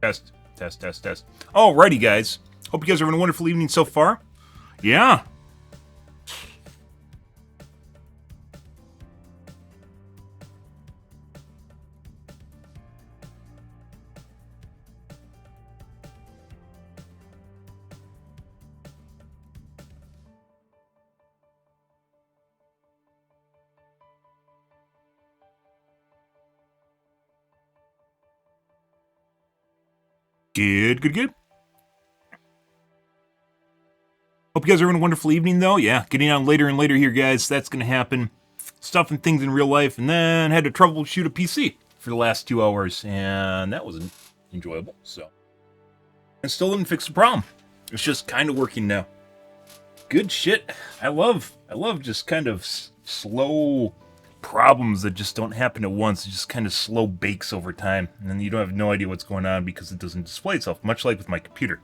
Test, test, test, test. Alrighty, guys. Hope you guys are having a wonderful evening so far. Yeah. Good, good, good. Hope you guys are having a wonderful evening, though. Yeah, getting on later and later here, guys. That's going to happen. Stuff and things in real life, and then had to troubleshoot a PC for the last 2 hours, and that wasn't enjoyable, so. And still didn't fix the problem. It's just kind of working now. Good shit. I love just kind of slow problems that just don't happen at once. It just kind of slow bakes over time, and then you don't have no idea what's going on because it doesn't display itself, much like with my computer.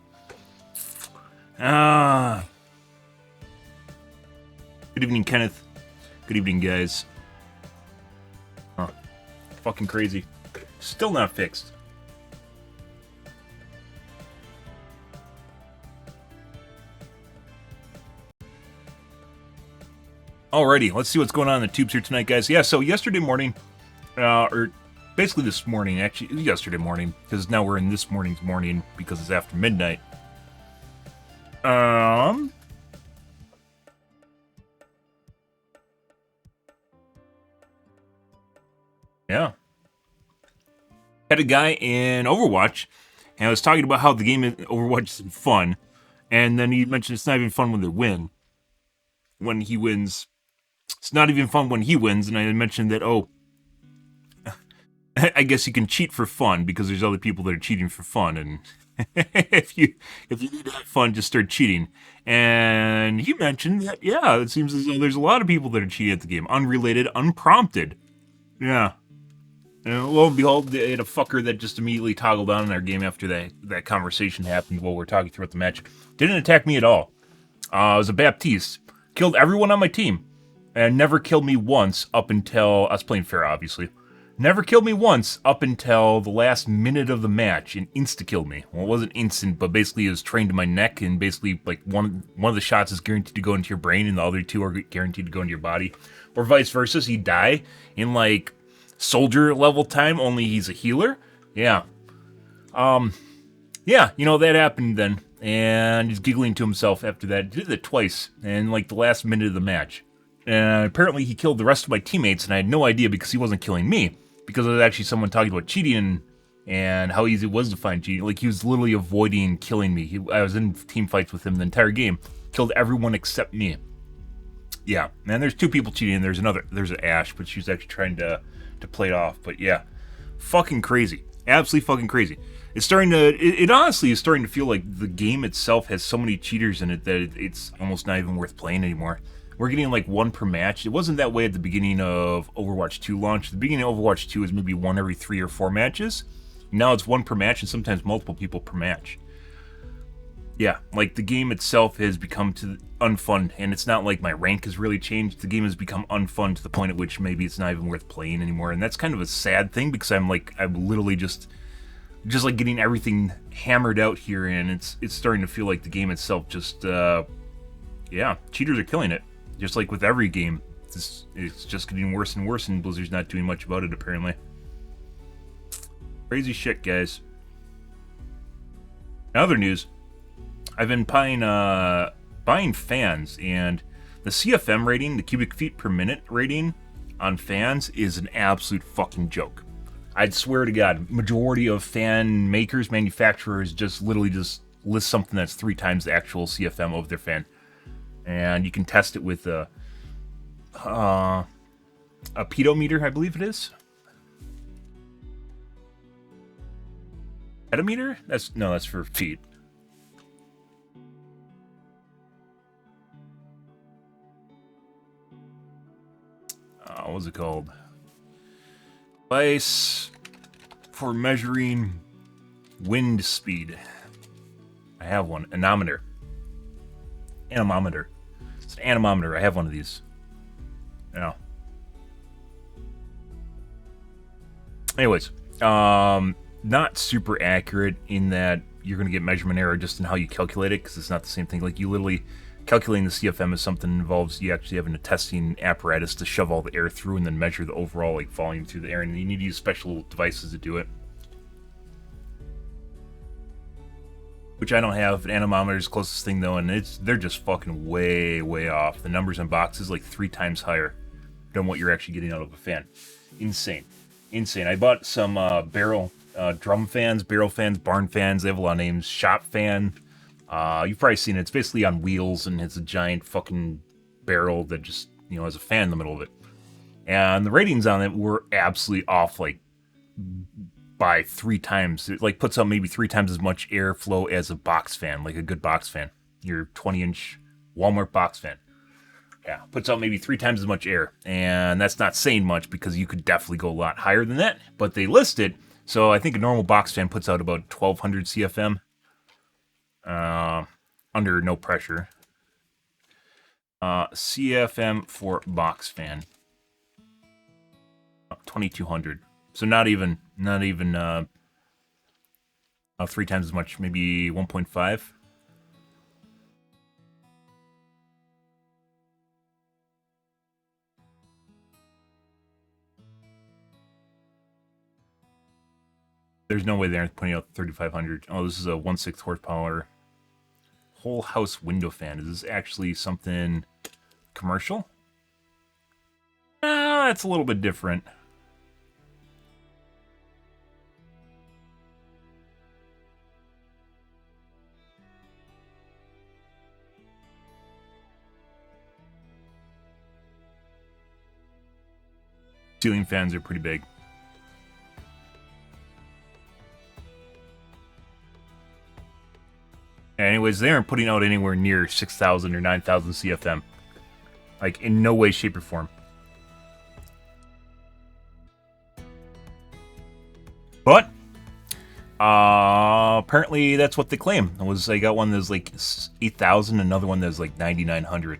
Good evening, Kenneth. Good evening, guys. Huh. Fucking crazy. Still not fixed. Alrighty, let's see what's going on in the tubes here tonight, guys. Yeah, so yesterday morning, or basically this morning, actually, yesterday morning, because now we're in this morning's morning because it's after midnight. Yeah. Had a guy in Overwatch, and I was talking about how the game in Overwatch is fun, and then he mentioned it's not even fun when they win. When he wins, it's not even fun when he wins, and I mentioned that, I guess you can cheat for fun because there's other people that are cheating for fun, and if you need to have fun, just start cheating. And he mentioned that, yeah, it seems as though there's a lot of people that are cheating at the game, unrelated, unprompted. Yeah. And lo and behold, they had a fucker that just immediately toggled on in our game after that conversation happened while we were talking throughout the match. Didn't attack me at all. I was a Baptiste. Killed everyone on my team. And never killed me once up until... I was playing fair, obviously. Never killed me once up until the last minute of the match and insta-killed me. Well, it wasn't instant, but basically it was trained to my neck, and basically like one of the shots is guaranteed to go into your brain and the other two are guaranteed to go into your body. Or vice versa, so he'd die in like soldier level time, only he's a healer. Yeah. Yeah, that happened then. And he's giggling to himself after that. He did it twice in like the last minute of the match. And apparently he killed the rest of my teammates, and I had no idea because he wasn't killing me. Because there was actually someone talking about cheating and how easy it was to find cheating. Like, he was literally avoiding killing me. I was in team fights with him the entire game. Killed everyone except me. Yeah, and there's two people cheating, and there's an Ash, but she's actually trying to play it off. But yeah, fucking crazy. Absolutely fucking crazy. It's starting to, it honestly is starting to feel like the game itself has so many cheaters in it that it's almost not even worth playing anymore. We're getting like one per match. It wasn't that way at the beginning of Overwatch 2 launch. The beginning of Overwatch 2 is maybe one every 3 or 4 matches. Now it's one per match and sometimes multiple people per match. Yeah, like the game itself has become unfun, and it's not like my rank has really changed. The game has become unfun to the point at which maybe it's not even worth playing anymore, and that's kind of a sad thing because I'm literally just like getting everything hammered out here, and it's starting to feel like the game itself just, yeah, cheaters are killing it. Just like with every game, it's just getting worse and worse, and Blizzard's not doing much about it, apparently. Crazy shit, guys. In other news, I've been buying fans, and the CFM rating, the cubic feet per minute rating on fans, is an absolute fucking joke. I'd swear to God, majority of fan makers, manufacturers, just literally just list something that's 3 times the actual CFM of their fan. And you can test it with a pedometer, I believe it is. Pedometer? That's for feet. What's it called? Device for measuring wind speed. I have one. Anemometer. It's an anemometer. I have one of these. Yeah. Anyways, not super accurate in that you're going to get measurement error just in how you calculate it, because it's not the same thing. Like, you literally calculating the CFM is something that involves you actually having a testing apparatus to shove all the air through and then measure the overall like volume through the air, and you need to use special devices to do it, which I don't have. An anemometer is the closest thing though, and they're just fucking way off. The numbers on boxes like 3 times higher than what you're actually getting out of a fan. Insane. I bought some barrel drum fans, barrel fans, barn fans. They have a lot of names. Shop fan. You've probably seen it. It's basically on wheels, and it's a giant fucking barrel that just, has a fan in the middle of it. And the ratings on it were absolutely off, like, by 3 times. It, like, puts out maybe 3 times as much airflow as a box fan, like a good box fan. Your 20-inch Walmart box fan. Yeah, puts out maybe 3 times as much air. And that's not saying much, because you could definitely go a lot higher than that. But they list it, so I think a normal box fan puts out about 1,200 CFM. Under no pressure. CFM for box fan. 2,200. So not even 3 times as much, maybe 1.5. There's no way they're putting out 3,500. Oh, this is a 1/6 horsepower whole house window fan. Is this actually something commercial? It's a little bit different. Ceiling fans are pretty big. Anyways, they aren't putting out anywhere near 6,000 or 9,000 CFM. Like, in no way, shape, or form. But, apparently that's what they claim. I got one that was like 8,000, another one that was like 9,900,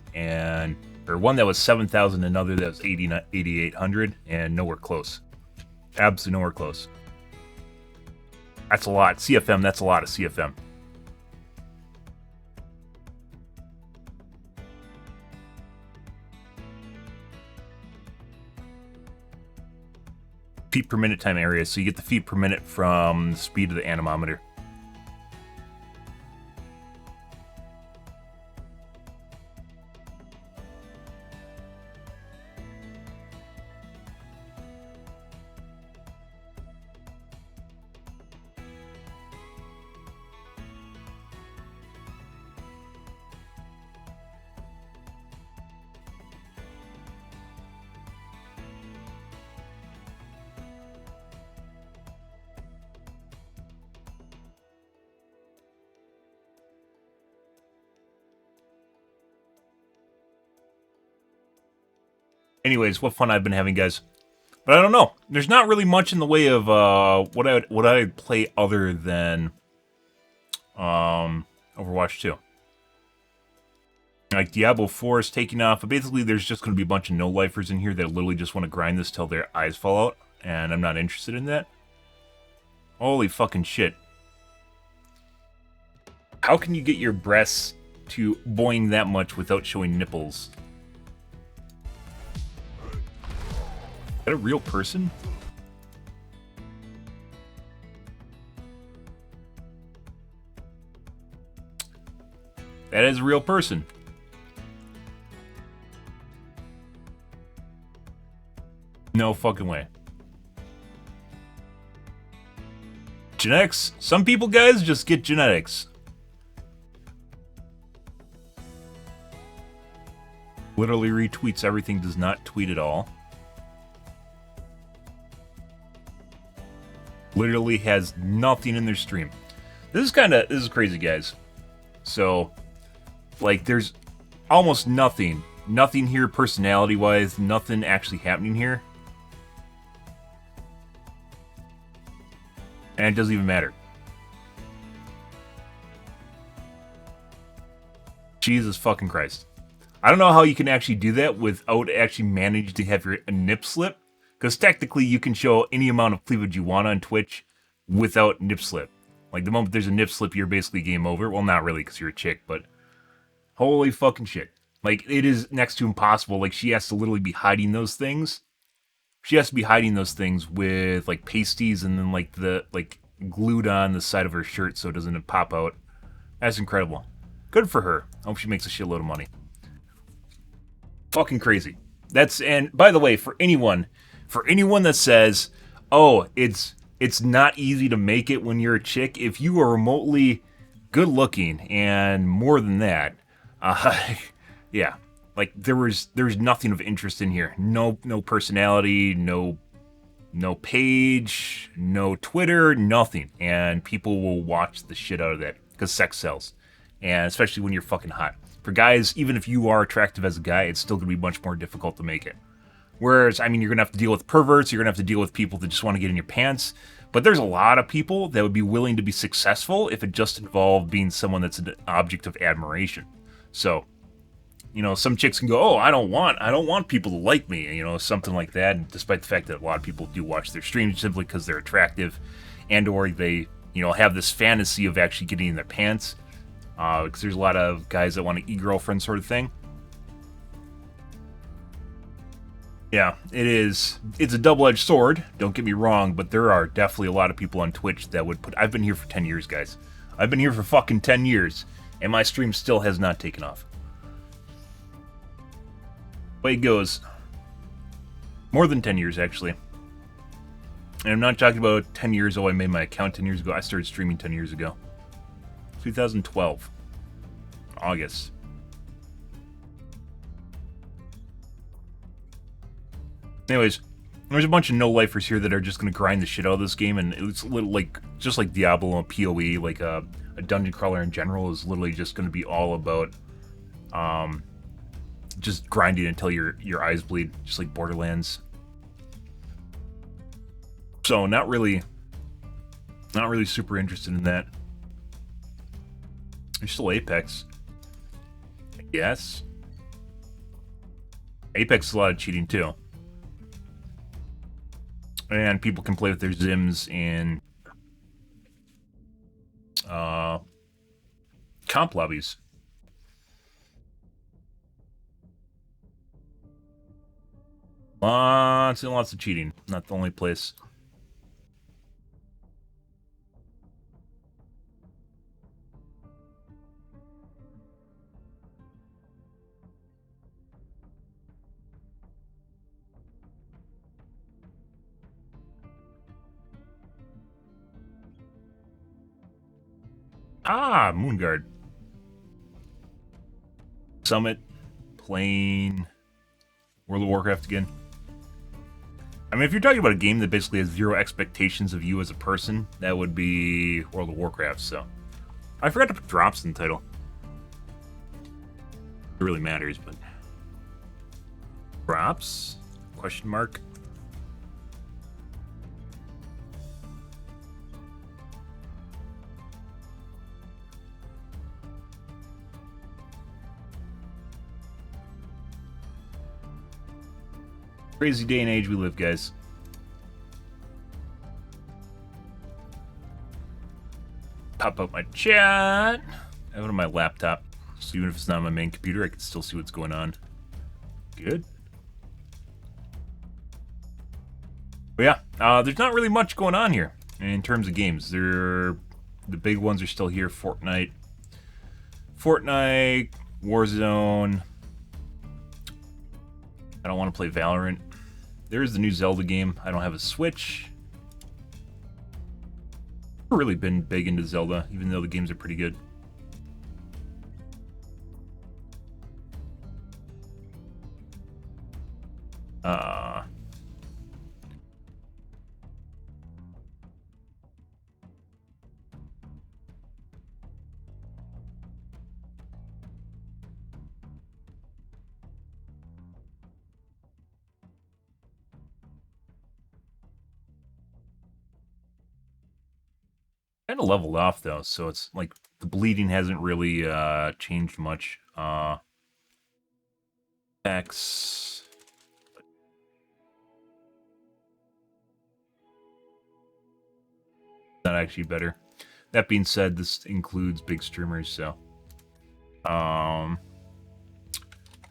or one that was 7,000, another that was 8,800, and nowhere close. Absolutely nowhere close. That's a lot. CFM, that's a lot of CFM. Feet per minute time area, so you get the feet per minute from the speed of the anemometer. Anyways, what fun I've been having, guys. But I don't know. There's not really much in the way of what I would play other than Overwatch 2. Like, Diablo 4 is taking off, but basically there's just going to be a bunch of no-lifers in here that literally just want to grind this till their eyes fall out, and I'm not interested in that. Holy fucking shit. How can you get your breasts to boing that much without showing nipples? Is that a real person? That is a real person. No fucking way. Genetics. Some people, guys, just get genetics. Literally retweets everything, does not tweet at all. Literally has nothing in their stream. This is crazy, guys. So, like, there's almost nothing here personality-wise, nothing actually happening here. And it doesn't even matter. Jesus fucking Christ. I don't know how you can actually do that without actually managing to have your nip slip. Because technically you can show any amount of cleavage you want on Twitch. without nip slip. Like the moment there's a nip slip, you're basically game over. Well, not really because you're a chick, but holy fucking shit. Like it is next to impossible. Like she has to literally be hiding those things. She has to be hiding those things with like pasties and then like the like glued on the side of her shirt so it doesn't pop out. That's incredible. Good for her. I hope she makes a shitload of money. Fucking crazy. And by the way, for anyone that says, "Oh, it's not easy to make it when you're a chick," if you are remotely good looking and more than that, uh, yeah, like there's nothing of interest in here. No personality, no page, no Twitter, nothing, and people will watch the shit out of that because sex sells, and especially when you're fucking hot. For guys, even if you are attractive as a guy, it's still gonna be much more difficult to make it. Whereas, I mean, you're gonna have to deal with perverts, you're gonna have to deal with people that just want to get in your pants. But there's a lot of people that would be willing to be successful if it just involved being someone that's an object of admiration. So, some chicks can go, "Oh, I don't want people to like me," something like that. And despite the fact that a lot of people do watch their streams simply because they're attractive, and or they, have this fantasy of actually getting in their pants. Because there's a lot of guys that want to e-girlfriend sort of thing. Yeah, it is. It's a double-edged sword. Don't get me wrong, but there are definitely a lot of people on Twitch that would put. I've been here for 10 years, guys. I've been here for fucking 10 years, and my stream still has not taken off. Way it goes. More than 10 years, actually. And I'm not talking about 10 years. Oh, I made my account 10 years ago. I started streaming 10 years ago. 2012. August. Anyways, there's a bunch of no-lifers here that are just going to grind the shit out of this game, and it's a little like, just like Diablo and PoE, like a dungeon crawler in general is literally just going to be all about just grinding until your eyes bleed, just like Borderlands. So not really super interested in that. There's still Apex, I guess. Apex is a lot of cheating too. And people can play with their Zims in comp lobbies. Lots and lots of cheating. Not the only place. Ah, Moonguard. Summit. Playing World of Warcraft again. I mean, if you're talking about a game that basically has zero expectations of you as a person, that would be World of Warcraft, so. I forgot to put drops in the title. It really matters, but. Drops? Question mark. Crazy day and age we live, guys. Pop up my chat. I go to my laptop. So even if it's not on my main computer, I can still see what's going on. Good. But yeah, there's not really much going on here in terms of games. The big ones are still here. Fortnite, Warzone. I don't want to play Valorant. There's the new Zelda game. I don't have a Switch. I've really been big into Zelda, even though the games are pretty good. Kind of leveled off though, so it's like the bleeding hasn't really changed much. X. Not actually better. That being said, this includes big streamers, so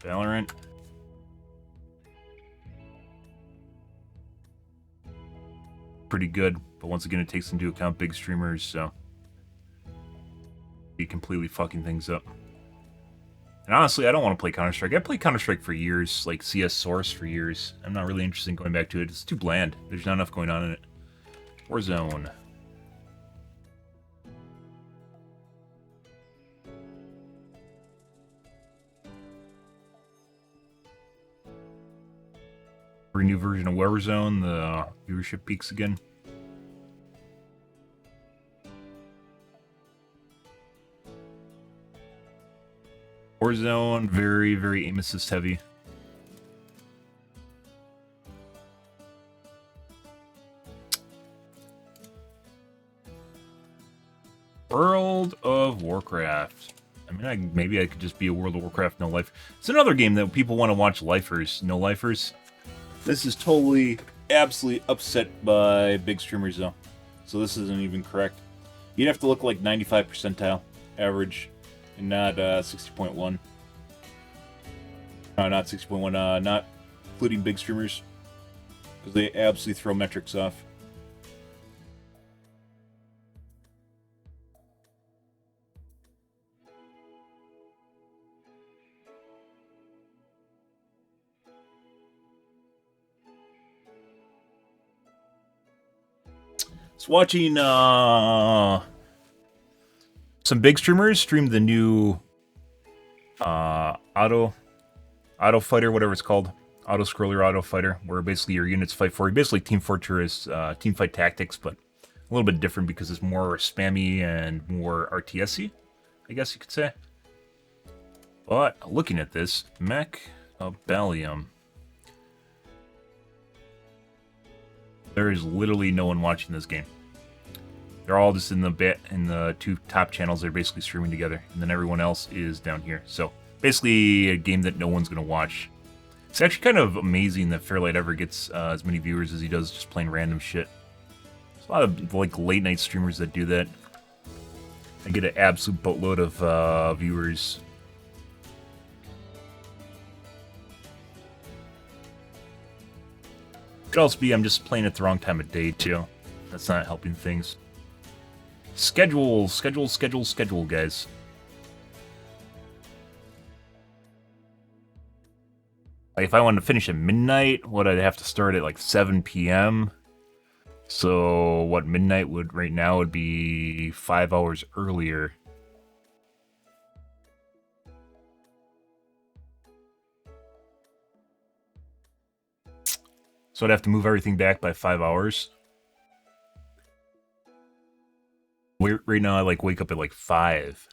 Valorant. Pretty good, but once again, it takes into account big streamers, so be completely fucking things up. And honestly, I don't want to play Counter-Strike. I played Counter-Strike for years, like CS Source for years. I'm not really interested in going back to it. It's too bland. There's not enough going on in it. Warzone. For a new version of Warzone, the viewership peaks again. Warzone, very, very aim assist heavy. World of Warcraft. I mean, maybe I could just be a World of Warcraft no-life. It's another game that people want to watch lifers, no-lifers. This is totally, absolutely upset by big streamers, though. So this isn't even correct. You'd have to look like 95 percentile average, and not 60.1. Not 60.1, not including big streamers. Because they absolutely throw metrics off. So watching some big streamers stream the new auto fighter, whatever it's called, auto scroller, auto fighter, where basically your units fight for you, basically Team Fortress, team fight tactics, but a little bit different because it's more spammy and more RTS-y, I guess you could say. But looking at this, Mech Abellium, there is literally no one watching this game. They're all just in the two top channels. They're basically streaming together, and then everyone else is down here. So basically, a game that no one's gonna watch. It's actually kind of amazing that Fairlight ever gets as many viewers as he does, just playing random shit. There's a lot of like late night streamers that do that. I get an absolute boatload of viewers. Could also be I'm just playing at the wrong time of day too. That's not helping things. Schedule, guys. Like if I wanted to finish at midnight, what I'd have to start at like 7 p.m. So what midnight would right now would be 5 hours earlier. So I'd have to move everything back by 5 hours. Right now I like wake up at like 5.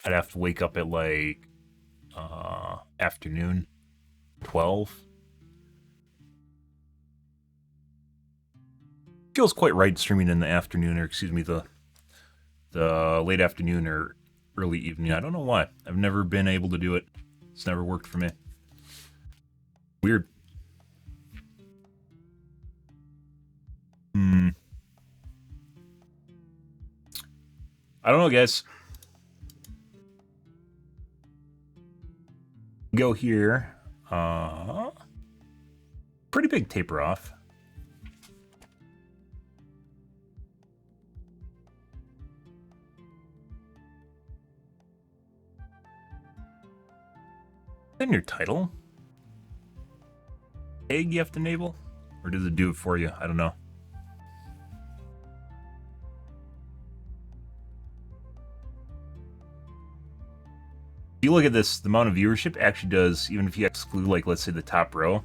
I'd have to wake up at like afternoon 12. Feels quite right streaming in the afternoon, or excuse me, the late afternoon or early evening. I don't know why. I've never been able to do it. It's never worked for me. Weird. I don't know, guys. Go here. Pretty big taper off. In your title? Egg you have to enable? Or does it do it for you? I don't know. If you look at this, the amount of viewership actually does, even if you exclude, like, let's say the top row,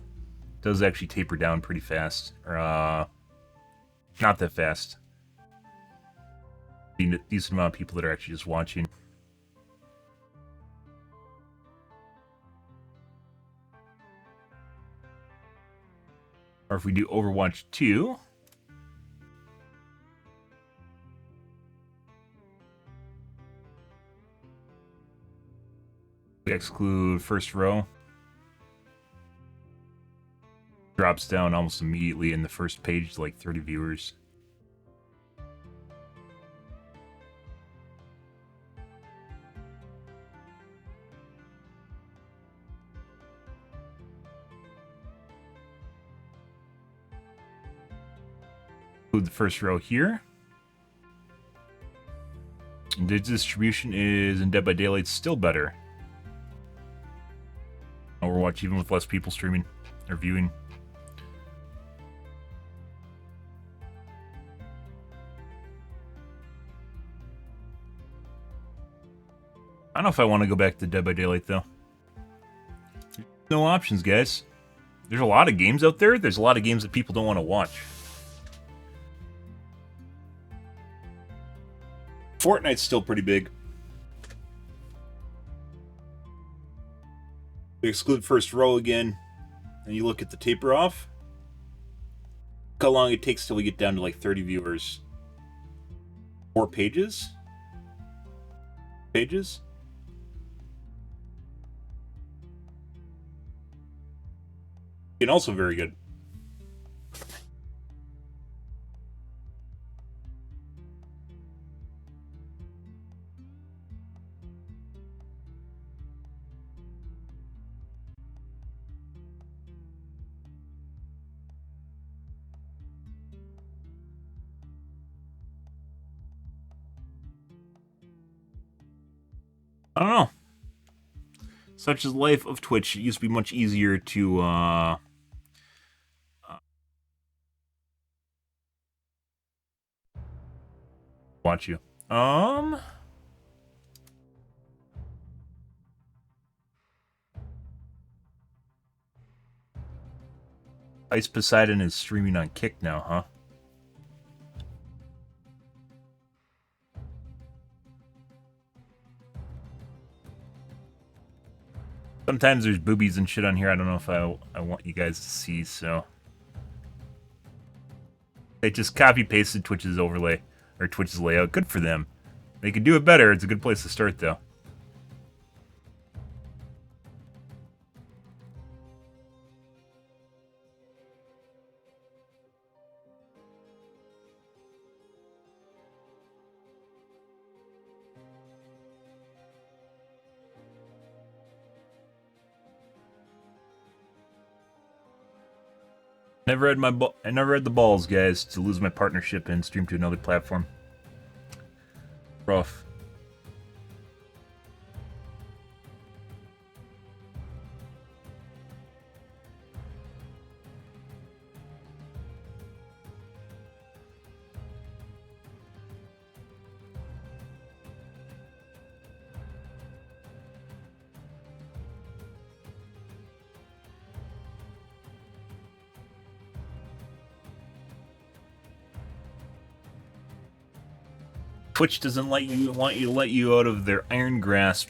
does actually taper down pretty fast. Or, not that fast. A decent amount of people that are actually just watching. Or if we do Overwatch 2... we exclude first row. Drops down almost immediately in the first page to like 30 viewers. exclude the first row here. And the distribution is in Dead by Daylight still better. Overwatch, even with less people streaming or viewing. I don't know if I want to go back to Dead by Daylight, though. No options, guys. There's a lot of games out there. There's a lot of games that people don't want to watch. Fortnite's still pretty big. We exclude first row again, and you look at the taper off. Look how long it takes till we get down to like 30 viewers. 4 pages? Pages? And also very good. I don't know. Such is life of Twitch. It used to be much easier to watch you. Ice Poseidon is streaming on Kick now, huh? Sometimes there's boobies and shit on here. I don't know if I want you guys to see, so they just copy pasted Twitch's overlay or Twitch's layout. Good for them. They could do it better. It's a good place to start, though. I never had the balls, guys, to lose my partnership and stream to another platform. Rough. Twitch doesn't want you to let you out of their iron grasp.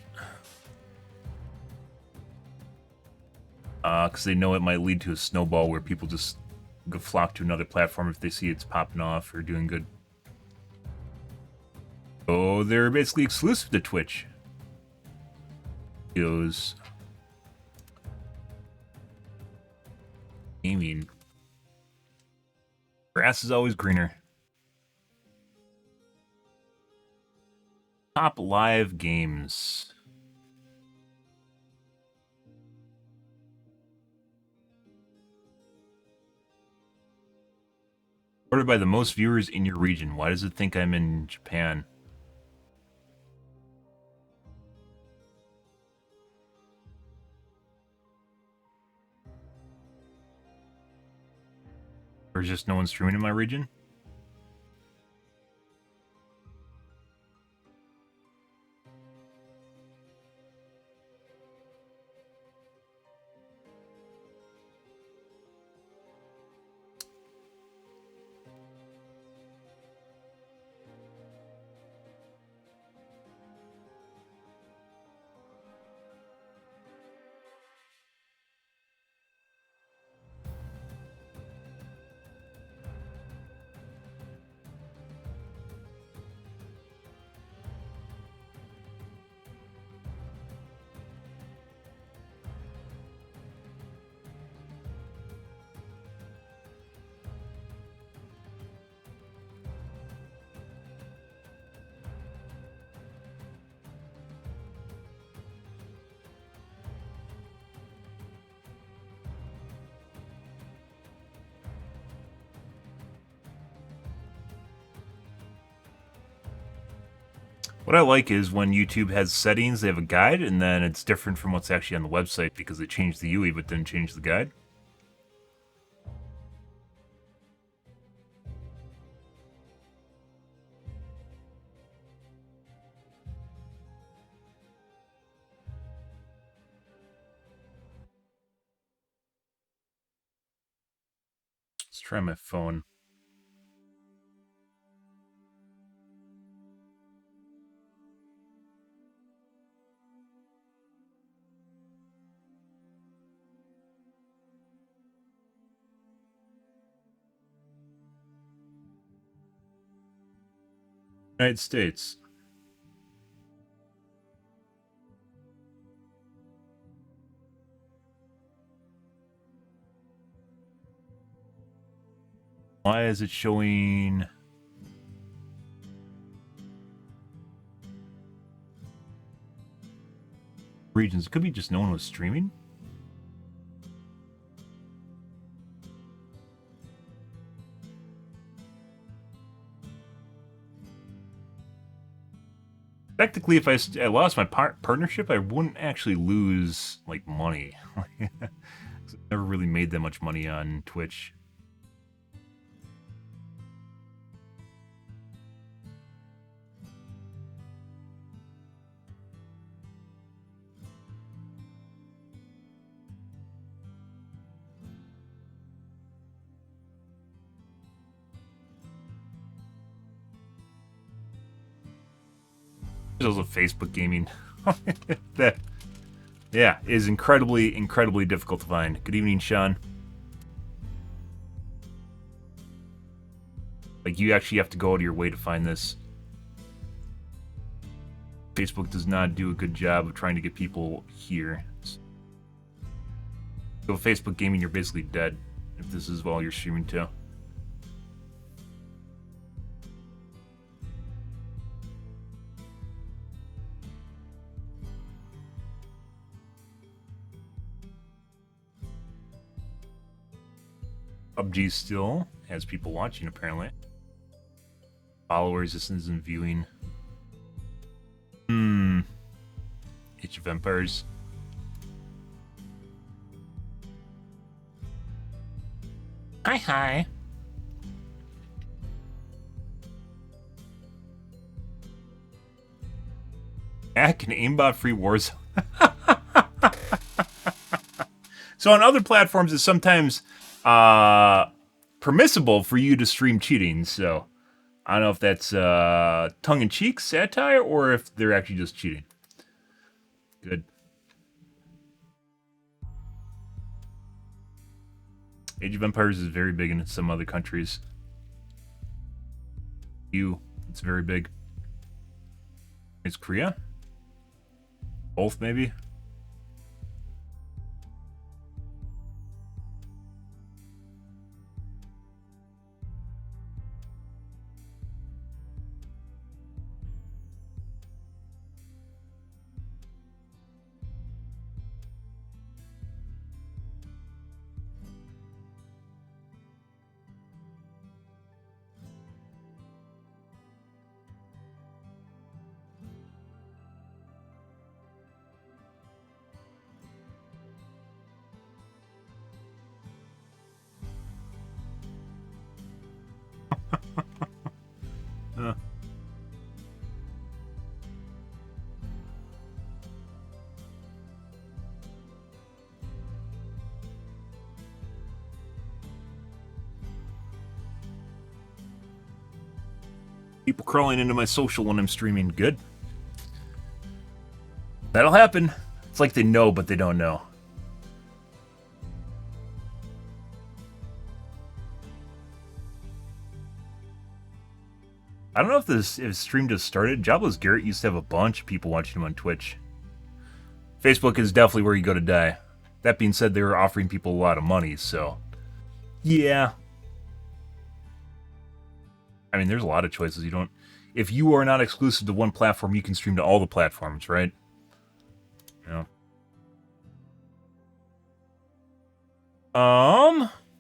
Because they know it might lead to a snowball where people just go flock to another platform if they see it's popping off or doing good. So they're basically exclusive to Twitch. Goes gaming. Grass is always greener. Top live games. Ordered by the most viewers in your region. Why does it think I'm in Japan? Or is just no one streaming in my region? What I like is when YouTube has settings, they have a guide, and then it's different from what's actually on the website because they changed the UI but didn't change the guide. Let's try my phone. United States. Why is it showing... regions? It could be just no one was streaming. Technically, if I lost my partnership, I wouldn't actually lose, like, money. I never really made that much money on Twitch. There's also Facebook gaming. That, yeah, is incredibly, incredibly difficult to find. Good evening, Sean. Like, you actually have to go out of your way to find this. Facebook does not do a good job of trying to get people here. So Facebook gaming, you're basically dead if this is all you're streaming to. PUBG still has people watching, apparently. Followers, this isn't viewing. Age of Empires. Hi. Can aimbot free wars. So on other platforms, it's sometimes permissible for you to stream cheating. So I don't know if that's tongue-in-cheek satire or if they're actually just cheating. Good. Age of Empires is very big in some other countries. It's very big. It's Korea? Both, maybe? People crawling into my social when I'm streaming. Good. That'll happen. It's like they know, but they don't know. I don't know if this stream just started. Jobless Garrett used to have a bunch of people watching him on Twitch. Facebook is definitely where you go to die. That being said, they were offering people a lot of money, so... yeah. I mean, there's a lot of choices. You don't... if you are not exclusive to one platform, you can stream to all the platforms, right? Yeah.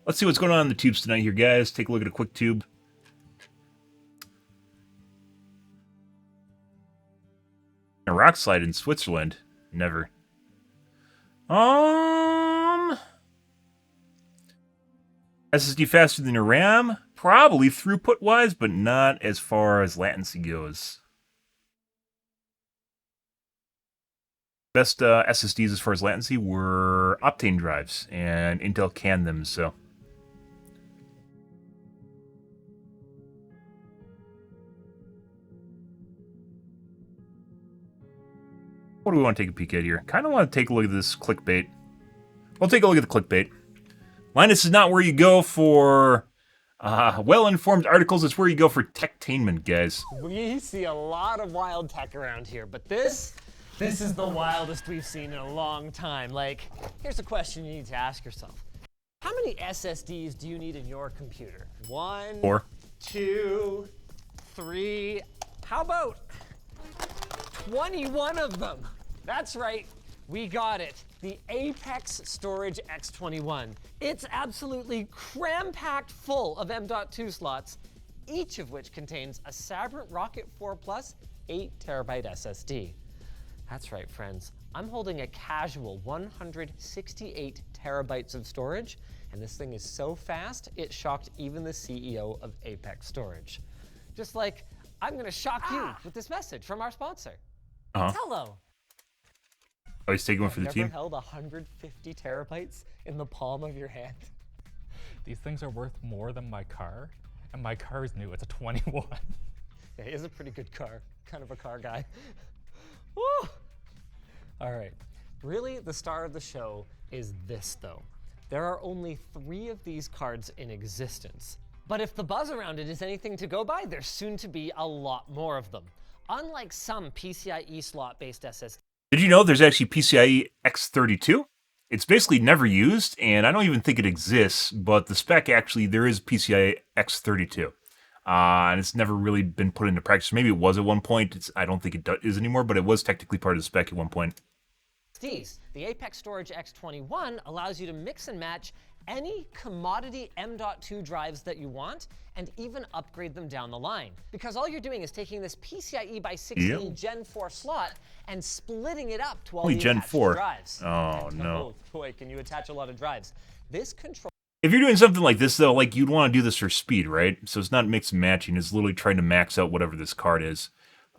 Let's see what's going on in the tubes tonight here, guys. Take a look at a quick tube. A rock slide in Switzerland? Never. SSD faster than your RAM? Probably throughput-wise, but not as far as latency goes. Best SSDs as far as latency were Optane drives, and Intel canned them, so. What do we want to take a peek at here? Kind of want to take a look at this clickbait. We'll take a look at the clickbait. Linus is not where you go for well-informed articles. It's where you go for techtainment, guys. We see a lot of wild tech around here, but this is the wildest we've seen in a long time. Like, here's a question you need to ask yourself. How many SSDs do you need in your computer? 1, 4, 2, 3, how about 21 of them? That's right, we got it. The Apex Storage X21. It's absolutely cram-packed full of M.2 slots, each of which contains a Sabrent Rocket 4 Plus 8TB SSD. That's right, friends. I'm holding a casual 168 terabytes of storage, and this thing is so fast, it shocked even the CEO of Apex Storage. Just like, I'm gonna shock you with this message from our sponsor. Hello. Oh, he's taking one for the team? Never held 150 terabytes in the palm of your hand? These things are worth more than my car, and my car is new. It's a 21. Yeah, he is a pretty good car. Kind of a car guy. Woo! All right. Really, the star of the show is this, though. There are only 3 of these cards in existence. But if the buzz around it is anything to go by, there's soon to be a lot more of them. Unlike some PCIe slot-based SSDs. Did you know there's actually PCIe X32? It's basically never used, and I don't even think it exists, but the spec actually, there is PCIe X32. And it's never really been put into practice. Maybe it was at one point. I don't think it is anymore, but it was technically part of the spec at one point. The Apex Storage X21 allows you to mix and match any commodity M.2 drives that you want and even upgrade them down the line. Because all you're doing is taking this PCIe by 16 Gen 4 slot and splitting it up to all the Gen attached 4 drives. Oh, no. Oh, boy, can you attach a lot of drives. This control. If you're doing something like this, though, like you'd want to do this for speed, right? So it's not mix and matching. It's literally trying to max out whatever this card is.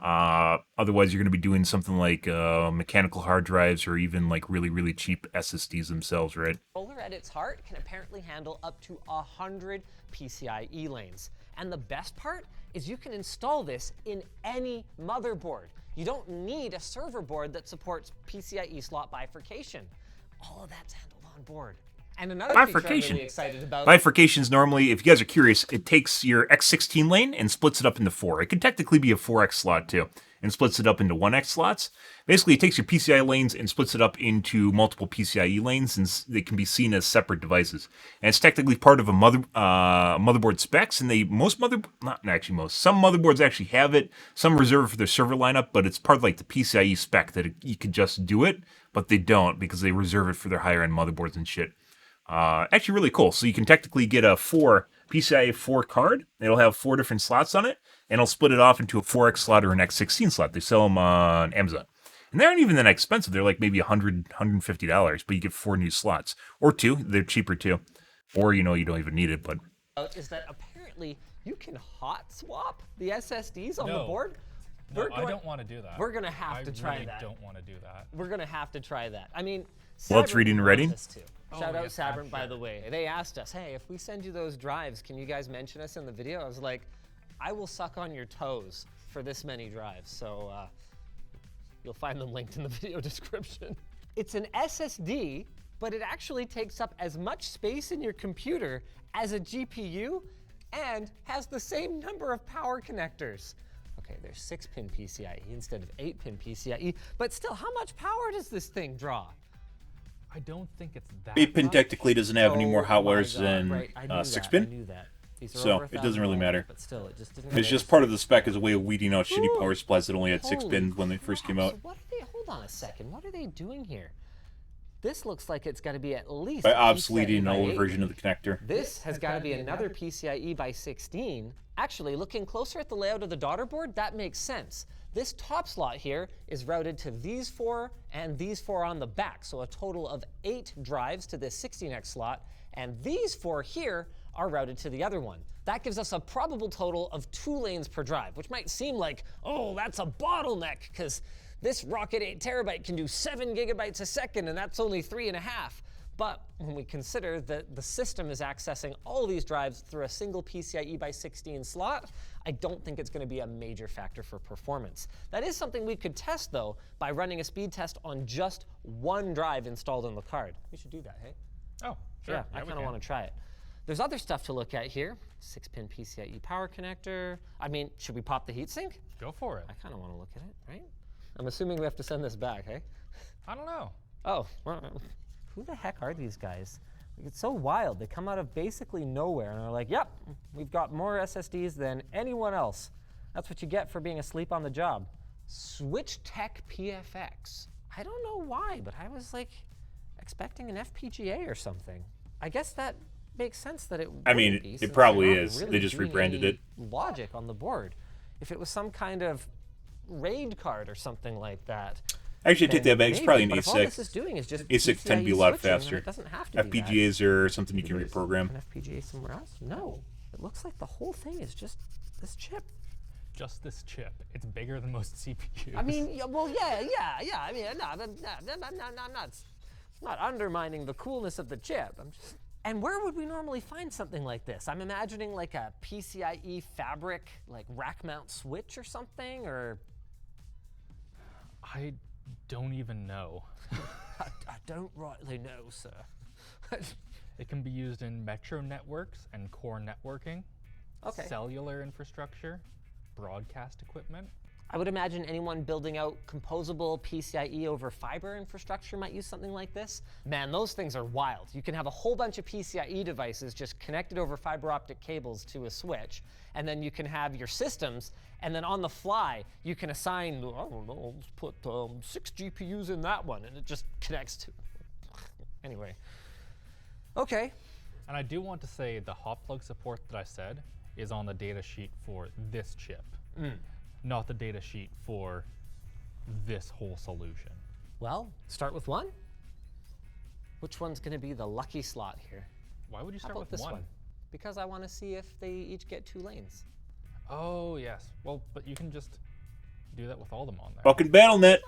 Otherwise, you're going to be doing something like mechanical hard drives or even like really, really cheap SSDs themselves, right? Controller at its heart can apparently handle up to 100 PCIe lanes. And the best part is you can install this in any motherboard. You don't need a server board that supports PCIe slot bifurcation. All of that's handled on board. And another feature I'm really excited about. Bifurcations normally, if you guys are curious, it takes your X16 lane and splits it up into 4. It could technically be a 4X slot too, and splits it up into 1X slots. Basically, it takes your PCI lanes and splits it up into multiple PCIe lanes, and they can be seen as separate devices. And it's technically part of a motherboard specs, and some motherboards actually have it. Some reserve it for their server lineup, but it's part of like the PCIe spec that you could just do it, but they don't because they reserve it for their higher end motherboards and shit. Actually really cool. So you can technically get a PCIe 4 card. It'll have 4 different slots on it, and it'll split it off into a 4X slot or an X16 slot. They sell them on Amazon. And they aren't even that expensive. They're like maybe $100, $150, but you get 4 new slots. Or 2. They're cheaper too. Or, you don't even need it, but... Is that apparently you can hot swap the SSDs on the board? No, I don't want to do that. We're going to have to try that. I don't want to do that. We're going to have to try that. I mean... Well, it's reading and writing. Shout out Sabrent, by the way. They asked us, hey, if we send you those drives, can you guys mention us in the video? I was like, I will suck on your toes for this many drives. So you'll find them linked in the video description. It's an SSD, but it actually takes up as much space in your computer as a GPU and has the same number of power connectors. Okay, there's 6-pin PCIe instead of 8-pin PCIe, but still, how much power does this thing draw? I don't think it's that 8-pin technically doesn't have any more hot my wires God, than right, I knew 6-pin. I knew that. These are So over it doesn't really $1,000, matter. But still, it just didn't It's just part of the spec as a way of weeding out shitty power supplies that only had 6 pins when they first came out. So what are they, hold on a second, what are they doing here? This looks like it's got to be at least By a obsoleting an PCIe older by 8. version of the connector. This has got to be another PCIe by 16. Actually, looking closer at the layout of the daughter board, that makes sense. This top slot here is routed to these 4 and these 4 on the back, so a total of 8 drives to this 16x slot, and these 4 here are routed to the other one. That gives us a probable total of 2 lanes per drive, which might seem like, oh, that's a bottleneck, because this Rocket 8 terabyte can do 7 gigabytes a second, and that's only 3.5. But when we consider that the system is accessing all these drives through a single PCIe by 16 slot, I don't think it's going to be a major factor for performance. That is something we could test, though, by running a speed test on just one drive installed on the card. We should do that, hey? Oh, sure. Yeah, I kind of want to try it. There's other stuff to look at here. 6-pin PCIe power connector. I mean, should we pop the heatsink? Go for it. I kind of want to look at it, right? I'm assuming we have to send this back, hey? I don't know. Oh, well, who the heck are these guys? Like, it's so wild. They come out of basically nowhere and are like, yep, we've got more SSDs than anyone else. That's what you get for being asleep on the job. Switch Tech PFX. I don't know why, but I was like expecting an FPGA or something. I guess that makes sense that it would be, it probably is. They just rebranded it. Logic on the board. If it was some kind of RAID card or something like that. Actually, take that back. It's probably an ASIC. All this ASIC. is doing is just ASIC tend to be a lot switching, and faster. It doesn't have to be that. FPGAs are something you can reprogram. An FPGA somewhere else? No. It looks like the whole thing is just this chip. Just this chip. It's bigger than most CPUs. I mean, yeah. I mean, I'm not undermining the coolness of the chip. I'm just. And where would we normally find something like this? I'm imagining like a PCIe fabric, like rack mount switch or something, or. I don't even know. I don't rightly know, sir. It can be used in metro networks and core networking, cellular infrastructure, broadcast equipment. I would imagine anyone building out composable PCIe over fiber infrastructure might use something like this. Man, those things are wild. You can have a whole bunch of PCIe devices just connected over fiber optic cables to a switch, and then you can have your systems, and then on the fly, you can assign, I don't know, let's put 6 GPUs in that one, and it just connects to. Anyway. Okay. And I do want to say the hot plug support that I said is on the data sheet for this chip, not the data sheet for this whole solution. Well, start with one. Which one's going to be the lucky slot here? Why would you How start about with this one? one? Because I want to see if they each get 2 lanes. Oh, yes. Well, but you can just do that with all of them on there. Fucking BattleNet.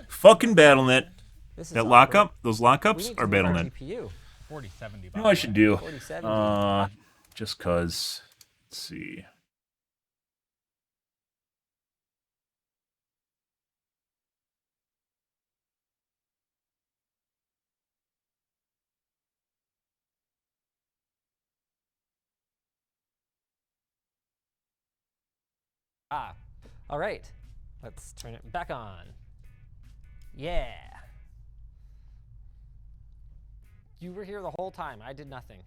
Fucking BattleNet. This is That awkward. lockup, those We lockups need are to move our BattleNet. GPU. 4070. You know what I should do? 4070. Just cause. Let's see. All right. Let's turn it back on. Yeah. You were here the whole time. I did nothing.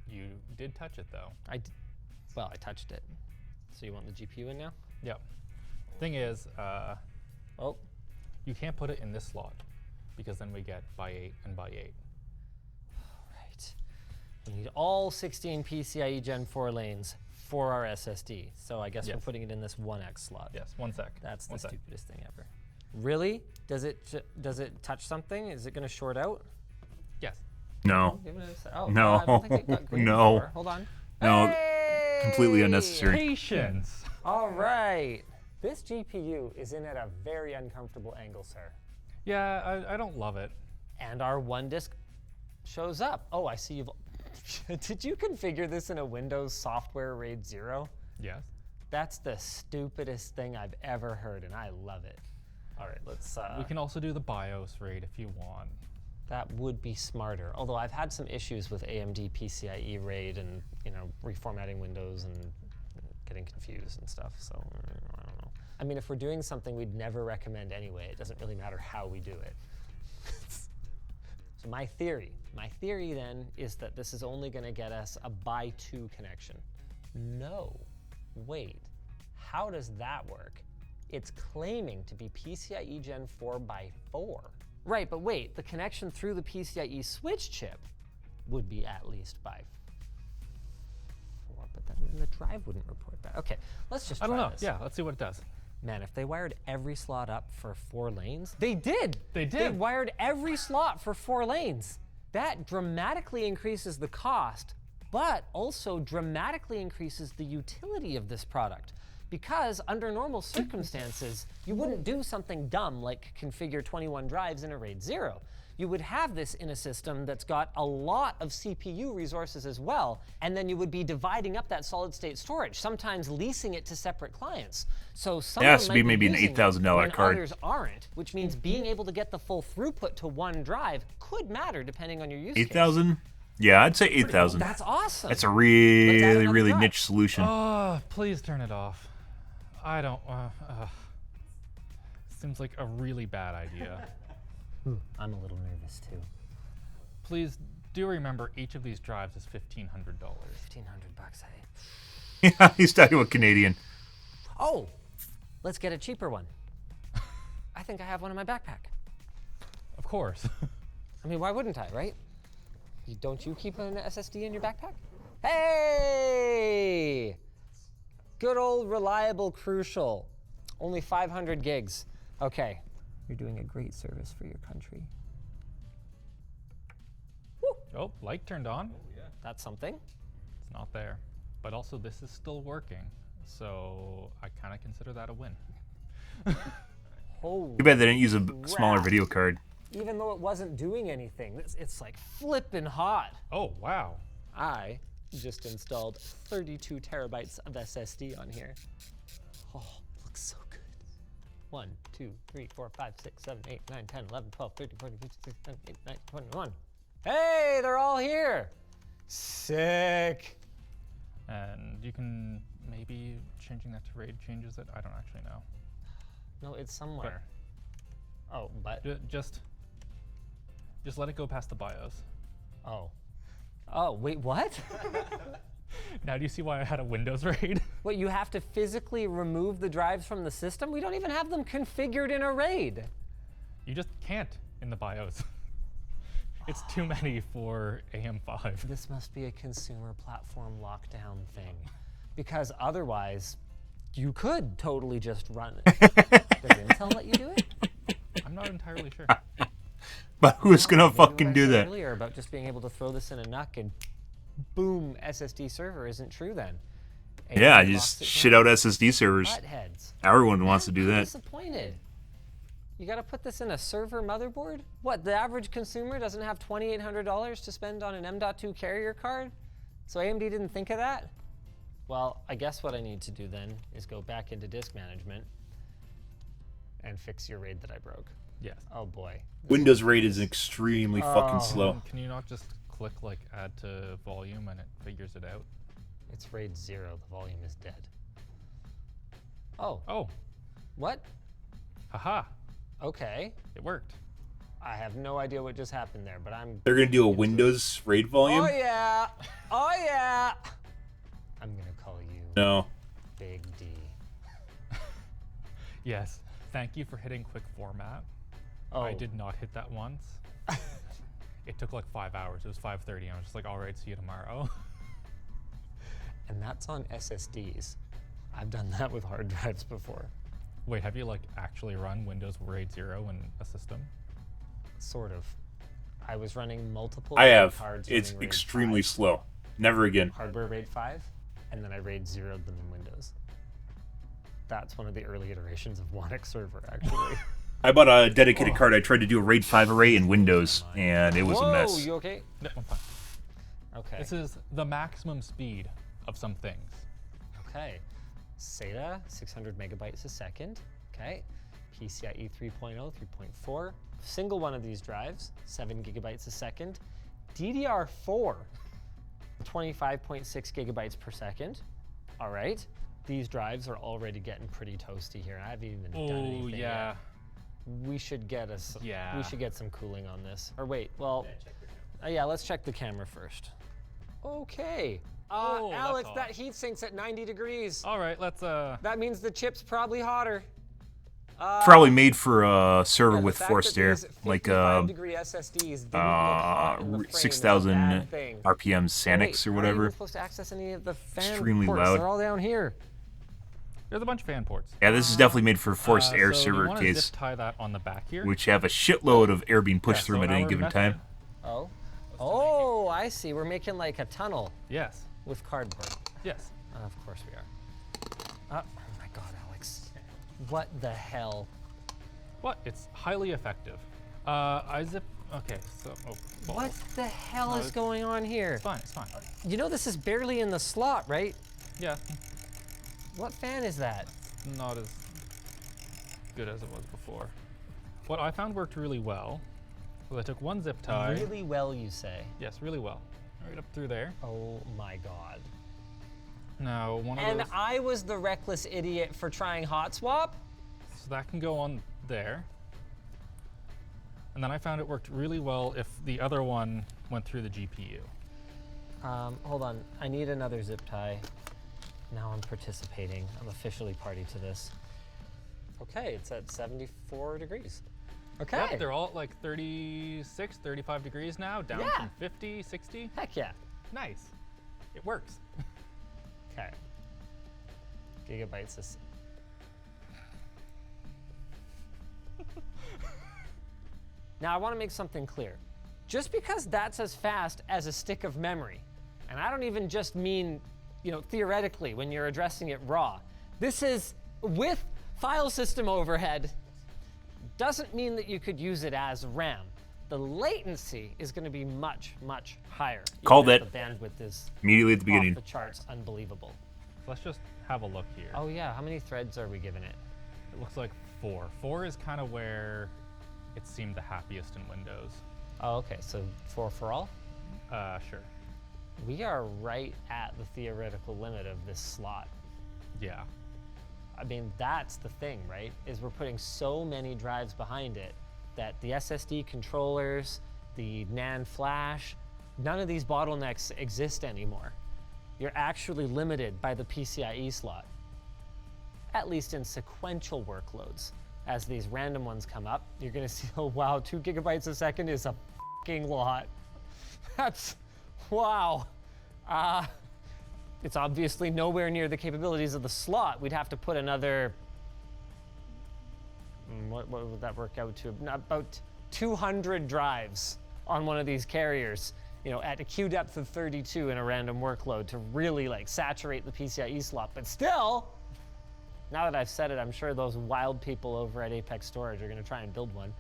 You did touch it, though. Well, I touched it. So you want the GPU in now? Yep. Thing is, Oh, you can't put it in this slot because then we get by 8 and by 8. right. We need all 16 PCIe Gen 4 lanes for our SSD. So I guess we're Yes. putting it in this 1X slot. Yes, 1 sec. That's the One sec. stupidest thing ever. Really? Does it touch something? Is it going to short out? Yes. No. Give it a se- Oh, No. I don't think it got green No. before. Hold on. No. Hey! Completely unnecessary. Patience. All right. This GPU is in at a very uncomfortable angle, sir. Yeah, I don't love it. And our one disk shows up. Oh, I see you've. Did you configure this in a Windows software RAID 0? Yes. That's the stupidest thing I've ever heard, and I love it. All right, let's. We can also do the BIOS RAID if you want. That would be smarter. Although I've had some issues with AMD PCIe RAID and reformatting Windows and getting confused and stuff. So I don't know. I mean, if we're doing something we'd never recommend anyway, it doesn't really matter how we do it. So my theory then is that this is only going to get us a by 2 connection. No, wait. How does that work? It's claiming to be PCIe Gen 4 by 4. Right, but wait, the connection through the PCIe switch chip would be at least by 4 but then the drive wouldn't report that. Okay, let's just I don't try know. this. Yeah, let's see what it does. Man, if they wired every slot up for 4 lanes, they did. They did. They wired every slot for 4 lanes. That dramatically increases the cost, but also dramatically increases the utility of this product. Because under normal circumstances, you wouldn't do something dumb like configure 21 drives in a RAID 0. You would have this in a system that's got a lot of CPU resources as well, and then you would be dividing up that solid state storage, sometimes leasing it to separate clients. So some has to be maybe an $8,000 card. Others aren't, which means being able to get the full throughput to one drive could matter depending on your use case. 8,000? Yeah, I'd say 8,000. That's awesome. That's a Let's add really, another really drive. niche solution. Oh, please turn it off. I don't. Seems like a really bad idea. I'm a little nervous too. Please do remember each of these drives is $1,500. $1,500, hey? Yeah, he's talking about Canadian. Oh, let's get a cheaper one. I think I have one in my backpack. Of course. I mean, why wouldn't I, right? Don't you keep an SSD in your backpack? Hey! Good old reliable Crucial. Only 500 gigs. Okay. You're doing a great service for your country. Woo. Oh, light turned on. That's something. It's not there. But also, this is still working. So I kind of consider that a win. Holy Too bad they didn't use a smaller crap. video card. Even though it wasn't doing anything, it's like flipping hot. Oh, wow. I just installed 32 terabytes of SSD on here. Oh, looks so good. 1, 2, 3, 4, 5, 6, 7, 8, 9, 10, 11, 12, 13, 14, 15, 16, 17, 18, 19, 21. Hey, they're all here. Sick. And you can maybe changing that to RAID changes it. I don't actually know. No, it's somewhere. Oh, but. Just let it go past the BIOS. Oh. Oh, wait, what? Now do you see why I had a Windows RAID? What, you have to physically remove the drives from the system? We don't even have them configured in a RAID. You just can't in the BIOS. It's too many for AM5. This must be a consumer platform lockdown thing. Because otherwise, you could totally just run it. Does Intel let you do it? I'm not entirely sure. But who's gonna Maybe what fucking I do said that? Earlier about just being able to throw this in a NUC and boom, SSD server isn't true then. Yeah, AMD you lost just it shit down. out SSD servers. Buttheads. Everyone wants to do I'm that. disappointed. You got to put this in a server motherboard? What, the average consumer doesn't have $2,800 to spend on an M.2 carrier card? So AMD didn't think of that? Well, I guess what I need to do then is go back into disk management and fix your RAID that I broke. Yes. Oh boy. Windows RAID is extremely fucking slow. Can you not just click like add to volume and it figures it out? It's RAID 0, the volume is dead. Oh, Oh, what? haha, Okay. it worked. I have no idea what just happened there, but I'm... They're gonna do a Windows RAID volume? Oh yeah! Oh yeah! I'm gonna call you No. Big D. Yes, thank you for hitting quick format. Oh. I did not hit that once. It took like 5 hours. It was 5:30. I was just like, all right, see you tomorrow. And that's on SSDs. I've done that with hard drives before. Wait, have you like actually run Windows RAID 0 in a system? Sort of. I was running multiple I have. cards It's running RAID extremely 5, slow. Never again. hardware RAID 5, and then I RAID 0'd them in Windows. That's one of the early iterations of Wanix server, actually. I bought a dedicated card. I tried to do a RAID 5 array in Windows, and it was Whoa, a mess. you okay? No, I'm fine. Okay. This is the maximum speed of some things. Okay. SATA, 600 megabytes a second. Okay. PCIe 3.0, 3.4. Single one of these drives, 7 gigabytes a second. DDR4, 25.6 gigabytes per second. All right. These drives are already getting pretty toasty here. I haven't even done anything Oh, yet. yeah. We should get Yeah. we should get some cooling on this. Or wait, well, yeah, let's check the camera first. Okay. Oh, that's Alex, hot. that heat sink's at 90 degrees. All right, let's That means the chip's probably hotter. Probably made for a server The with fact forced that air, these like 55-degree SSDs didn't look hot in the frame is a 6,000 bad thing. RPM Oh, Sanix wait, or how are you whatever. even supposed to access any of the fan Extremely ports? loud. They're all down here. There's a bunch of fan ports. Yeah, this is definitely made for forced air so server you want to case, zip tie that on the back here. which have a shitload of air being pushed Yeah, through them so at any our given method- time. Oh. Oh, I see. We're making like a tunnel Yes. with cardboard. Yes. Of course we are. Oh my God, Alex. What the hell? What? It's highly effective. I zip. Okay, so. Oh, balls. What the hell No, is going on here? It's fine. It's fine. You know this is barely in the slot, right? Yeah. What fan is that? Not as good as it was before. What I found worked really well was I took one zip tie. Really well, you say? Yes, really well. Right up through there. Oh my God. Now one of And those. I was the reckless idiot for trying hot swap? So that can go on there. And then I found it worked really well if the other one went through the GPU. Hold on, I need another zip tie. Now I'm participating. I'm officially party to this. Okay, it's at 74 degrees. Okay. Yep, they're all at like 36, 35 degrees now, down Yeah. from 50, 60. Heck yeah. Nice. It works. Okay. Gigabytes is. Now I want to make something clear. Just because that's as fast as a stick of memory, and I don't even just mean, theoretically when you're addressing it raw. This is with file system overhead, doesn't mean that you could use it as RAM. The latency is going to be much, much higher. Called even if it. The bandwidth is Immediately at the off beginning. the charts, unbelievable. Let's just have a look here. Oh yeah, how many threads are we giving it? It looks like 4. 4 is kind of where it seemed the happiest in Windows. Oh, okay, so 4 for all? Sure. We are right at the theoretical limit of this slot. Yeah. I mean, that's the thing, right? Is we're putting so many drives behind it that the SSD controllers, the NAND flash, none of these bottlenecks exist anymore. You're actually limited by the PCIe slot, at least in sequential workloads. As these random ones come up, you're gonna see, oh wow, 2 gigabytes a second is a fucking lot. That's, wow. It's obviously nowhere near the capabilities of the slot. We'd have to put another, what would that work out to? About 200 drives on one of these carriers, at a queue depth of 32 in a random workload to really saturate the PCIe slot. But still, now that I've said it, I'm sure those wild people over at Apex Storage are gonna try and build one.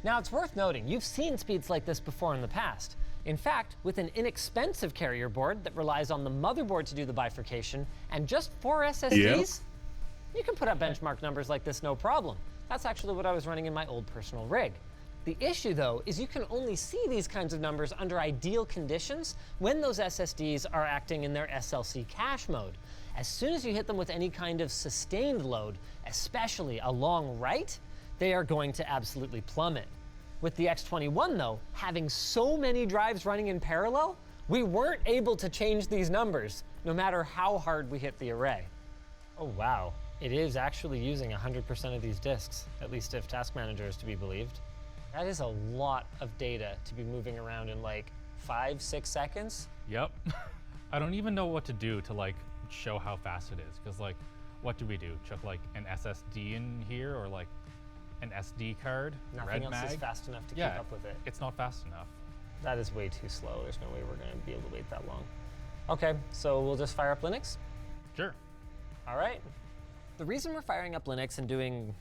Now it's worth noting, you've seen speeds like this before in the past. In fact, with an inexpensive carrier board that relies on the motherboard to do the bifurcation and just 4 SSDs, you can put up benchmark numbers like this no problem. That's actually what I was running in my old personal rig. The issue though is you can only see these kinds of numbers under ideal conditions when those SSDs are acting in their SLC cache mode. As soon as you hit them with any kind of sustained load, especially a long write, they are going to absolutely plummet. With the X21 though, having so many drives running in parallel, we weren't able to change these numbers, no matter how hard we hit the array. Oh wow, it is actually using 100% of these disks, at least if Task Manager is to be believed. That is a lot of data to be moving around in 5-6 seconds. Yep. I don't even know what to do to show how fast it is, because what do we do? Chuck an SSD in here or an SD card? Nothing Red else mag? is fast enough to Yeah, keep up with it. it's not fast enough. That is way too slow. There's no way we're going to be able to wait that long. Okay, so we'll just fire up Linux. Sure. All right. The reason we're firing up Linux and doing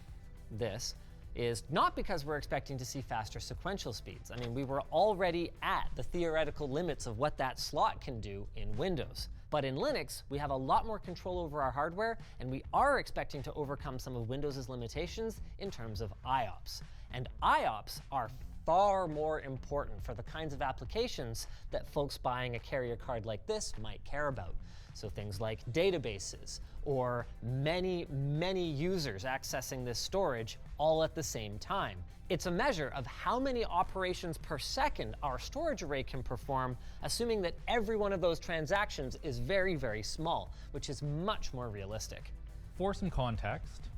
this is not because we're expecting to see faster sequential speeds. I mean, we were already at the theoretical limits of what that slot can do in Windows. But in Linux, we have a lot more control over our hardware, and we are expecting to overcome some of Windows' limitations in terms of IOPS. And IOPS are far more important for the kinds of applications that folks buying a carrier card like this might care about. So things like databases or many, many users accessing this storage all at the same time. It's a measure of how many operations per second our storage array can perform, assuming that every one of those transactions is very, very small, which is much more realistic. For some context,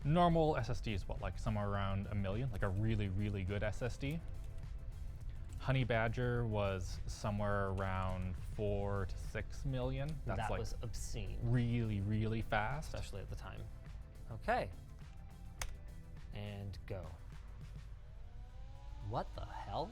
Normal SSD is what, like somewhere around $1 million, like a really, really good SSD. Honey Badger was somewhere around 4 to 6 million. That's That like was obscene, really, really fast. especially at the time. Okay. And go. What the hell?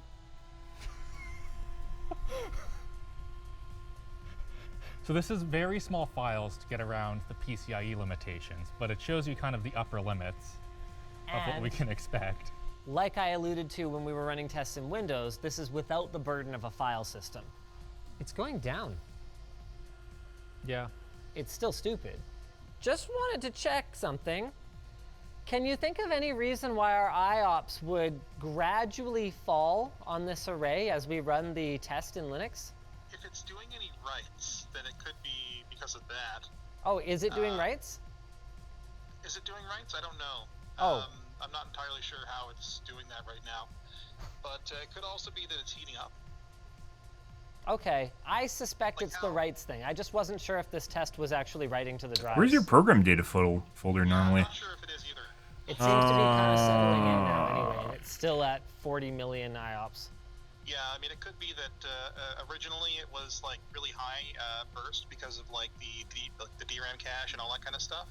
So this is very small files to get around the PCIe limitations, but it shows you kind of the upper limits of what we And- can expect. Like I alluded to when we were running tests in Windows, this is without the burden of a file system. It's going down. Yeah. It's still stupid. Just wanted to check something. Can you think of any reason why our IOPS would gradually fall on this array as we run the test in Linux? If it's doing any writes, then it could be because of that. Oh, is it doing writes? Is it doing writes? I don't know. Oh. I'm not entirely sure how it's doing that right now. But it could also be that it's heating up. Okay, I suspect Like it's the how? writes thing. I just wasn't sure if this test was actually writing to the drive. Where's your program data folder I'm normally? not sure if it is either. It seems to be kind of settling in now anyway, and it's still at 40 million IOPS. Yeah, I mean, it could be that originally it was like really high burst because of like the DRAM cache and all that kind of stuff.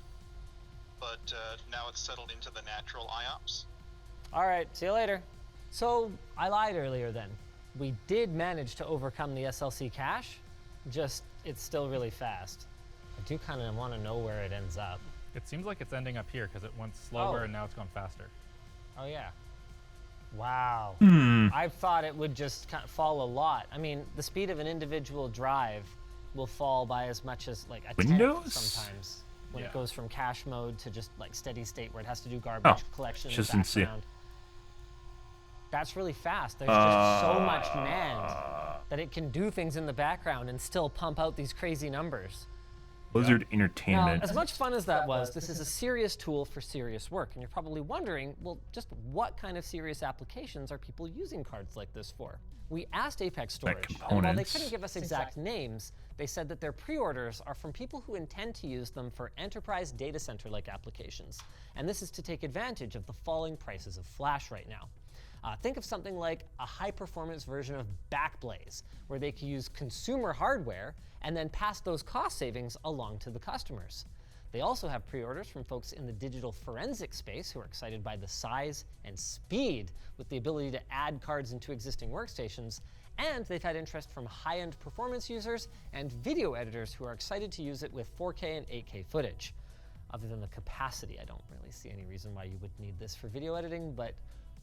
But now it's settled into the natural IOPS. All right, see you later. So I lied earlier then. We did manage to overcome the SLC cache, just it's still really fast. I do kind of want to know where it ends up. It seems like it's ending up here because it went slower Oh. and now it's gone faster. Oh yeah. Wow. Hmm. I thought it would just kind of fall a lot. I mean, the speed of an individual drive will fall by as much as like a tenth Windows? sometimes when Yeah. it goes from cache mode to just like steady state where it has to do garbage collection in just the didn't see it. background. That's really fast. There's just so much NAND that it can do things in the background and still pump out these crazy numbers. Blizzard Now, Entertainment. as much fun as that was, this is a serious tool for serious work, and you're probably wondering, well, just what kind of serious applications are people using cards like this for? We asked Apex Storage, and while they components. couldn't give us exact names, they said that their pre-orders are from people who intend to use them for enterprise data center-like applications, and this is to take advantage of the falling prices of flash right now. Think of something like a high-performance version of Backblaze, where they can use consumer hardware and then pass those cost savings along to the customers. They also have pre-orders from folks in the digital forensic space who are excited by the size and speed with the ability to add cards into existing workstations, and they've had interest from high-end performance users and video editors who are excited to use it with 4K and 8K footage. Other than the capacity, I don't really see any reason why you would need this for video editing, but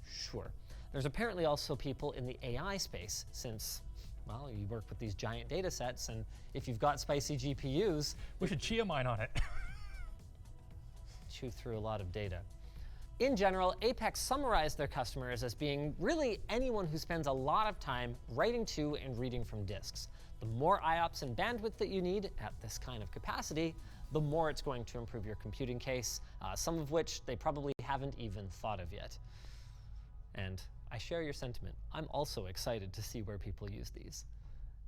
sure. There's apparently also people in the AI space since, well, you work with these giant data sets, and if you've got spicy GPUs, We should Chia mine on it. chew through a lot of data. In general, Apex summarized their customers as being really anyone who spends a lot of time writing to and reading from disks. The more IOPS and bandwidth that you need at this kind of capacity, the more it's going to improve your computing case, some of which they probably haven't even thought of yet. And I share your sentiment. I'm also excited to see where people use these.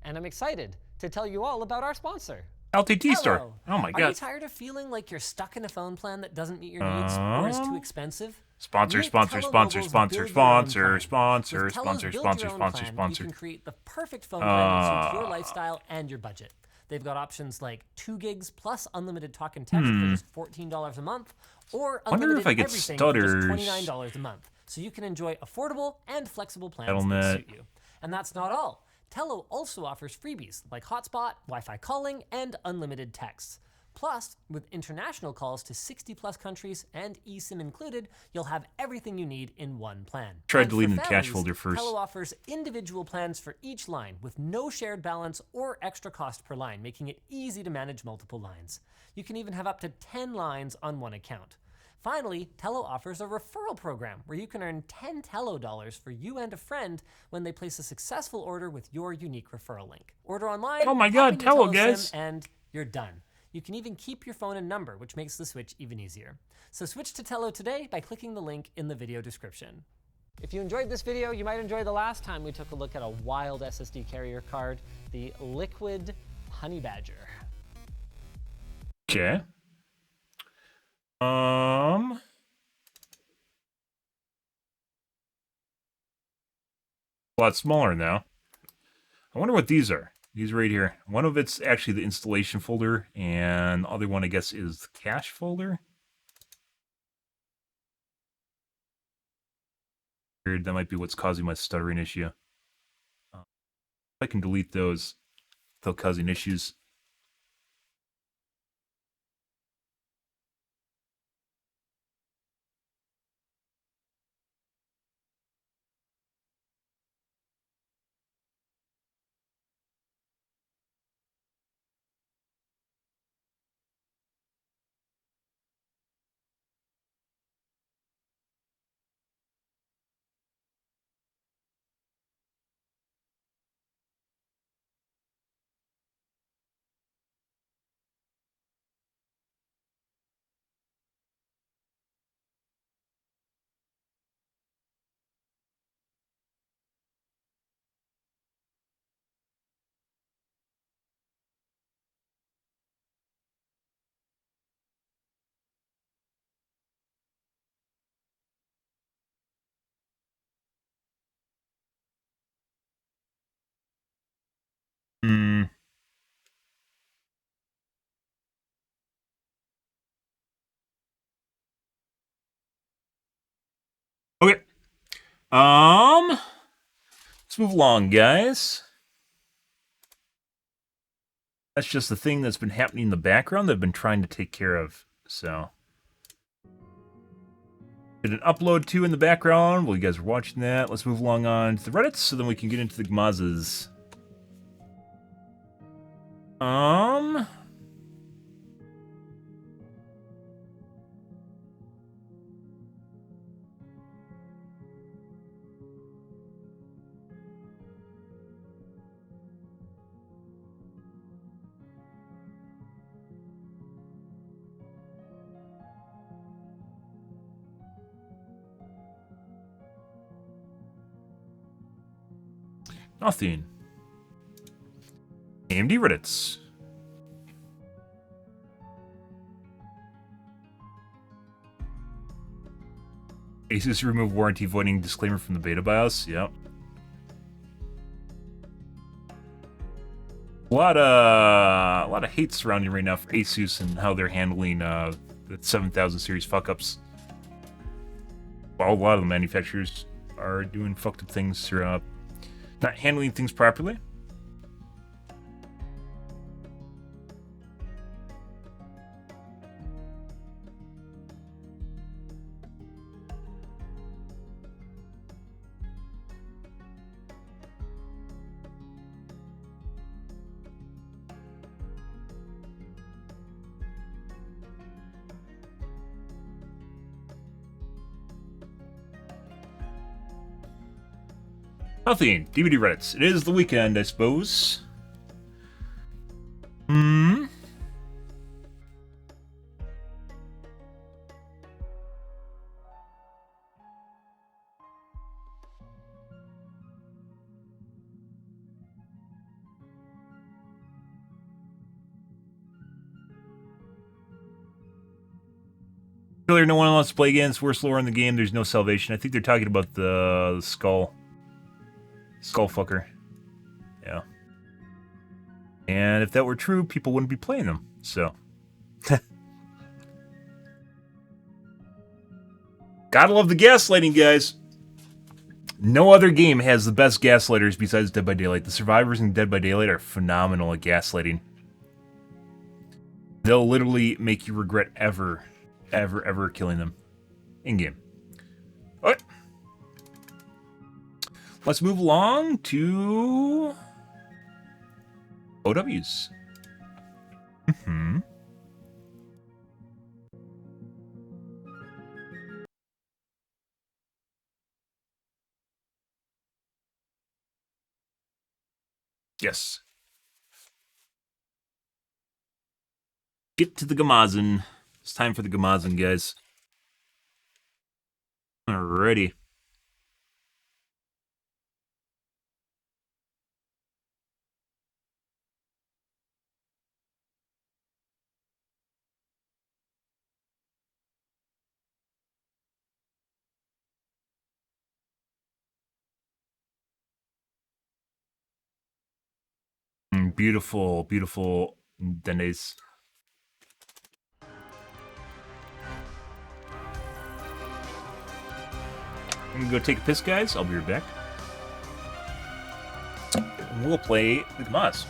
And I'm excited to tell you all about our sponsor. LTT store. Hello. Oh my Are you god. tired of feeling like you're stuck in a phone plan that doesn't meet your needs or is too expensive? Sponsor, Meet sponsor, Tello sponsor, Mobile's sponsor, Build Your Own sponsor, Plan. sponsor, With Tello's sponsor, Build sponsor, Your Own sponsor, Plan, sponsor. You can create the perfect phone plan that suits your lifestyle and your budget. They've got options like 2 gigs plus unlimited talk and text for just $14 a month, or Wonder unlimited if I get everything for just stutters. $29 a month. So you can enjoy affordable and flexible plans that Settlement. suit you. And that's not all. Tello also offers freebies like hotspot, Wi-Fi calling, and unlimited texts. Plus, with international calls to 60 plus countries and eSIM included, you'll have everything you need in one plan. Tried And for deleting the cache families, folder first. Tello offers individual plans for each line with no shared balance or extra cost per line, making it easy to manage multiple lines. You can even have up to 10 lines on one account. Finally, Tello offers a referral program where you can earn 10 Tello dollars for you and a friend when they place a successful order with your unique referral link. Order online. Oh my pop God, in your Tello, SIM, guys. and you're done. You can even keep your phone and number, which makes the switch even easier. So switch to Tello today by clicking the link in the video description. If you enjoyed this video, you might enjoy the last time we took a look at a wild SSD carrier card, the Liquid Honey Badger. Okay. A lot smaller now. I wonder what these are. These right here. One of it's actually the installation folder, and the other one, I guess, is the cache folder. That might be what's causing my stuttering issue. If I can delete those without causing issues. Hmm. Okay. Let's move along, guys. That's just the thing that's been happening in the background that I've been trying to take care of. So, did an upload too in the background while you guys were watching that. Let's move along on to the Reddits so then we can get into the Gmazes. Nothing. AMD Reddits. Asus remove warranty voiding disclaimer from the beta BIOS. Yep. A lot of hate surrounding right now for Asus and how they're handling the 7000 series fuck ups. Well, a lot of the manufacturers are doing fucked up things throughout, not handling things properly. Nothing. DVD Reddits. It is the weekend, I suppose. Hmm. Earlier, no one wants to play against. Worst lore in the game. There's no salvation. I think they're talking about the skull fucker. Yeah. And if that were true, people wouldn't be playing them. So. Gotta love the gaslighting, guys. No other game has the best gaslighters besides Dead by Daylight. The survivors in Dead by Daylight are phenomenal at gaslighting. They'll literally make you regret ever killing them in-game. Alright. Let's move along to OWs. Mm-hmm. Yes. Get to the Gamazin. It's time for the Gamazin, guys. Alrighty. beautiful, beautiful Dendes. I'm gonna go take a piss, guys. I'll be right back. We'll play with Moz.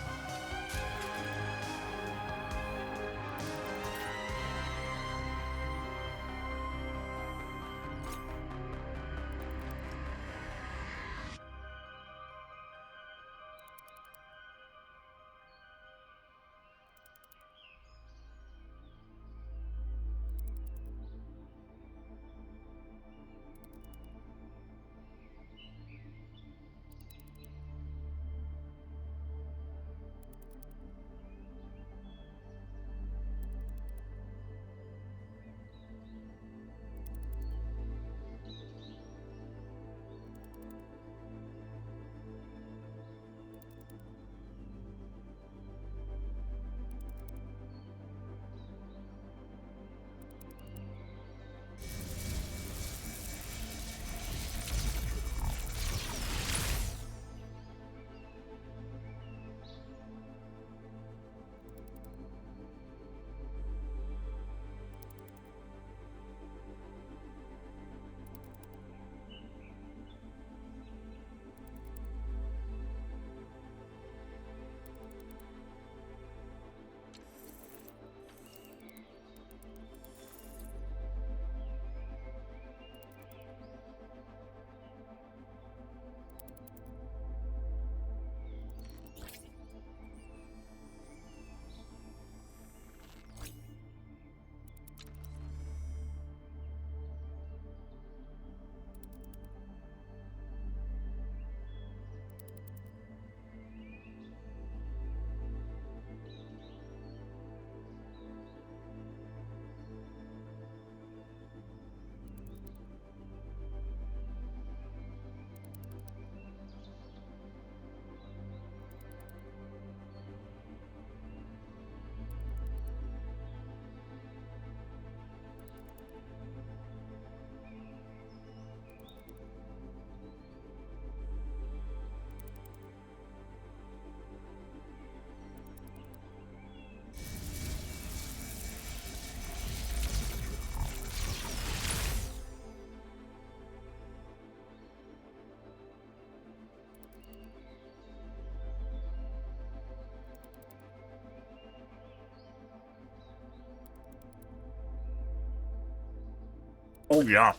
Oh, yeah.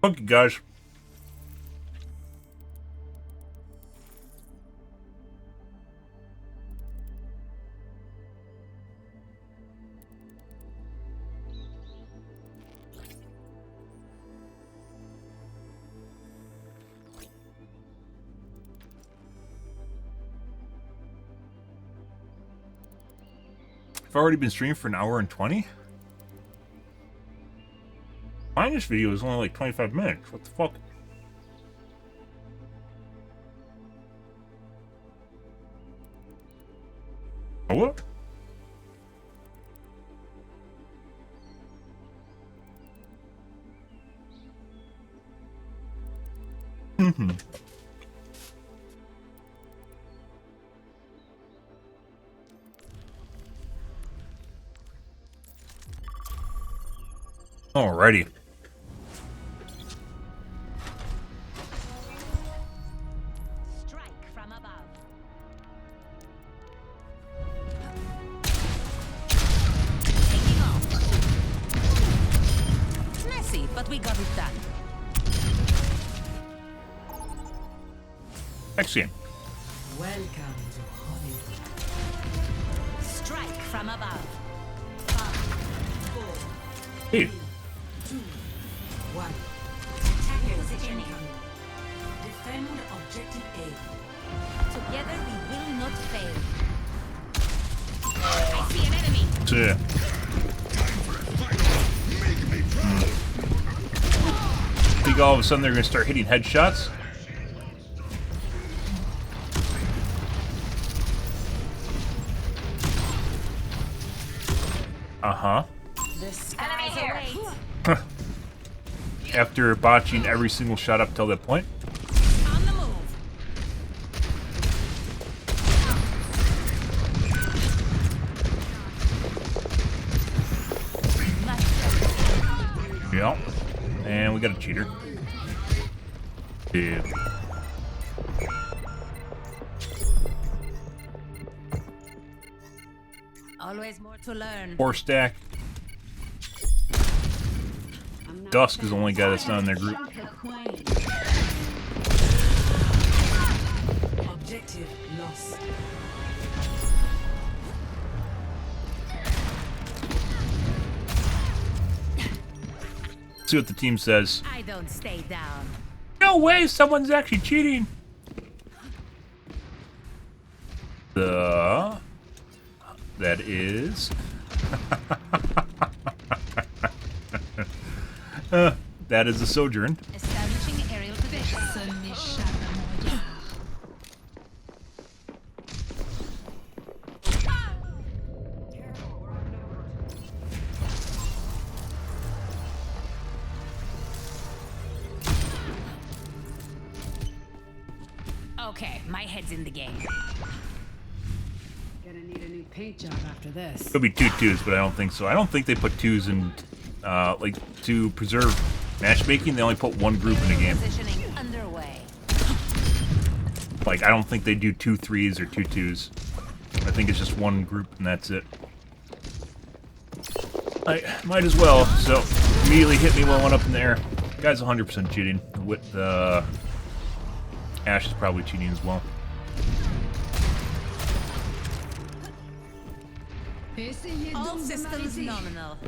Thank you, guys. I've already been streaming for an hour and 20? Mine this video is only like 25 minutes. What the fuck? Oh, what? Mm-hmm. Alrighty. Strike from above. Taking off. It's messy, but we got it done. Excellent. Welcome to Hollywood. Strike from above. 5, 4, Hey. 2, 1. Attack position incoming. Defend objective A. Together we will not fail. I see an enemy. Yeah. I think all of a sudden they're going to start hitting headshots. Uh-huh. The skies await. After botching every single shot up till that point. On the move. Yep. And we got a cheater. Dude. Always more to learn. 4 stack. Dusk is the only guy that's not in their group. Objective lost. See what the team says. I don't stay down. No way, someone's actually cheating. That is. That is the Sojourn. Establishing aerial position. Okay, my head's in the game. Gonna need a new paint job after this. Could be 2 twos, but I don't think so. I don't think they put 2s in, like, to preserve matchmaking. They only put 1 group in a game. Positioning underway. Like, I don't think they do 2 3s or 2 2s. I think it's just 1 group and that's it. I might as well. So immediately hit me when I went up in the air. The guy's 100% cheating. With Ash is probably cheating as well. All systems nominal.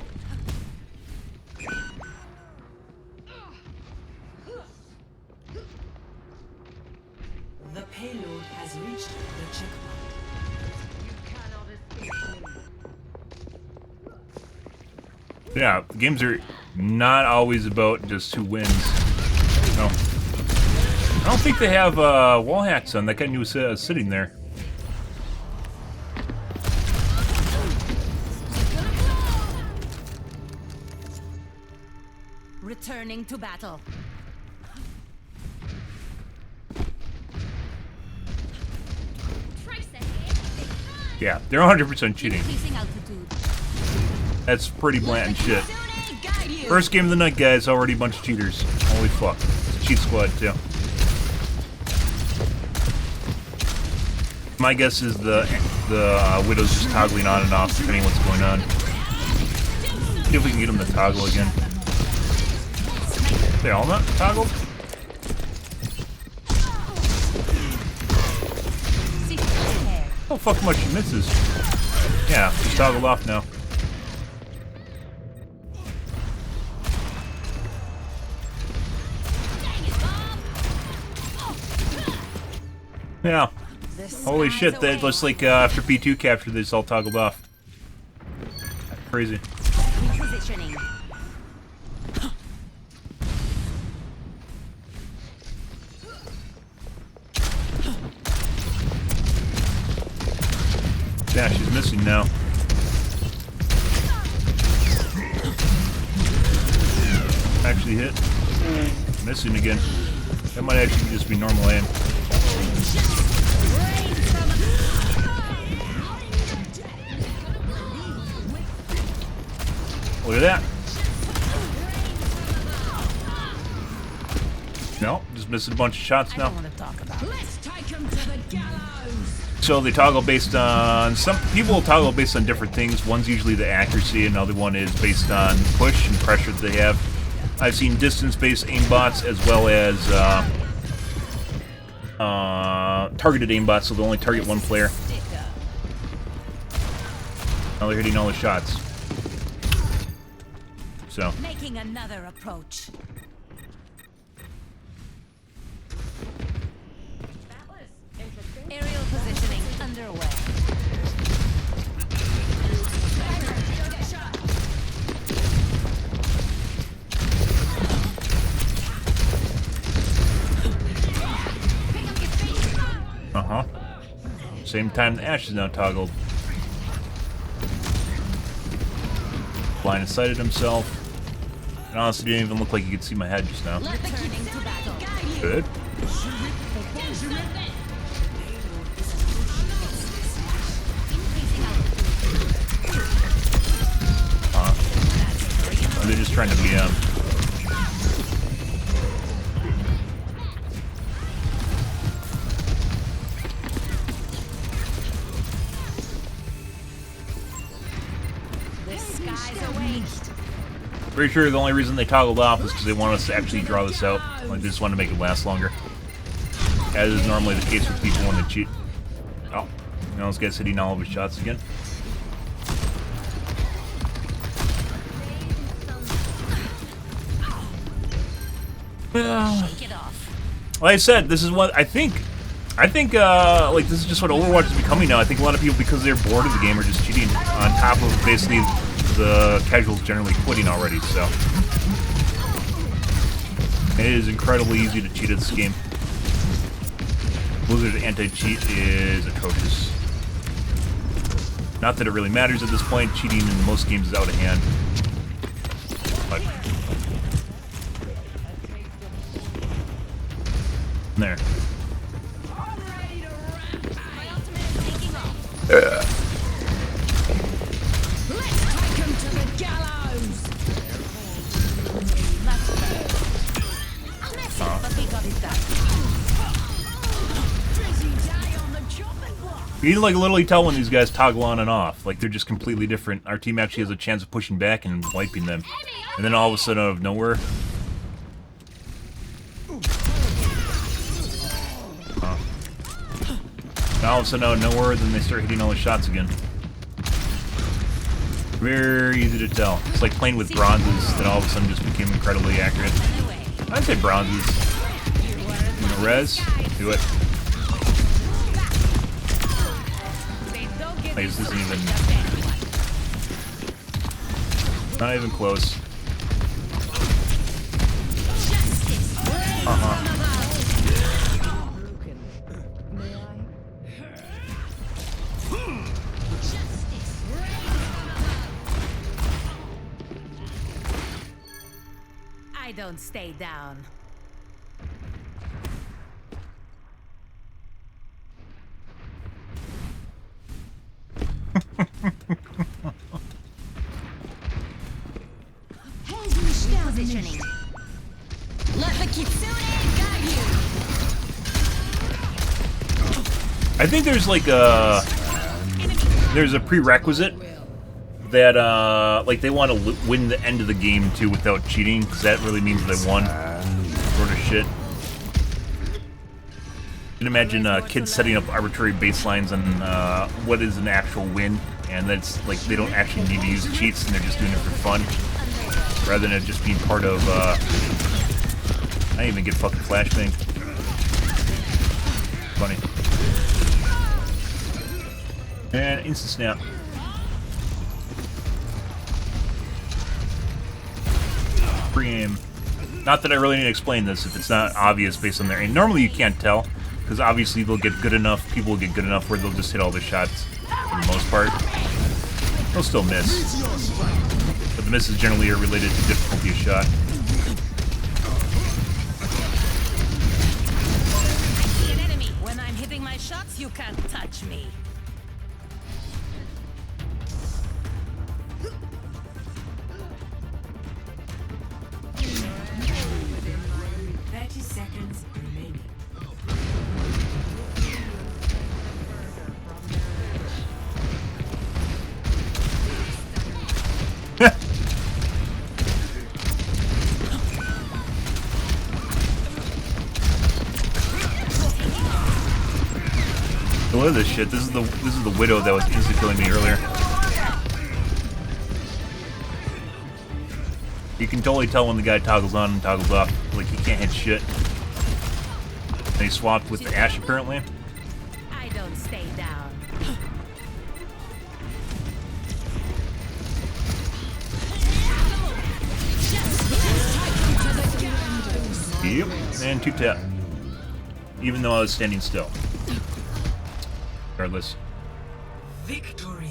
The payload has reached the checkpoint. Yeah, the games are not always about just who wins. No. I don't think they have wall hacks on. That guy was sitting there. Returning to battle. Yeah, they're 100% cheating. Increasing altitude. That's pretty blatant shit. First game of the night, guys. Already a bunch of cheaters. Holy fuck. It's a cheat squad, too. My guess is the Widow's just toggling on and off depending on what's going on. See if we can get them to toggle again. They all not toggled? Oh, fuck much he misses. Yeah, he's toggled off now. Yeah. Holy shit, that looks like after P2 capture, they just all toggled off. Crazy. Repositioning. Yeah, she's missing now. Actually hit. Missing again. That might actually just be normal aim. Look at that. No, just missing a bunch of shots now. Let's take him to the gallows. So they toggle based on, some people will toggle based on different things. One's usually the accuracy, another one is based on push and pressure that they have. I've seen distance-based aimbots as well as targeted aimbots, so they only target one player. Now they're hitting all the shots. So. Making another approach. Aerial positioning underway. Uh-huh. Same time the Ash is now toggled. Blind sighted himself. And honestly, didn't even look like you could see my head just now. Returning to battle. Good. Or they're just trying to BM. The skies await. Pretty sure the only reason they toggled off is because they want us to actually draw this out. Like, they just want to make it last longer. As is normally the case with people when they cheat. Oh, now this guy's hitting all of his shots again. Shake it off. Like I said, this is what I think. Like, this is just what Overwatch is becoming now. I think a lot of people, because they're bored of the game, are just cheating on top of basically the casuals generally quitting already. So it is incredibly easy to cheat at this game. Blizzard's anti-cheat is atrocious. Not that it really matters at this point. Cheating in most games is out of hand. But there. Let's take him to the gallows. Messy, but we got it done. Busy day on the chopping block. You can like literally tell when these guys toggle on and off. Like they're just completely different. Our team actually has a chance of pushing back and wiping them. And then all of a sudden out of nowhere. Now all of a sudden out of nowhere, then they start hitting all the shots again. Very easy to tell. It's like playing with bronzes that all of a sudden just became incredibly accurate. I'd say bronzes. You know, res, do it. Like, this isn't even... Not even close. I don't stay down. Positioning. Let the kitsune guide you. I think there's like a... There's a prerequisite that, like, they want to win the end of the game, too, without cheating, because that really means they won. Sort of shit. You can imagine kids setting up arbitrary baselines on what is an actual win, and that's, like, they don't actually need to use cheats, and they're just doing it for fun, rather than it just being part of, I didn't even get fucking flashbang. Funny. And instant snap. Pre-aim. Not that I really need to explain this if it's not obvious based on their aim. Normally you can't tell, because obviously they'll get good enough, people will get good enough where they'll just hit all their shots for the most part. They'll still miss. But the misses generally are related to difficulty of shot. I see an enemy. When I'm hitting my shots, you can't touch me. 30 seconds remaining. Look at this shit. This is the widow that was insta-killing me earlier. You can totally tell when the guy toggles on and toggles off. Like, he can't hit shit. And he swapped with the Ashe, apparently. I don't stay down. Yep. And 2-tap. Even though I was standing still. Regardless. Victory.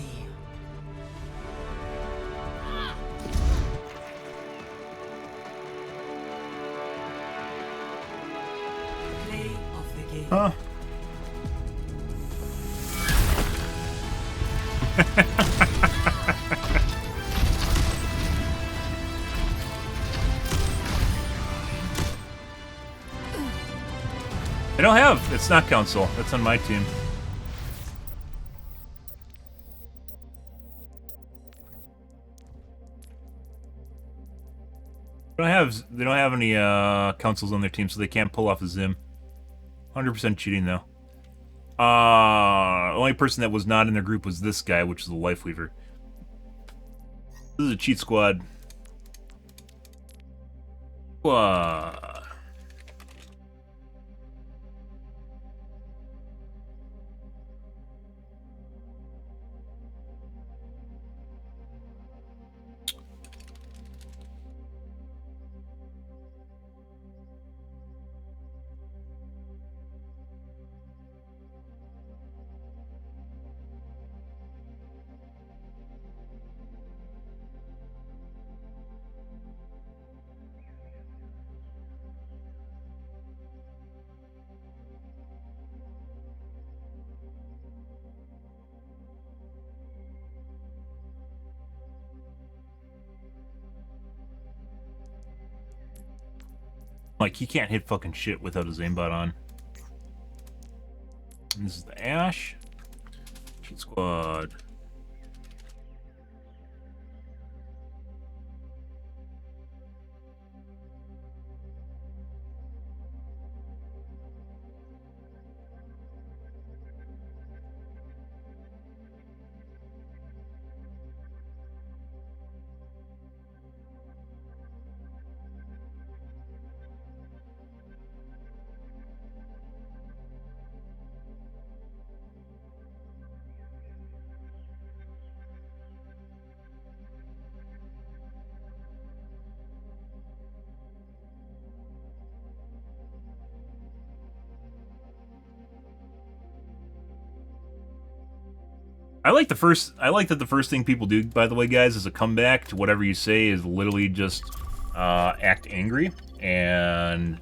Play of the game. Huh. I don't have. It's not council. That's on my team. They don't have any councils on their team, so they can't pull off a Zim. 100% cheating though. The only person that was not in their group was this guy, which is the Life Weaver. This is a cheat squad. Like, he can't hit fucking shit without his aimbot on. And this is the Ash. Cheat squad. I like that the first thing people do, by the way, guys, as a comeback to whatever you say is literally just act angry and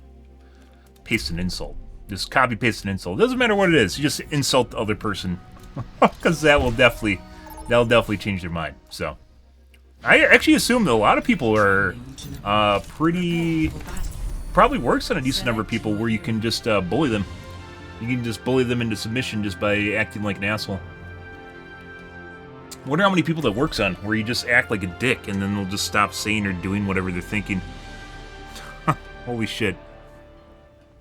paste an insult. Just copy paste an insult. Doesn't matter what it is. You just insult the other person, because that'll definitely change their mind. So I actually assume that a lot of people are probably works on a decent number of people where you can just bully them. You can just bully them into submission just by acting like an asshole. I wonder how many people that works on where you just act like a dick and then they'll just stop saying or doing whatever they're thinking. Holy shit.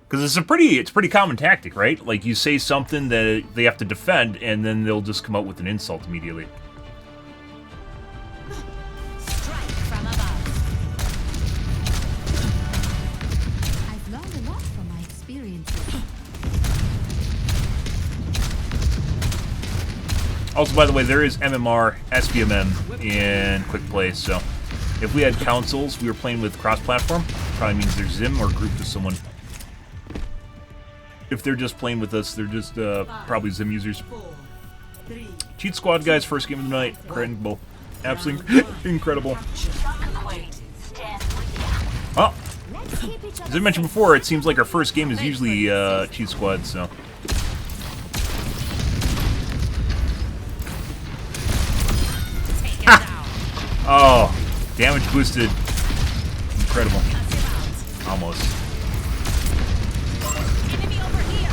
Because it's pretty common tactic, right? Like, you say something that they have to defend and then they'll just come out with an insult immediately. Strike from above. I've learned a lot from my experiences. Also, by the way, there is MMR, SBMM in Quick Play, so if we had councils, we were playing with cross-platform, probably means they're Zim or grouped with someone. If they're just playing with us, they're just probably Zim users. Cheat Squad, guys, first game of the night. Incredible. Absolutely incredible. Well, as I mentioned before, it seems like our first game is usually Cheat Squad, so... Oh, damage boosted. Incredible. Almost. Enemy over here.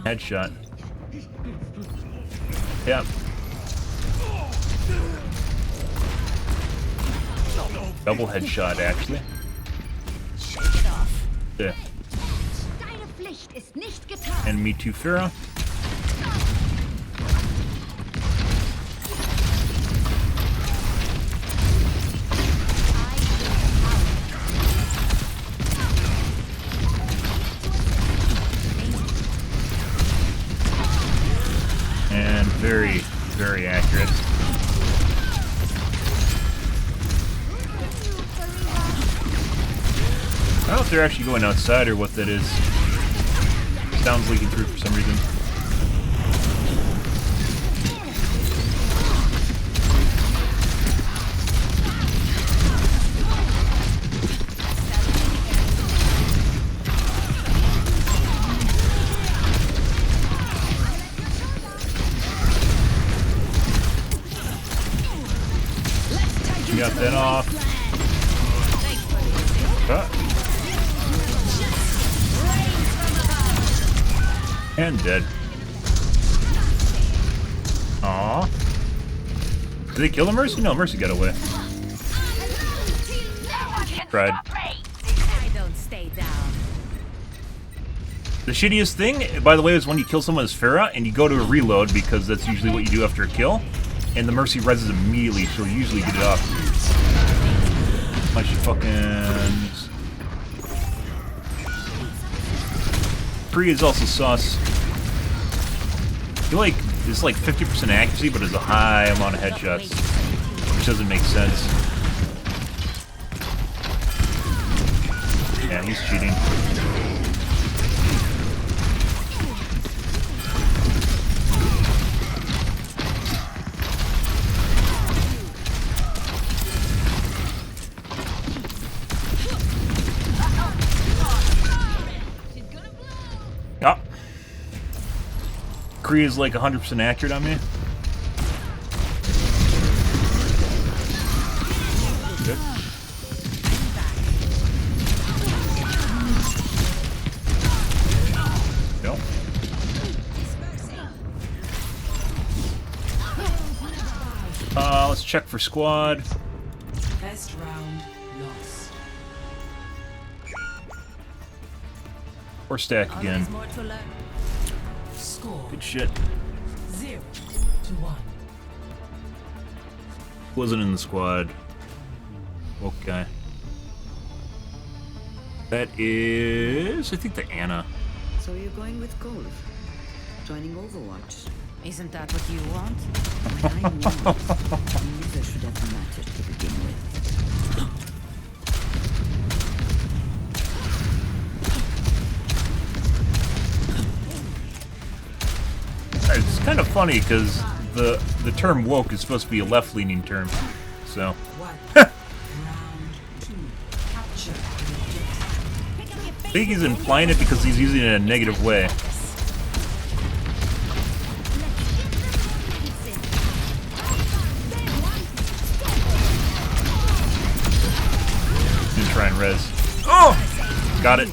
Headshot. Yep. Double headshot, actually. Yeah. And me too, Farah. And very, very accurate. I don't know if they're actually going outside or what that is. Sounds leaking through for some reason. got that off. And dead. Aw. Did they kill the Mercy? No, Mercy got away. Tried. I don't stay down. The shittiest thing, by the way, is when you kill someone as Farah and you go to a reload because that's usually what you do after a kill, and the Mercy reses immediately. She'll usually get it off. Unless she fucking. Free is also sus. I feel like it's like 50% accuracy, but it's a high amount of headshots, which doesn't make sense. Yeah, he's cheating. Oh. Kree is like 100% accurate on me. Good. Go. Let's check for squad. First round lost. Or stack again. Always more to learn. Score Good shit. 0-1. Wasn't in the squad. Okay. That is, I think, the Anna. So you're going with Golf? Joining Overwatch? Isn't that what you want? But I knew neither should have mattered to begin with. It's kind of funny because the term woke is supposed to be a left-leaning term, so. Round 2. Capture the objective. I think he's implying it because he's using it in a negative way. He's gonna try and res. Oh! Got it.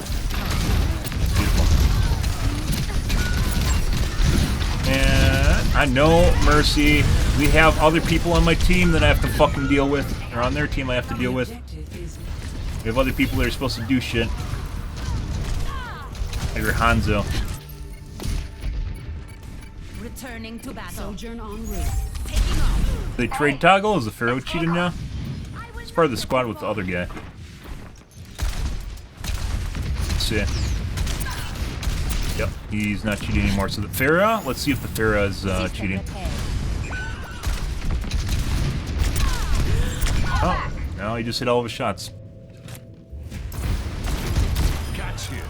Beautiful. And I know, Mercy, we have other people on my team that I have to fucking deal with. Or on their team I have to deal with. We have other people that are supposed to do shit. Like your Hanzo. Returning to battle. Sojourn en route. Taking off. They trade toggle? Is the Pharaoh cheating now? It's part of the squad with the other guy. Let's see. Yep, he's not cheating anymore. So the Pharaoh, let's see if the Pharaoh is cheating. Oh, no, he just hit all of his shots. Got you.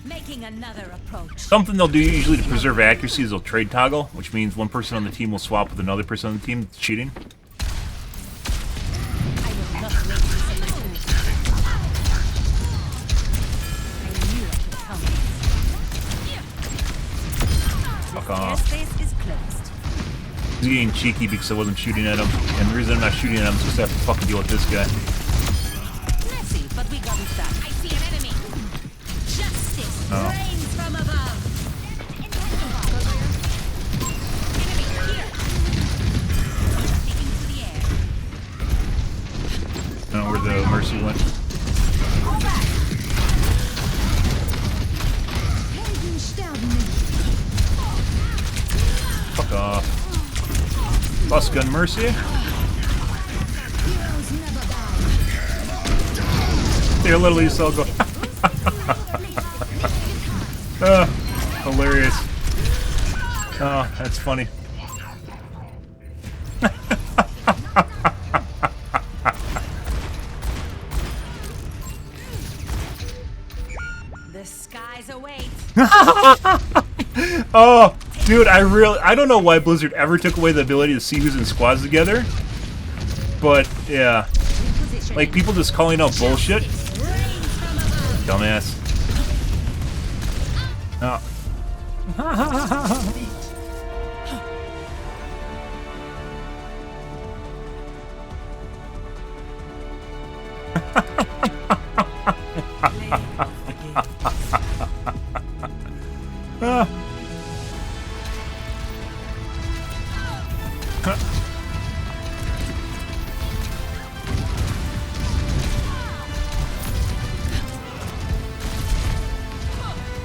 Making another approach. Something they'll do usually to preserve accuracy is they'll trade toggle, which means one person on the team will swap with another person on the team that's cheating. I will not wait to say the truth. I knew it would come. Fuck off. Airspace is closed. He's getting cheeky because I wasn't shooting at him. And the reason I'm not shooting at him is because I have to fucking deal with this guy. Messy, but we got it done. I see an enemy. Justice Oh. reigns from above. Enemy here. Taking to the air. I don't know where the Mercy went. Helden sterben nicht. Fuck off. Bus gun Mercy. Heroes never die. They're literally so go. Hilarious. Oh, that's funny. The skies await. Oh, dude, I don't know why Blizzard ever took away the ability to see who's in squads together. But yeah, like people just calling out bullshit. Dumbass. Oh. Ah.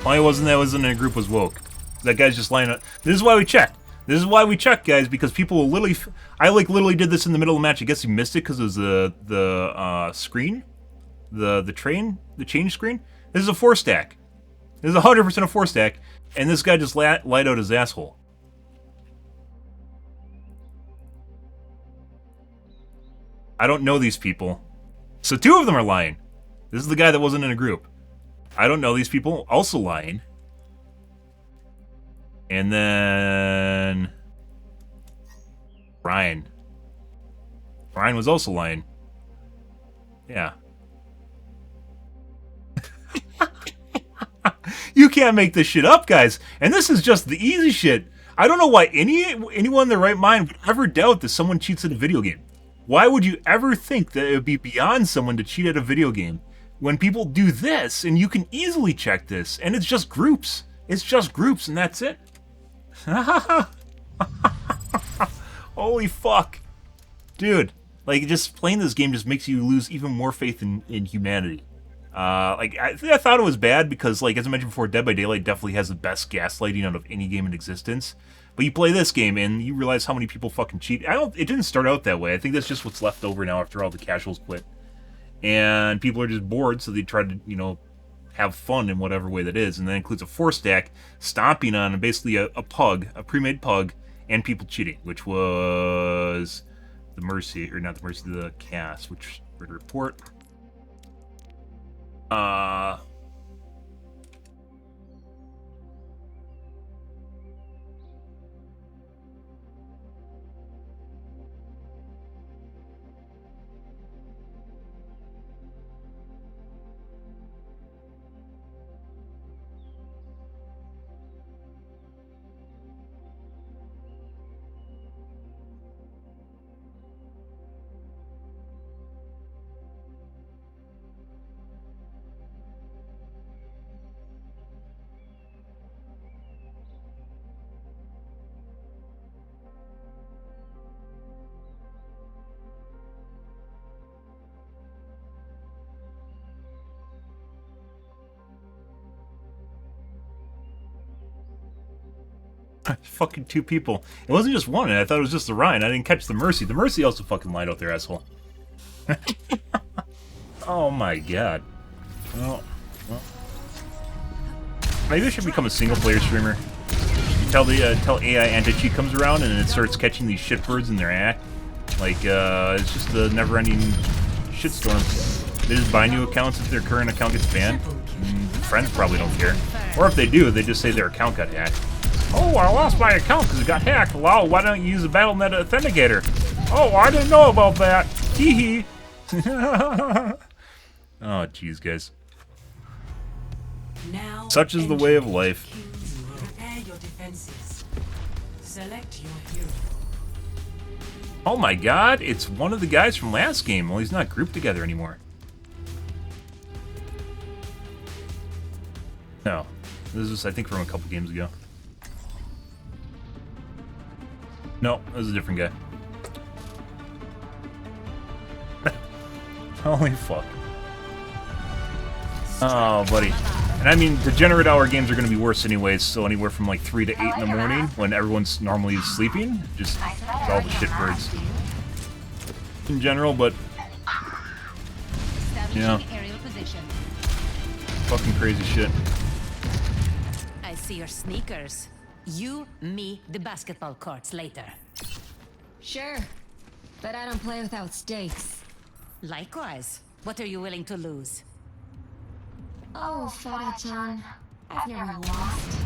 Why I wasn't in a group was woke. That guy's just lying up. This is why we check. This is why we check, guys, because people will literally... I, like, literally did this in the middle of the match. I guess he missed it because it was the screen. The change screen. This is a 4-stack. This is 100% a 4-stack. And this guy just lied out his asshole. I don't know these people. So 2 of them are lying. This is the guy that wasn't in a group. I don't know these people. Also lying. And then... Ryan. Ryan was also lying. Yeah. You can't make this shit up, guys. And this is just the easy shit. I don't know why anyone in their right mind would ever doubt that someone cheats at a video game. Why would you ever think that it would be beyond someone to cheat at a video game? When people do this, and you can easily check this, and it's just groups. It's just groups, and that's it. Holy fuck. Dude, like, just playing this game just makes you lose even more faith in humanity. I thought it was bad because, like, as I mentioned before, Dead by Daylight definitely has the best gaslighting out of any game in existence. But you play this game, and you realize how many people fucking cheat. It didn't start out that way. I think that's just what's left over now after all the casuals quit. And people are just bored, so they try to, you know, have fun in whatever way that is. And that includes a 4-stack, stomping on basically a pug, a pre-made pug, and people cheating, which was the Mercy, or not the Mercy, the Cass, which we're to report. Fucking 2 people. It wasn't just one, and I thought it was just the Ryan. I didn't catch the Mercy. The Mercy also fucking lied out their asshole. Oh my god. Well. Maybe I should become a single-player streamer. Tell AI anti-cheat comes around and it starts catching these shitbirds in their act. Like, it's just a never-ending shitstorm. They just buy new accounts if their current account gets banned. Friends probably don't care. Or if they do, they just say their account got hacked. Oh, I lost my account because it got hacked. Wow, why don't you use a Battle.net Authenticator? Oh, I didn't know about that. Hee hee. Oh, jeez, guys. Now Such is the way of life. prepare your defenses. Select your hero. Oh my god, it's one of the guys from last game. Well, he's not grouped together anymore. No. This is, I think, from a couple games ago. No, that was a different guy. Holy fuck. Oh, buddy. And I mean, degenerate hour games are going to be worse anyways, so anywhere from like 3 to 8 in the morning, when everyone's normally sleeping, just all the shitbirds. In general, but... yeah. Fucking crazy shit. I see your sneakers. You, me, the basketball courts later. Sure, but I don't play without stakes. Likewise. What are you willing to lose? Oh, Farah-chan, I've never lost.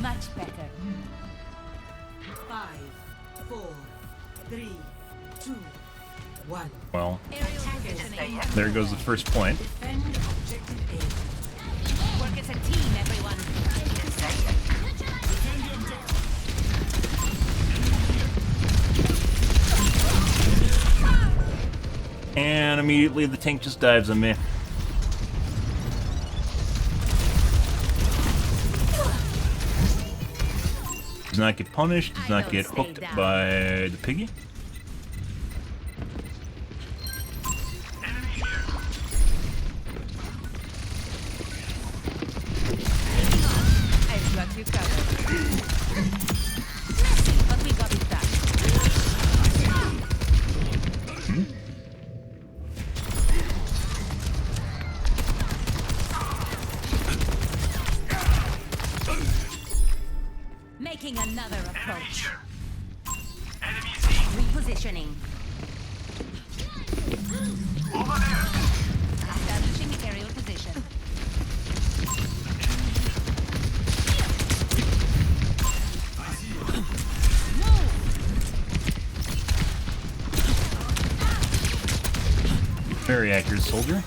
Much better. 5, 4, 3, 2, 1. Well, Aerial positioning. there goes the first point. Defend objective A. Work as a team, everyone. And immediately the tank just dives on me. Does not get punished, does not get hooked by the piggy. I've got you covered. Messy, but we got it done. Making another approach. Repositioning. Establishing aerial position. Very accurate, soldier.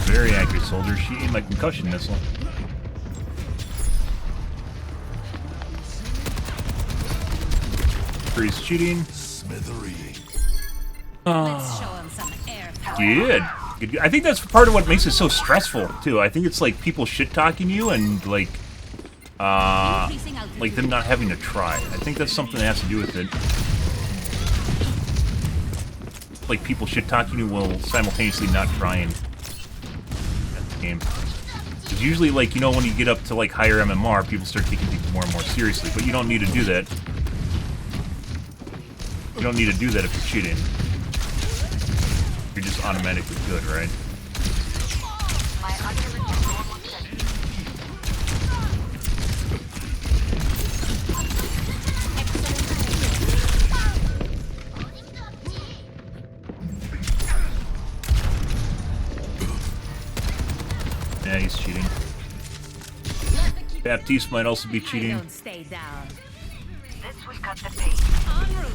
Very accurate, soldier. She aimed my concussion missile. Freeze cheating. Let's show him some air power. Good. Good. I think that's part of what makes it so stressful too. I think it's like people shit talking you and like them not having to try. I think that's something that has to do with it. Like people shit talking you while simultaneously not trying at the game. Because usually, like, you know, when you get up to like higher MMR, people start taking things more and more seriously. But you don't need to do that. You don't need to do that if you're cheating. You're just automatically good, right? Yeah, he's cheating. Baptiste might also be cheating. Don't stay down. This will cut the pace. En route.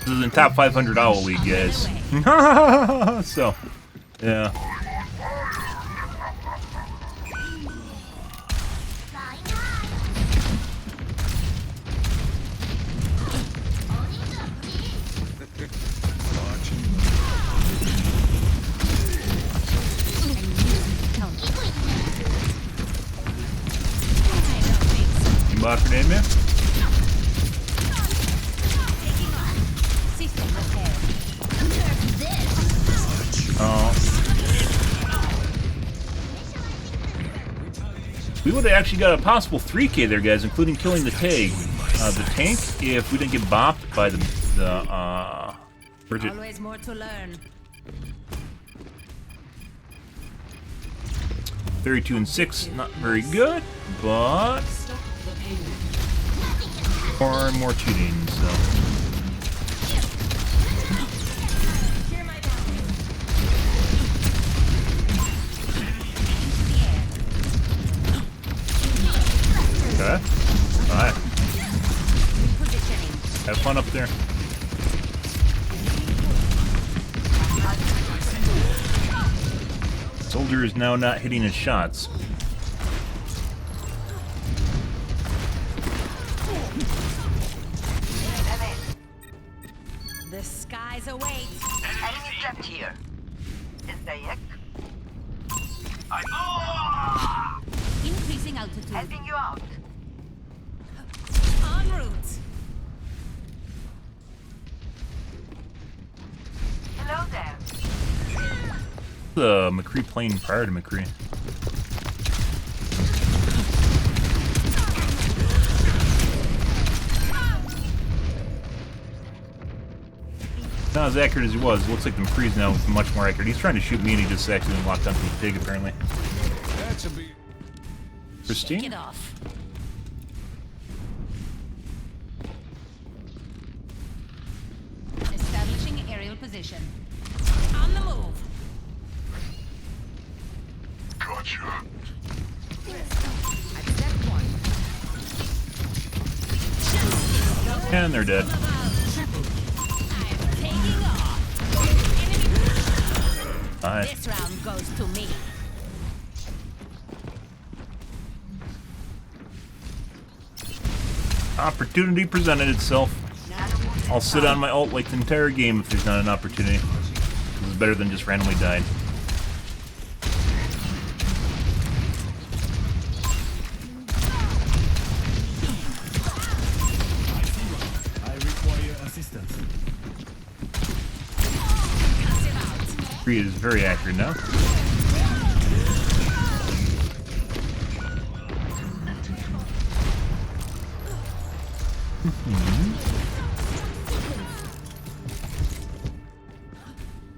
This is in top 500 Owl League, guys. So, yeah. You bought grenade, man? Oh. We would have actually got a possible 3K there, guys, including killing the tank, if we didn't get bopped by the Bridget. Always more to learn. 32 and 6, not very good, but more and more cheating, so. Okay. Alright. Have fun up there. Soldier is now not hitting his shots. The skies await. Enemy trapped here. ازيك? Increasing altitude. Helping you out. En route. Hello there. The McCree playing prior to McCree. Not as accurate as he was. Looks like the McCree's now much more accurate. He's trying to shoot me and he just accidentally locked onto the pig, apparently. That should be. Shake Christine? it off. Establishing aerial position. On the move. Gotcha. Accept one. And they're dead. I'm taking off. Enemy. Alright. This round goes to me. Opportunity presented itself. I'll sit on my ult like the entire game if there's not an opportunity. It's better than just randomly dying. I require assistance. Creed is very accurate now.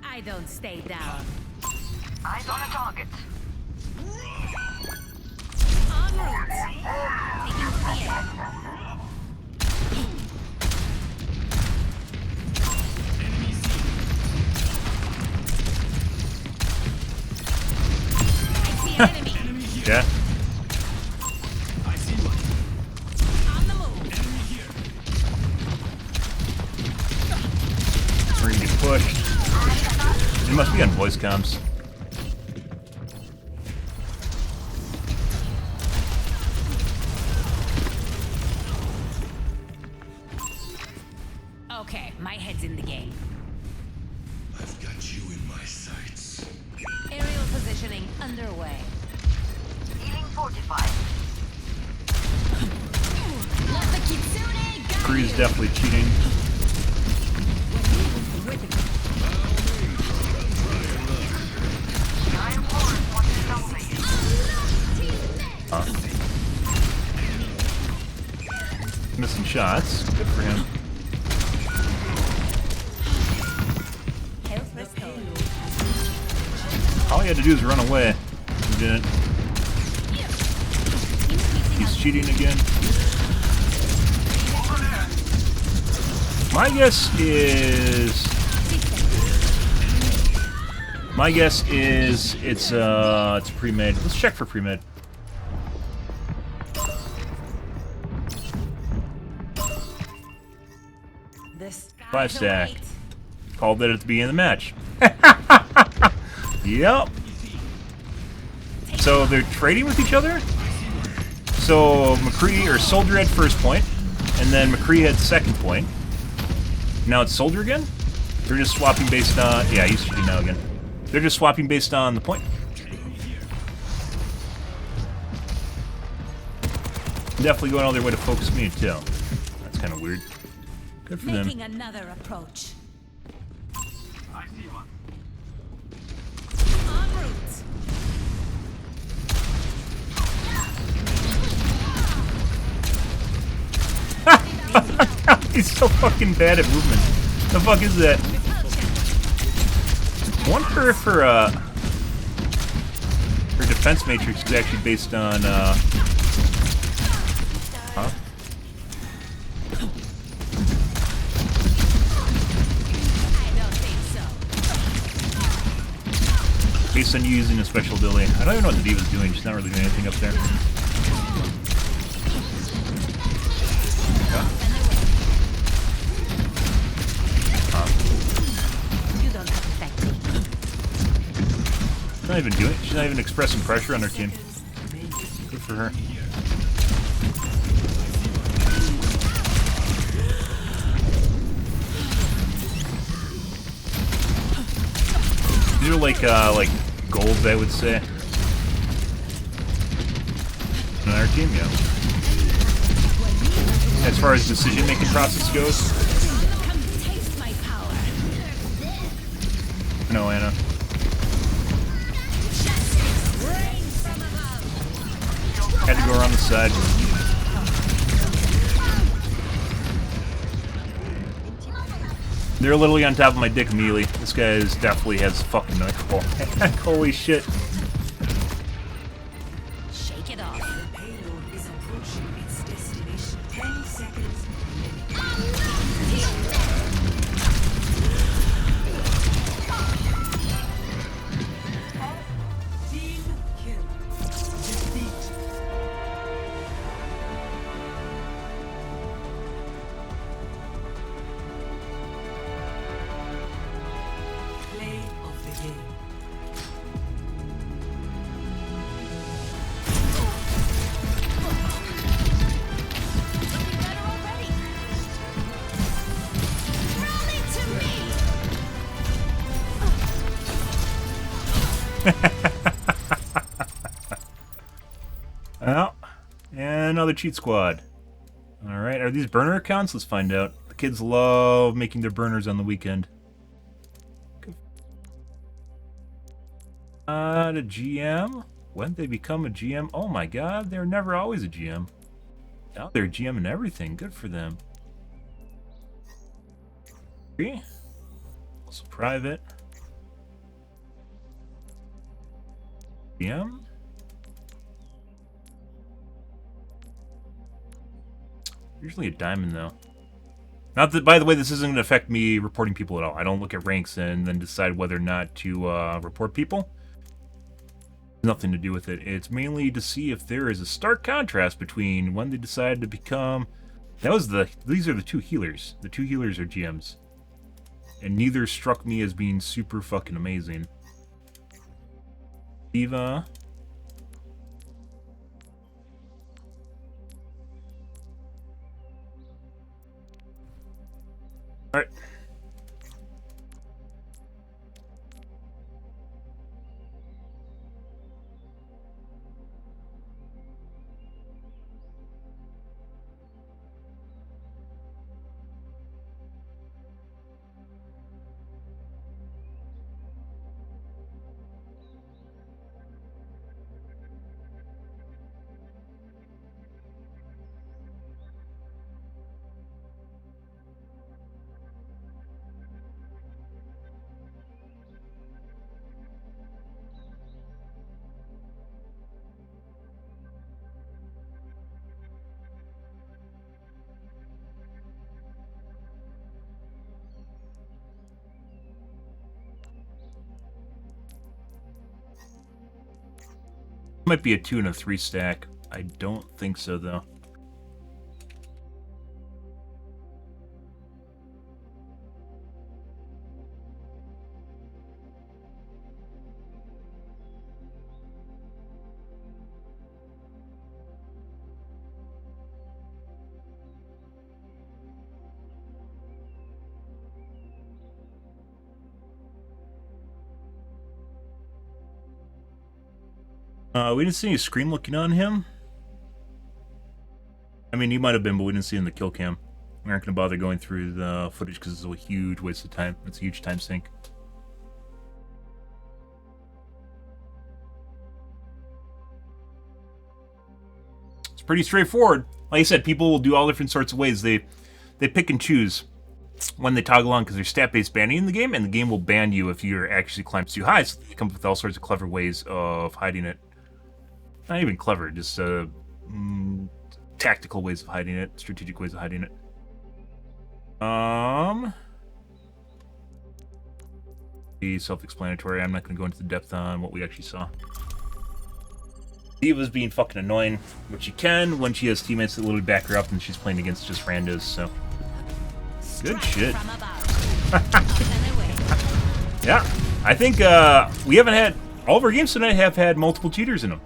I don't stay down. Eyes on a target. En route. Taking to the air. I see an enemy. Yeah. On the move. We're gonna get pushed. It must be on voice comms. Okay, my head's in the game. I've got you in my sights. Aerial positioning underway. Healing fortified. Let the Kitsune guide Creed is you. definitely cheating. Iron Force wants to know you. Missing shots. Good for him. Health restored. All he had to do is run away. He didn't. He's cheating again. My guess is it's pre-med. Let's check for pre-med. This 5 stack. Called that at the beginning of the match. Yep. So they're trading with each other? So McCree or Soldier had first point, and then McCree had second point. Now it's Soldier again? They're just swapping based on... Yeah, he's shooting now again. They're just swapping based on the point. Definitely going all their way to focus me too. That's kind of weird. Good for them. Making another approach. I see one. En route. He's so fucking bad at movement. The fuck is that? I wonder if her defense matrix is actually based on huh? I don't think so. Based on you using a special ability. I don't even know what the Diva's doing. She's not really doing anything up there. You don't have to thank me. She's not even doing it. She's not even expressing pressure on her team. Good for her. These are like golds, I would say. On our team, yeah. As far as decision-making process goes. Come taste my power. No, Anna. Rain from above. Had to go around the side. They're literally on top of my dick immediately. This guy definitely has fucking knuckle. Holy shit. Shake it off. The payload is approaching its destination. 10 seconds remaining. Team kill. Defeat. Play of the game. another cheat squad. Alright, are these burner accounts? Let's find out. The kids love making their burners on the weekend. The GM? When did they become a GM? Oh my god, they were never always a GM. Now they're GM and everything. Good for them. Also private. GM? Usually a diamond, though. Not that, by the way, this isn't going to affect me reporting people at all. I don't look at ranks and then decide whether or not to report people. Nothing to do with it. It's mainly to see if there is a stark contrast between when they decide to become... These are the two healers. The two healers are GMs. And neither struck me as being super fucking amazing. Diva... Alright. Might be a 2 and a 3 stack. I don't think so, though. We didn't see any screen looking on him. I mean, he might have been, but we didn't see him in the kill cam. We aren't going to bother going through the footage because it's a huge waste of time. It's a huge time sink. It's pretty straightforward. Like I said, people will do all different sorts of ways. They pick and choose when they toggle on because there's stat-based banning in the game, and the game will ban you if you're actually climbs too high. So they come up with all sorts of clever ways of hiding it. Not even clever, just tactical ways of hiding it, strategic ways of hiding it. Be self-explanatory. I'm not going to go into the depth on what we actually saw. Diva's being fucking annoying, which she can when she has teammates that literally back her up and she's playing against just randos, so. Good shit. Yeah, I think we haven't had... All of our games tonight have had multiple cheaters in them.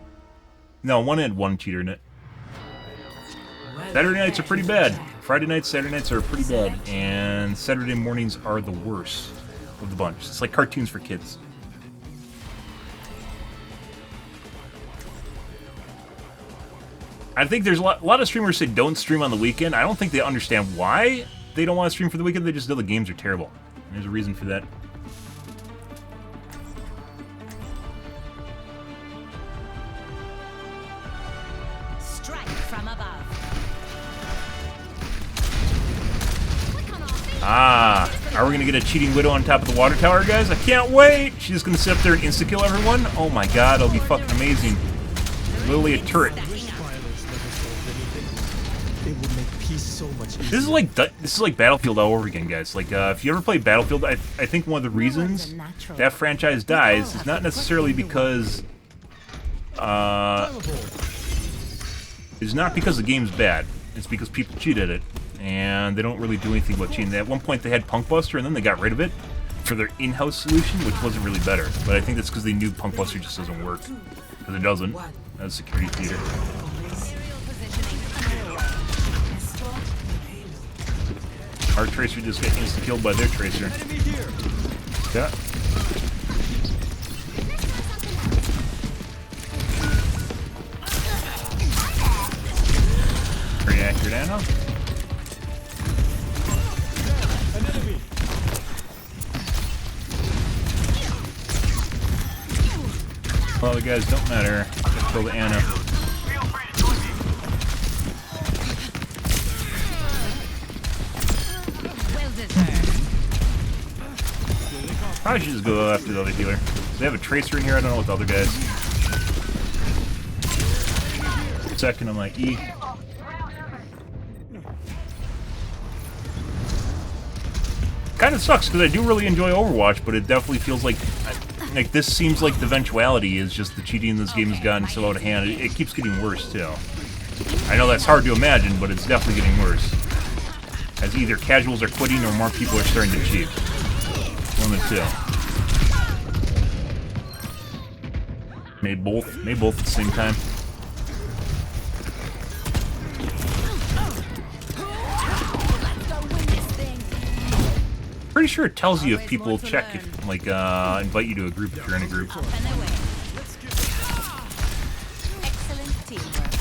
No, one had one cheater in it. Saturday nights are pretty bad. Friday nights, Saturday nights are pretty bad. And Saturday mornings are the worst of the bunch. It's like cartoons for kids. I think there's a lot of streamers say don't stream on the weekend. I don't think they understand why they don't want to stream for the weekend. They just know the games are terrible. There's a reason for that. Ah, are we going to get a cheating widow on top of the water tower, guys? I can't wait! She's just going to sit up there and insta-kill everyone? Oh my god, it'll be fucking amazing. Literally a turret. This is like Battlefield all over again, guys. Like, if you ever play Battlefield, I think one of the reasons that franchise dies is not necessarily because... it's not because the game's bad. It's because people cheat at it. And they don't really do anything about cheating. At one point they had Punk Buster, and then they got rid of it for their in-house solution, which wasn't really better. But I think that's because they knew Punk Buster just doesn't work. Because it doesn't. As a security theater. Our Tracer just got insta-killed by their Tracer. Yeah. Accurate Anna. Well, the guys don't matter. Let's kill the Anna. Well deserved. Probably should just go after the other healer. They have a tracer in here. I don't know what the other guys. Second on my E. Kind of sucks because I do really enjoy Overwatch, but it definitely feels like this seems like the eventuality is just the cheating in this game has gotten so out of hand. It keeps getting worse too. I know that's hard to imagine, but it's definitely getting worse. As either casuals are quitting or more people are starting to cheat. One of the two. Maybe both. Maybe both at the same time. Pretty sure it tells you if people check, if, like, invite you to a group if you're in a group. Excellent teamwork.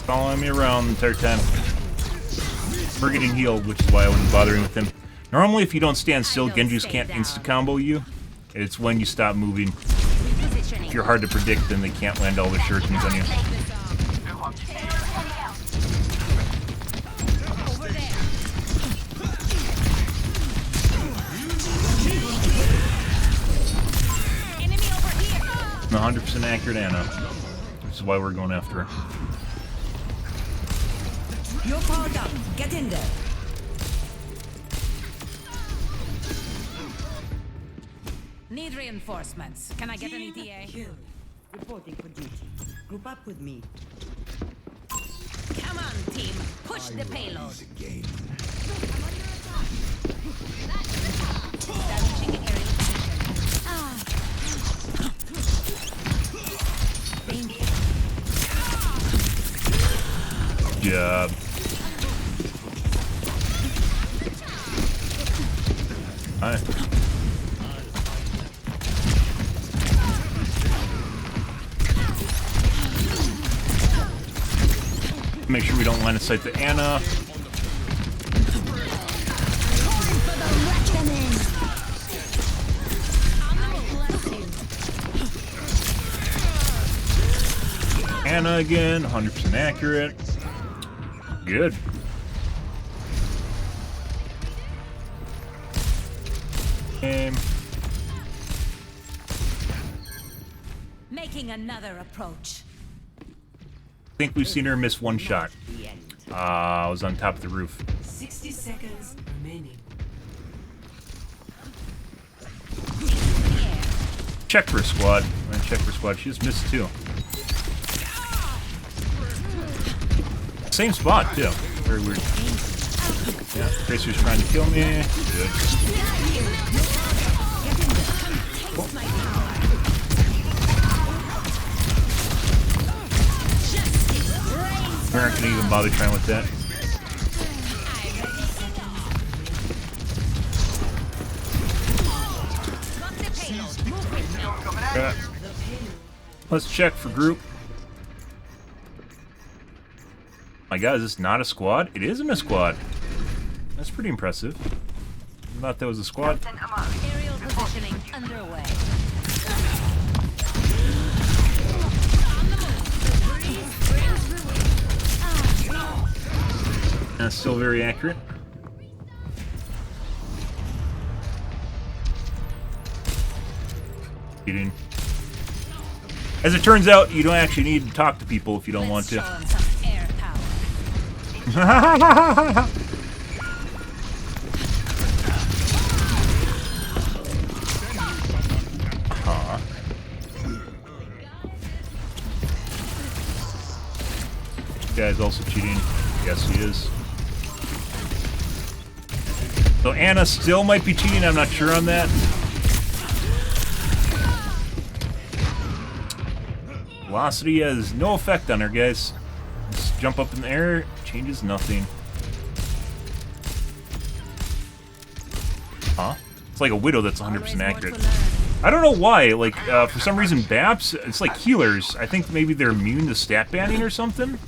Following me around the entire time. We're getting healed, which is why I wasn't bothering with him. Normally, if you don't stand still, Genjus can't insta-combo you. It's when you stop moving. If you're hard to predict, then they can't land all their shurikens on you. I'm 100% accurate Anna. Which is why we're going after her. You're powered up. Get in there. Need reinforcements. Can I get an ETA? Kill. Reporting for duty. Group up with me. Come on, team. Push the payload. Establishing an aerial position. Good job. Alright. Make sure we don't line of sight to Anna. Anna again, 100% accurate. Good. Game. Making another approach. I think we've seen her miss one shot. I was on top of the roof. 60 seconds remaining. Check for a squad. I'm gonna check for a squad. She just missed two. Same spot, too. Very weird. Yeah, Tracer's trying to kill me. Good. Cool. We aren't gonna even bother trying with that. Okay. Let's check for group. My God, is this not a squad? It isn't a squad. That's pretty impressive. I thought that was a squad. Aerial positioning underway. That's still very accurate. Kidding. As it turns out, you don't actually need to talk to people if you don't want to. guy's also cheating. Yes, he is. So Anna still might be cheating, I'm not sure on that. Velocity has no effect on her, guys. Just jump up in the air, changes nothing. Huh? It's like a Widow that's 100% accurate. I don't know why, like, for some reason BAPs, it's like healers. I think maybe they're immune to stat banning or something.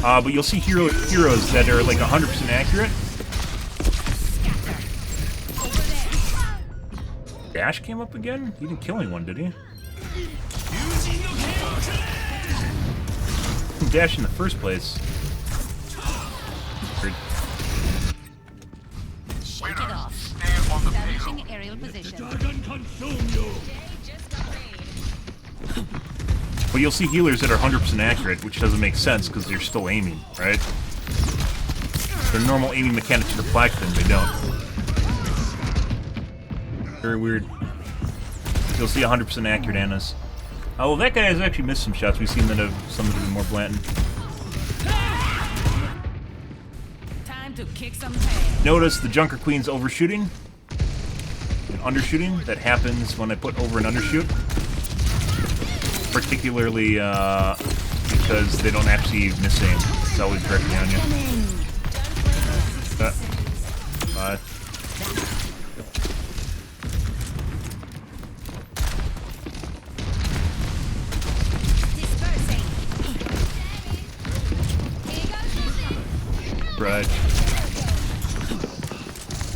But you'll see heroes that are like 100% accurate. Dash came up again? He didn't kill anyone, did he? Dash in the first place. Weird. Shake it off. Establishing aerial position. But you'll see healers that are 100% accurate, which doesn't make sense because they're still aiming, right? Their normal aiming mechanics reflect them, they don't. Very weird. You'll see 100% accurate Annas. Oh, well, that guy has actually missed some shots. We've seen that have some that have been more blatant. Time to kick some tail. Notice the Junker Queen's overshooting and undershooting. That happens when I put over and undershoot. Particularly because they don't actually miss aim. It's always directly on you. Right.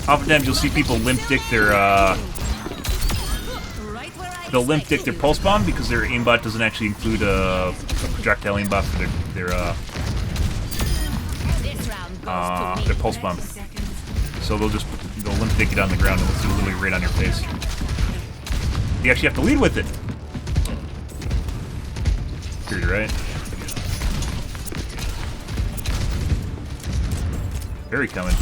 Oftentimes you'll see people limp dick their they'll limp dick their pulse bomb because their aimbot doesn't actually include a projectile aimbot for their pulse bomb. So they'll limp dick it on the ground and it'll literally right on your face. You actually have to lead with it. You're right. Very coming.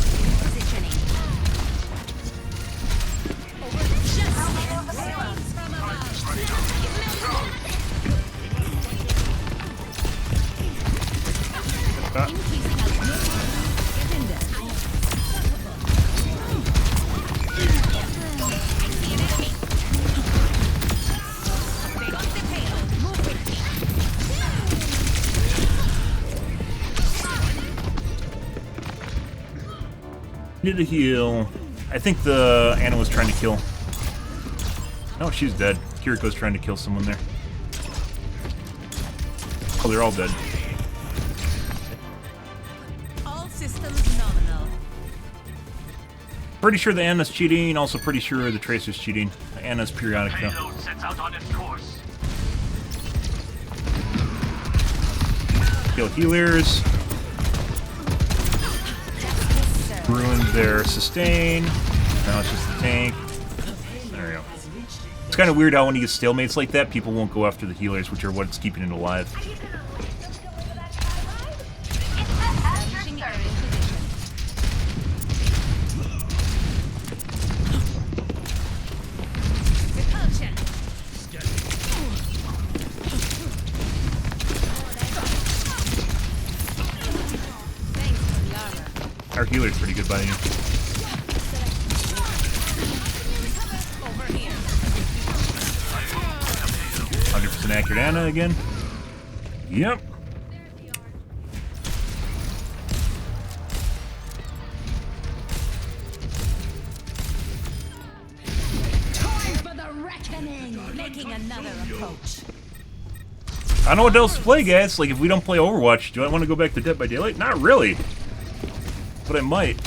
Need a heal. I think the Anna was trying to kill. No, she's dead. Kiriko's trying to kill someone there. Oh, they're all dead. All systems nominal. Pretty sure the Anna's cheating. Also pretty sure the Tracer's cheating. The Anna's periodic though. Sets out on its course. Kill healers. Ruined their sustain. Now it's just the tank. There we go. It's kind of weird how when you get stalemates like that, people won't go after the healers, which are what's keeping it alive. Our healer's pretty good by you. 100% accurate Anna again. Yep. Time for the reckoning. Making another approach. I don't know what else to play, guys. Like, if we don't play Overwatch, do I want to go back to Dead by Daylight? Not really. But I might.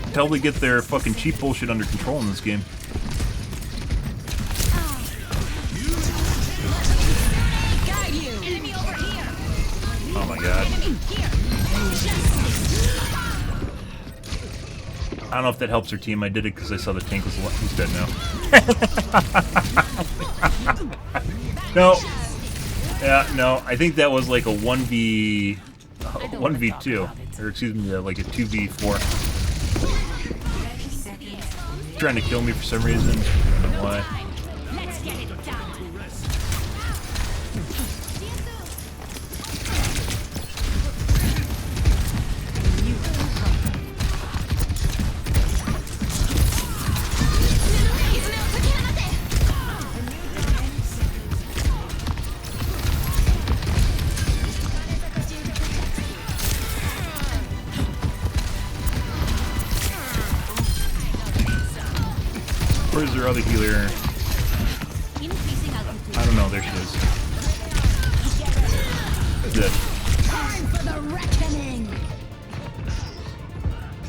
Until they get their fucking cheap bullshit under control in this game. Oh my god. I don't know if that helps their team. I did it because I saw the tank was dead now. No. Yeah, no. I think that was like a 1v2, or excuse me, like a 2v4. Trying to kill me for some reason. I don't know why. Where's their other healer? Increasing altitude. I don't know. There she is. That's it. Time for the reckoning.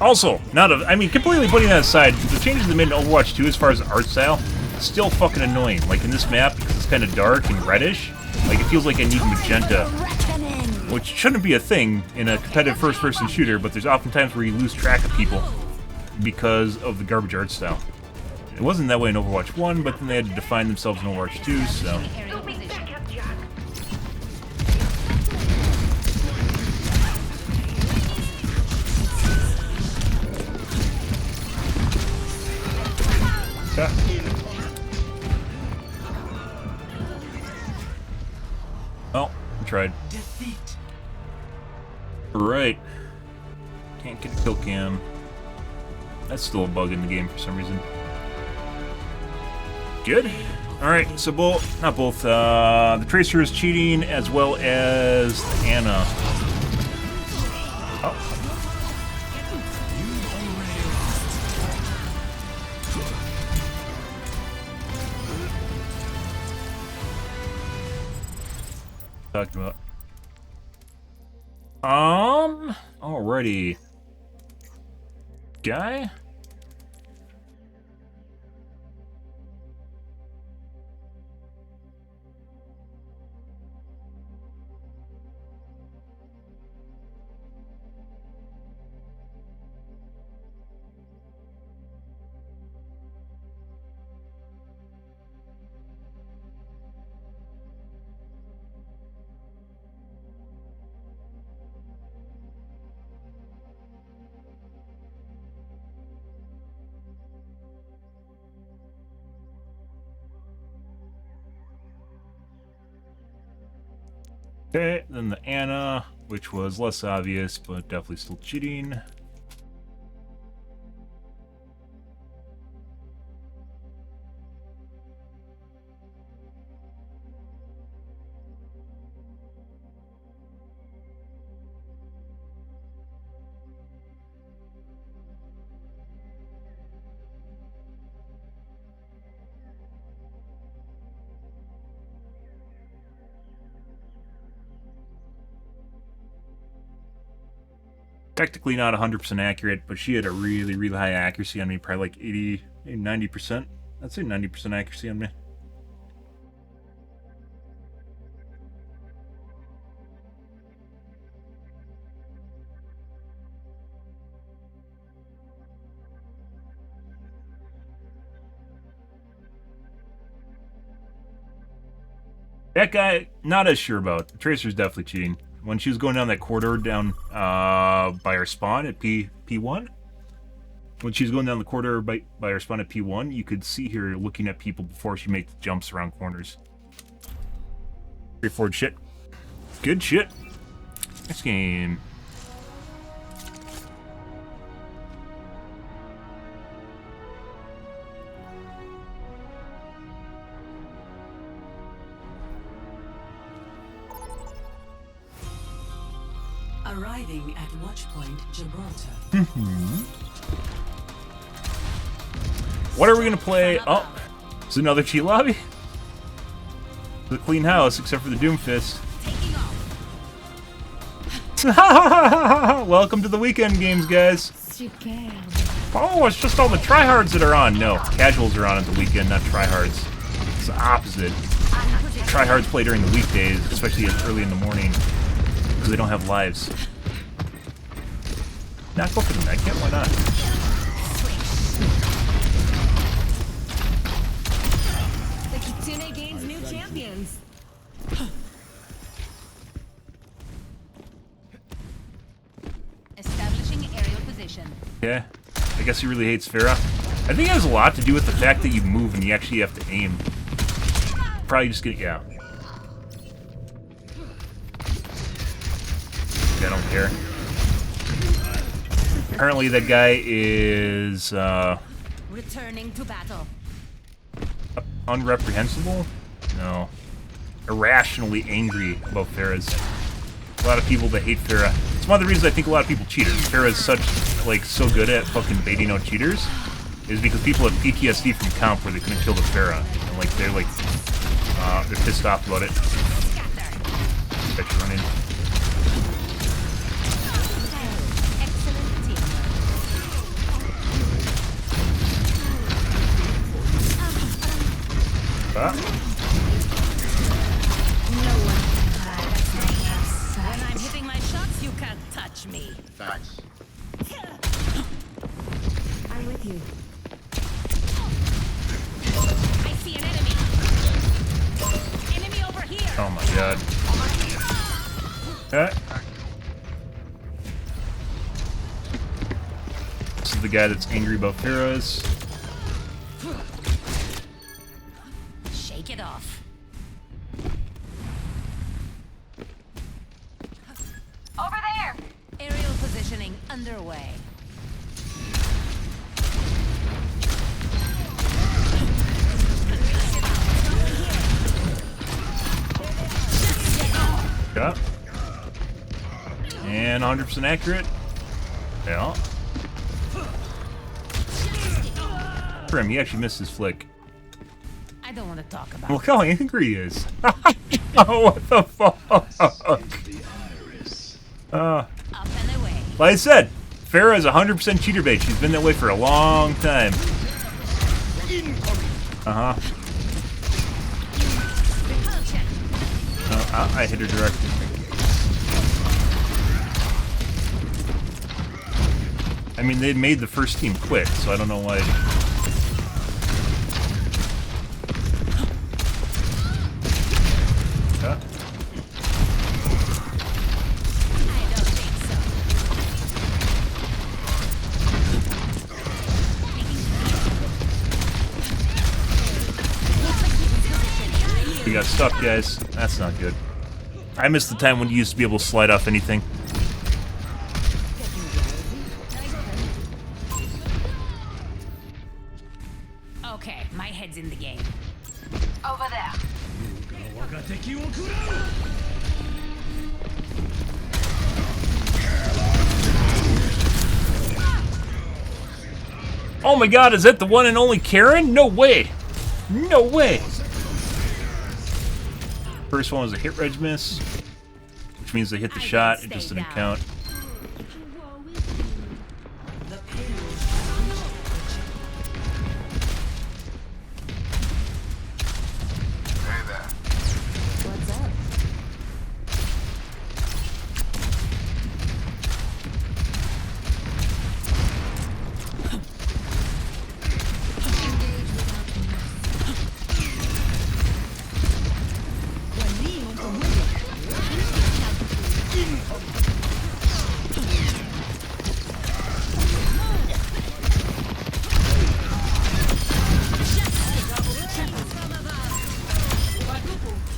Also, I mean, completely putting that aside, the changes they made in Overwatch 2 as far as art style, still fucking annoying. Like in this map, because it's kind of dark and reddish, like it feels like I need magenta, which shouldn't be a thing in a competitive first-person shooter, but there's often times where you lose track of people because of the garbage art style. It wasn't that way in Overwatch 1, but then they had to define themselves in Overwatch 2, so... Aerial position. Yeah. Well, I tried. Defeat. Right. Can't get kill cam. That's still a bug in the game for some reason. Good. Alright, so not both, the Tracer is cheating as well as Anna. Oh. Talking about. Alrighty. Guy? Okay, then the Anna, which was less obvious, but definitely still cheating. Technically not 100% accurate, but she had a really, really high accuracy on me, probably like 80, 90%. I'd say 90% accuracy on me. That guy, not as sure about. Tracer's definitely cheating. When she was going down that corridor down by her spawn at P1, when she was going down the corridor by her spawn at P1, you could see her looking at people before she makes jumps around corners. Straightforward shit. Good shit. Next game. Arriving at Watchpoint Gibraltar. What are we gonna play? Oh, it's another cheat lobby. It's a clean house except for the Doomfist. Welcome to the weekend games, guys. Oh, it's just all the tryhards that are on. No, casuals are on at the weekend, not tryhards. It's the opposite. Tryhards play during the weekdays, especially early in the morning, because they don't have lives. Not go for the med kit, why not? The Kitsune gains new champions. Establishing aerial position. Yeah, I guess he really hates Farah. I think it has a lot to do with the fact that you move and you actually have to aim. Probably just get, yeah. I don't care. Apparently that guy is Returning to battle. unreprehensible? No. Irrationally angry about Farah's. A lot of people that hate Farah. It's one of the reasons I think a lot of people cheat her. Farah's such, like, so good at fucking baiting out cheaters is because people have PTSD from comp where they couldn't kill the Pharah. And like they're pissed off about it. Bet you run in. When I'm hitting my shots, you can't touch me. Thanks. I'm with you. I see an enemy. Enemy over here. Oh my god. Okay. This is the guy that's angry about Pharahs. Shake it off. Over there! Aerial positioning underway. Yeah. And 100% accurate. Yeah. For him, he actually missed his flick. I don't want to talk about Look how angry he is. Oh, what the fuck? Up and away. Like I said, Pharah is 100% cheater bait. She's been that way for a long time. Uh-huh. Oh, I hit her directly. I mean, they made the first team quit, so I don't know why. Yeah. I don't think so. We got stuck, guys. That's not good. I miss the time when you used to be able to slide off anything. Okay, my head's in the game. Over there. Oh my god, is that the one and only Karen? No way! No way! First one was a hit reg miss, which means they hit the shot, it just didn't count. The payload. Hey there. What's up?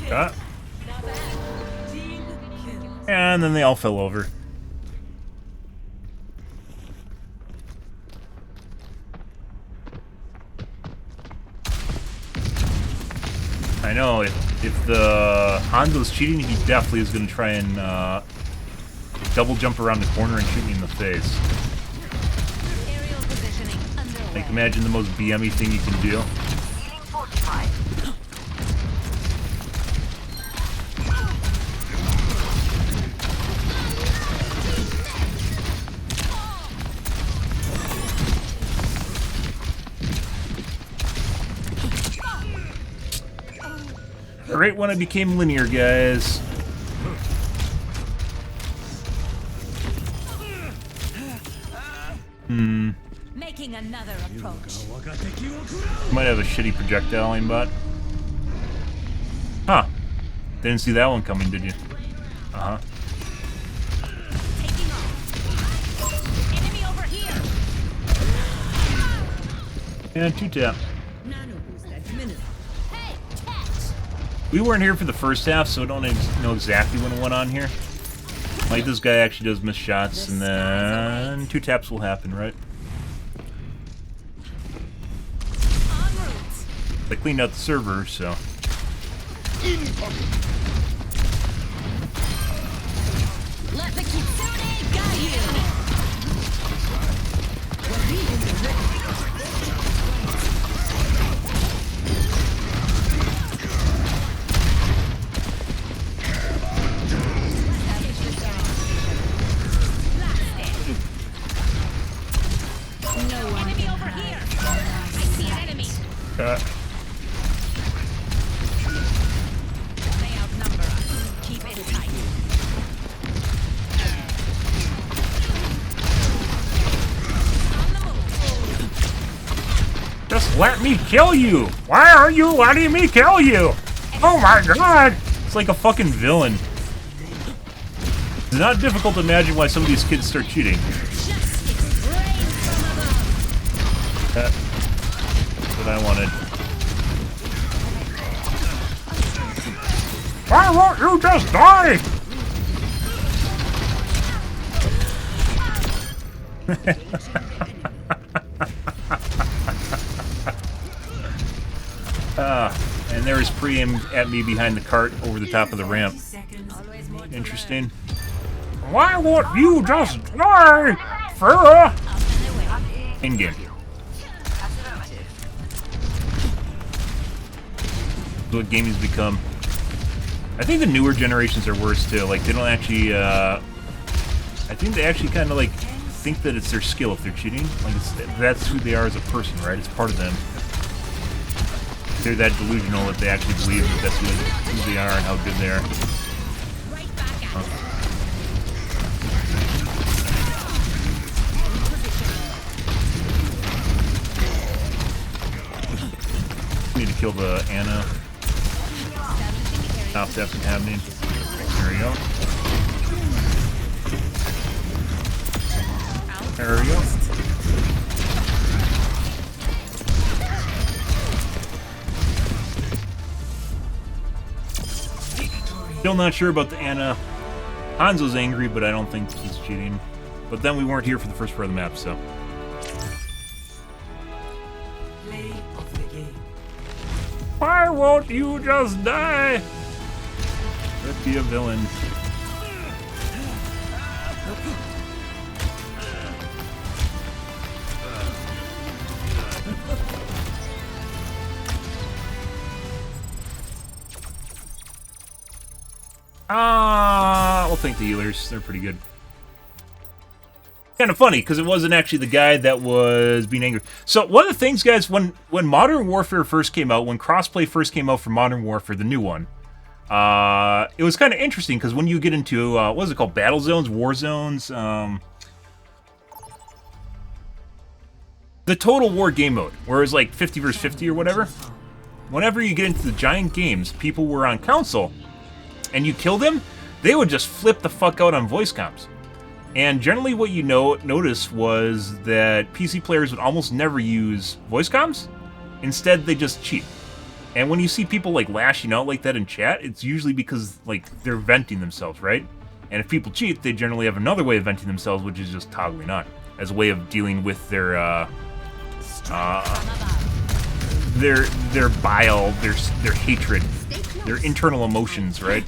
Got. And then they all fell over. I know, if the Hanzo's cheating, he definitely is going to try and double jump around the corner and shoot me in the face. Aerial positioning underway. Like, imagine the most BM-y thing you can do. Healing fortified. Right when I became linear, guys. Making another approach. Might have a shitty projectile aimbot. Huh. Didn't see that one coming, did you? Uh-huh. Taking off. Enemy over here. And 2-tap. Nano boost administered. Hey, catch. We weren't here for the first half, so I don't know exactly when it went on here. Like, this guy actually does miss shots, and then 2 taps will happen, right? En route. They cleaned out the server, so... Let the Kitsune guide you. They outnumber us. Keep it tight. On the move. Just let me kill you! Why are you letting me kill you? Oh my god! It's like a fucking villain. It's not difficult to imagine why some of these kids start cheating. Justice reigns from above. That's what I wanted. Why won't you just die? And there was pre-aim at me behind the cart over the top of the ramp. Interesting. Why won't you just die, Farah? In-game. What gaming's become. I think the newer generations are worse too. Like they don't actually. I think they actually kind of like think that it's their skill if they're cheating. Like that's who they are as a person, right? It's part of them. They're that delusional that they actually believe that that's who they are and how good they are. Right back at Need to kill the Anna. Top steps happening. There we go. There we go. Still not sure about the Anna. Hanzo's angry, but I don't think he's cheating. But then we weren't here for the first part of the map, so. Play of the game. Why won't you just die? Let's be a villain. We'll thank the healers. They're pretty good. Kind of funny, because it wasn't actually the guy that was being angry. So, one of the things, guys, when Modern Warfare first came out, when crossplay first came out for Modern Warfare, the new one, it was kind of interesting, because when you get into, what was it called? Battle zones? War zones? The Total War game mode, where it was like 50 versus 50 or whatever. Whenever you get into the giant games, people were on console, and you kill them, they would just flip the fuck out on voice comms. And generally what you notice was that PC players would almost never use voice comms. Instead, they just cheat. And when you see people like lashing out like that in chat, it's usually because like they're venting themselves, right? And if people cheat, they generally have another way of venting themselves, which is just toggling on, as a way of dealing with their bile, their hatred, their internal emotions, right?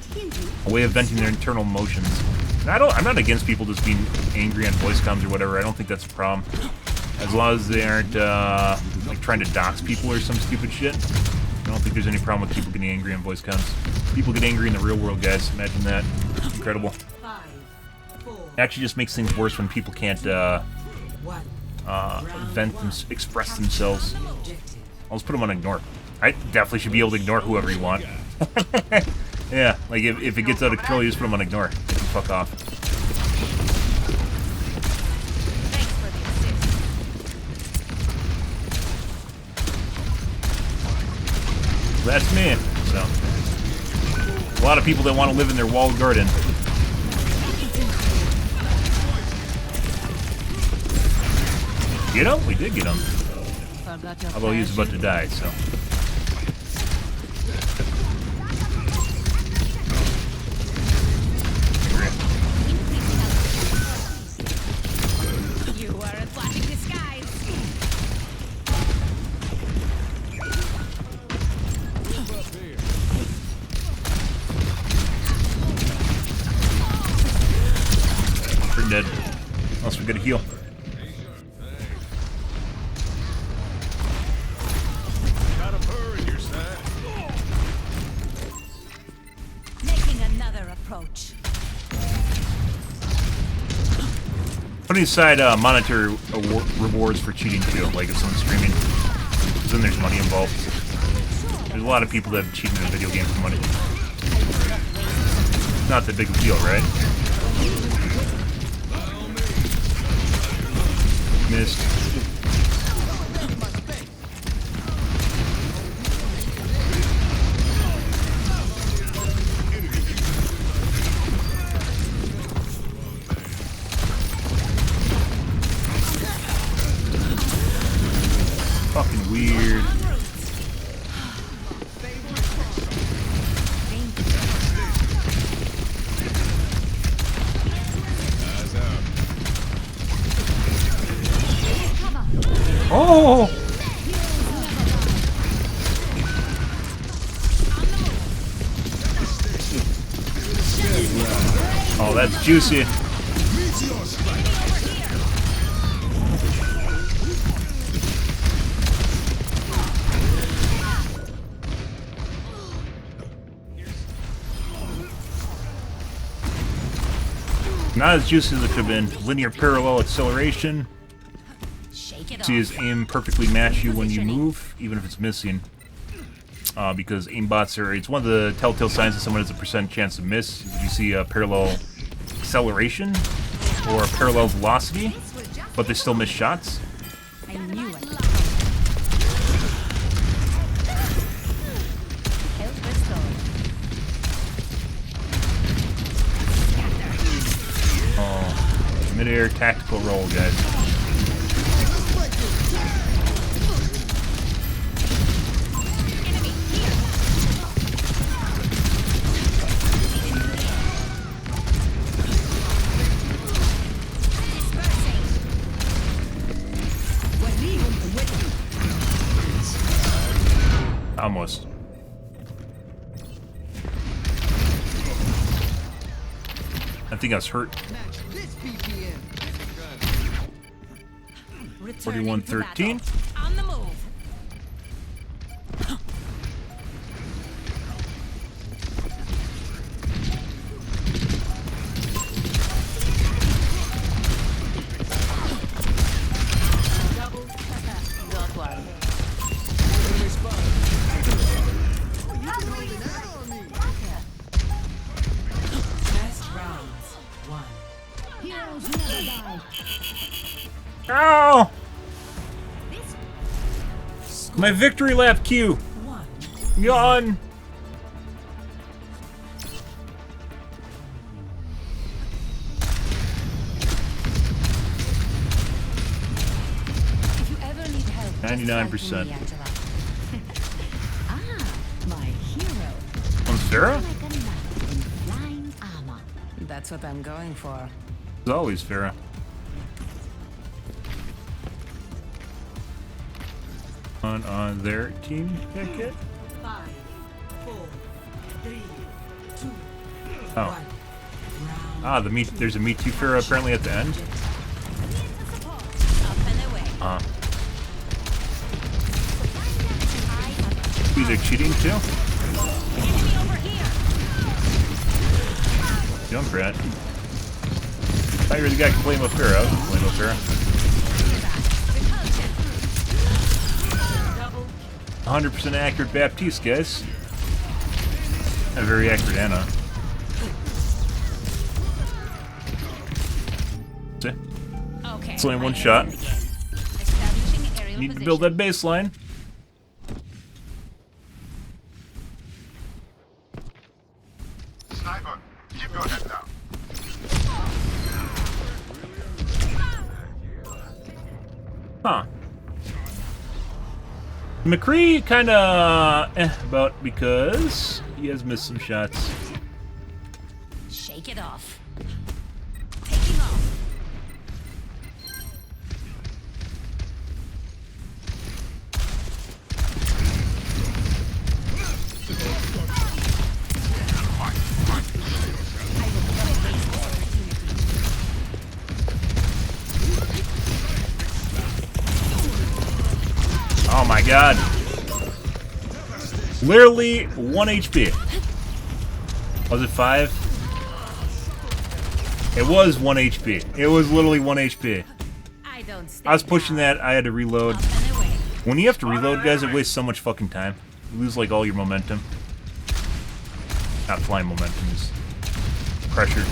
A way of venting their internal emotions. And I'm not against people just being angry on voice comms or whatever. I don't think that's a problem. As long as they aren't like trying to dox people or some stupid shit. I don't think there's any problem with people getting angry on voice comms. People get angry in the real world, guys. Imagine that. It's incredible. It actually just makes things worse when people can't express themselves. I'll just put them on ignore. I definitely should be able to ignore whoever you want. Yeah, like if it gets out of control, you just put them on ignore. They can fuck off. That's me. So, a lot of people that want to live in their walled garden. Get him? We did get him. Although he was about to die, so. you are a flashing disguise. We're dead. Unless we get a heal. Making another approach. Putting aside monetary rewards for cheating too, like if someone's streaming. because then there's money involved. There's a lot of people that have cheated in a video game for money. Not that big of a deal, right? Missed. Fucking weird. Oh! Oh, that's juicy. Not as juicy as it could have been. Linear parallel acceleration. See his aim perfectly match you when you move, even if it's missing. Because aimbots are, it's one of the telltale signs that someone has a % chance to miss. If you see a parallel acceleration or a parallel velocity, but they still miss shots. I knew it. Oh, mid-air tactical roll, guys. Almost. I think I was hurt. 41-13. On the move. Got one. Best rounds. 1. Heroes never die. Ow! My victory lap cue! 1. Yawn! If you ever need help, just 99%. write to me, Angela. My hero. On Farah? Like a knight in flying armor. That's what I'm going for. As always, Farah. On their team ticket? 5, 4, 3, 2, Oh. 1. Ah, there's a Me Too Farah apparently at the end. Up and away. Maybe they're cheating too? Enemy over here. Jump rat. I thought you were the guy complaining about Farah. I was complaining about Farah. 100% accurate Baptiste, guys. A very accurate Anna. See? Okay. It's only one shot. Establishing aerial Need to build that baseline. Sniper, keep your head down. Huh. McCree kind of about because he has missed some shots. Shake it off. Taking off. Oh my god. Literally 1 HP. Was it 5? It was 1 HP. It was literally 1 HP. I don't stay I was pushing down. that. I had to reload. Up and away. When you have to reload, guys, it wastes so much fucking time. You lose, like, all your momentum. Not flying momentum, just pressure.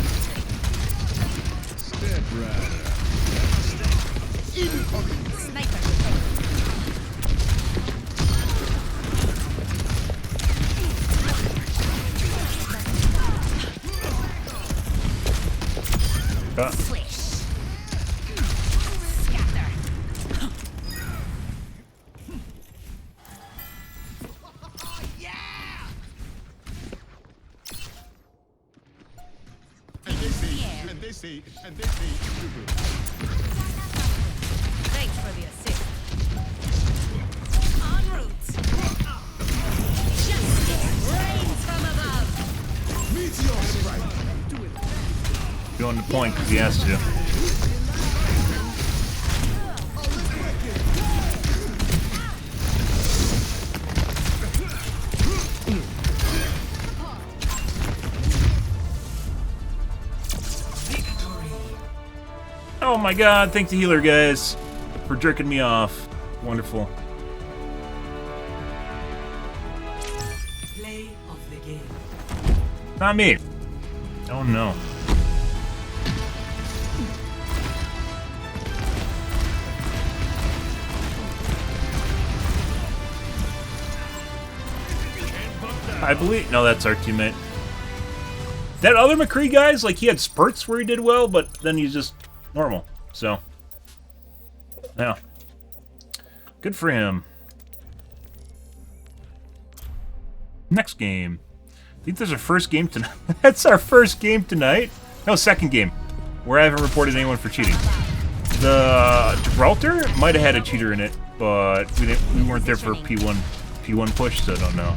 And they say Thanks for the assist. En route. Justice rains from above. meteor strike. Going to point because he has to. Oh my god, thank the healer, guys, for jerking me off. Wonderful. Play of the game. Not me. Oh no. I believe... No, that's our teammate. That other McCree guy's, like, he had spurts where he did well, but then he's just normal. So, yeah. Good for him. Next game. I think there's our first game tonight. That's our first game tonight. No, second game. Where I haven't reported anyone for cheating. The Gibraltar might have had a cheater in it, but we weren't there for P1 push, so I don't know.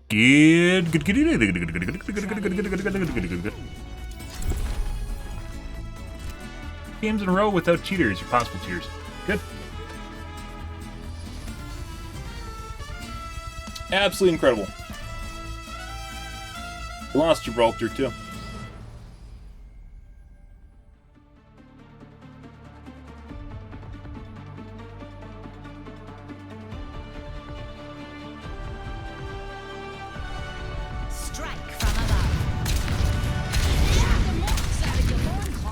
Good. Games in a row without cheaters or possible cheaters. Good. Absolutely incredible. Lost Gibraltar too.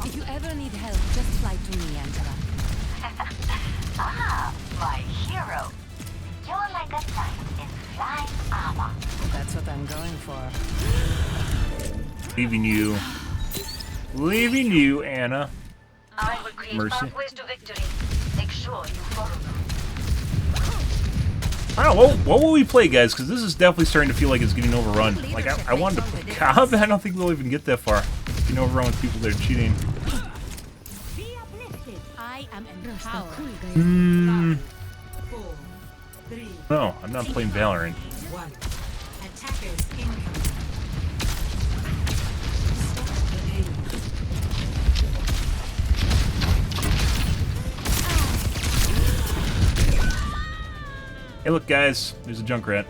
If you ever need help, just fly to me, Angela. Ah, my hero. You're like a knight in flying armor. That's what I'm going for. Leaving you, Anna. I will create Mercy. pathways to victory. Make sure you follow them. I don't know, what will we play, guys? Because this is definitely starting to feel like it's getting overrun. Like, I wanted to play Cobb, I don't think we'll even get that far. Getting overrun with people that are cheating. Be uplifted. I am empowered. 4, 3, No, I'm not playing Valorant. 1. Attackers incoming. Stop the pain. Hey, look, guys, there's a Junkrat.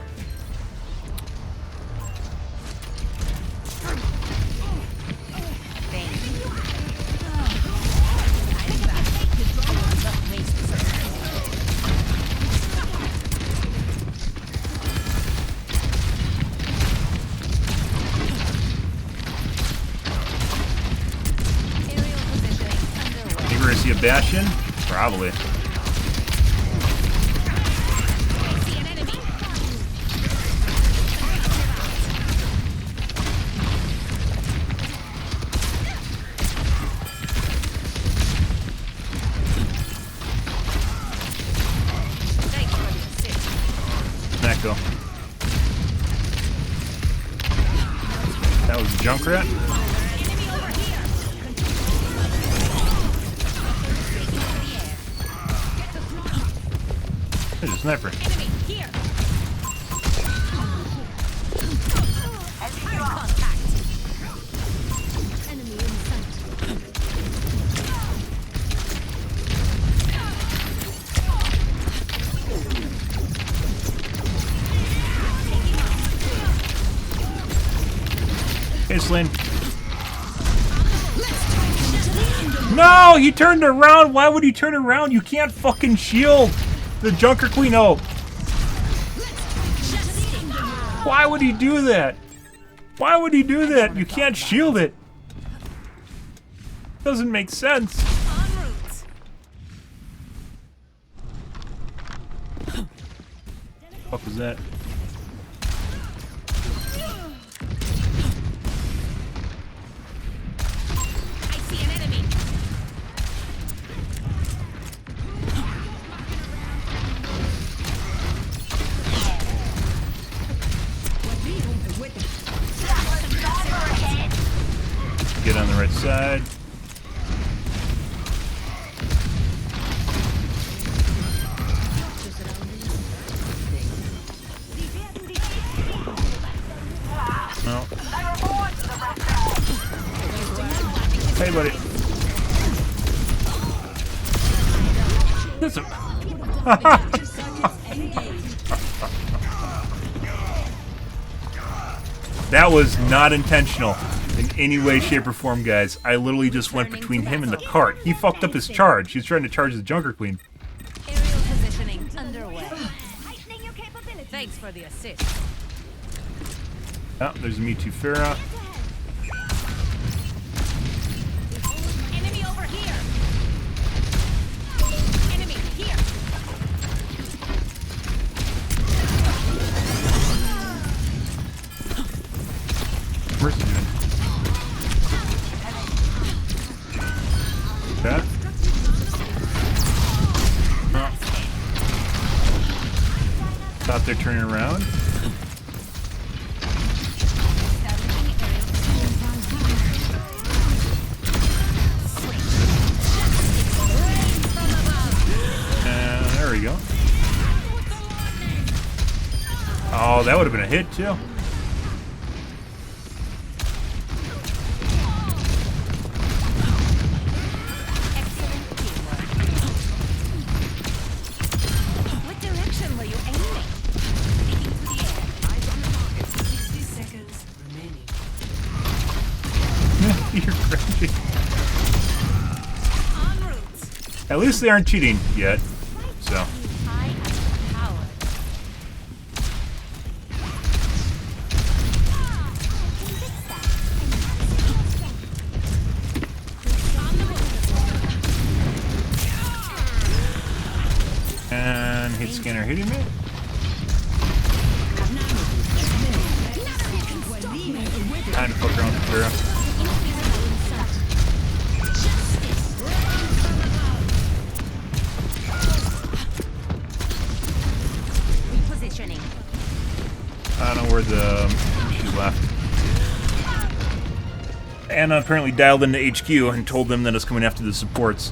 Think we're gonna see a Bastion? Probably. Echo. That was a Junkrat. There's a sniper. lane. No, he turned around. Why would he turn around? You can't fucking shield the Junker Queen. Oh. Why would he do that? Why would he do that? You can't shield it. Doesn't make sense. What the fuck was that? I see an enemy. Get on the right side. No. Hey, buddy. Listen. That was not intentional in any way, shape, or form, guys. I literally just went between him and the cart. He fucked up his charge. He was trying to charge the Junker Queen. Aerial positioning underway. Thanks for the assist. Oh, there's a Me Too Pharah. Enemy over here. Enemy here. Where's he doing? That? Oh. Thought they're turning around. There we go. Oh, that would have been a hit too. What direction were you aiming? Eyes on the market. 60 seconds remaining. You're crazy. En route. At least they aren't cheating yet. So. I am powered. And hit scanner hitting me. Time to fuck around with Pharah. Repositioning. I don't know where she left. Anna apparently dialed into HQ and told them that it's coming after the supports.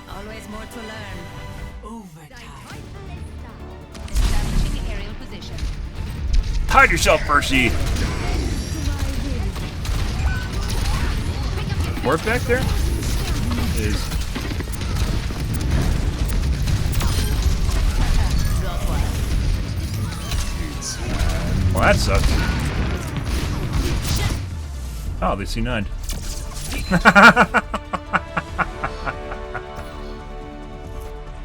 Always more to learn. Overtime. Establishing aerial position. Hide yourself, Percy! Warp back there? Is. Well, that sucks. Oh, they C9'd.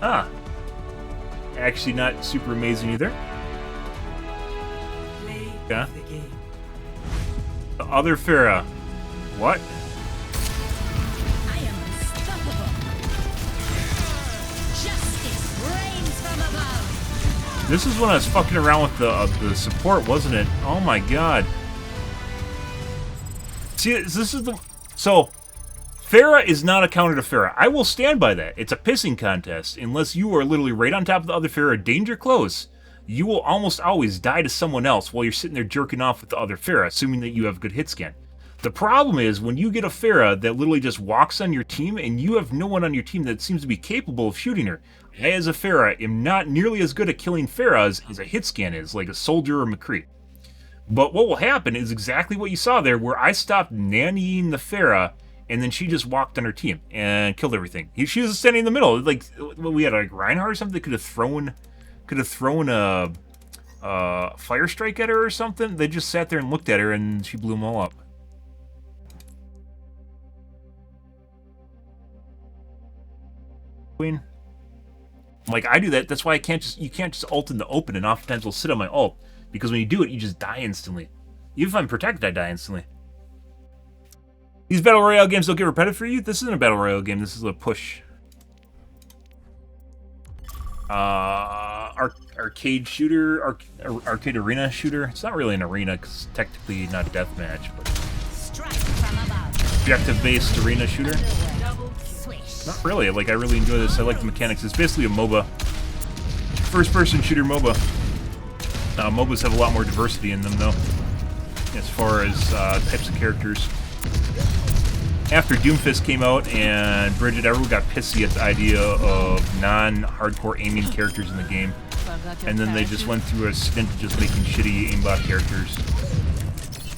Ah. Actually not super amazing either. Play Yeah. the game. The other Pharah. What? I am unstoppable. Justice reigns from above. This is when I was fucking around with the support, wasn't it? Oh my god. See, this is the... So, Pharah is not a counter to Pharah. I will stand by that. It's a pissing contest. Unless you are literally right on top of the other Pharah, danger close, you will almost always die to someone else while you're sitting there jerking off with the other Pharah, assuming that you have good hit scan. The problem is when you get a Pharah that literally just walks on your team and you have no one on your team that seems to be capable of shooting her. I, as a Pharah, am not nearly as good at killing Pharahs as a hit scan is, like a Soldier or McCree. But what will happen is exactly what you saw there, where I stopped nannying the Pharah, and then she just walked on her team and killed everything. She was standing in the middle. Like, we had like Reinhardt or something that could could have thrown a fire strike at her or something. They just sat there and looked at her, and she blew them all up. Queen. Like, I do that. That's why you can't just ult in the open, and oftentimes will sit on my ult. Because when you do it, you just die instantly. Even if I'm protected, I die instantly. These Battle Royale games don't get repetitive for you? This isn't a Battle Royale game. This is a push. Arcade shooter, arcade arena shooter. It's not really an arena, because technically not deathmatch, but objective-based arena shooter. Not really. Like, I really enjoy this. I like the mechanics. It's basically a MOBA. First-person shooter MOBA. MOBAs have a lot more diversity in them, though, as far as types of characters. After Doomfist came out and Bridget, everyone got pissy at the idea of non-hardcore aiming characters in the game. And then they just went through a stint of just making shitty aimbot characters,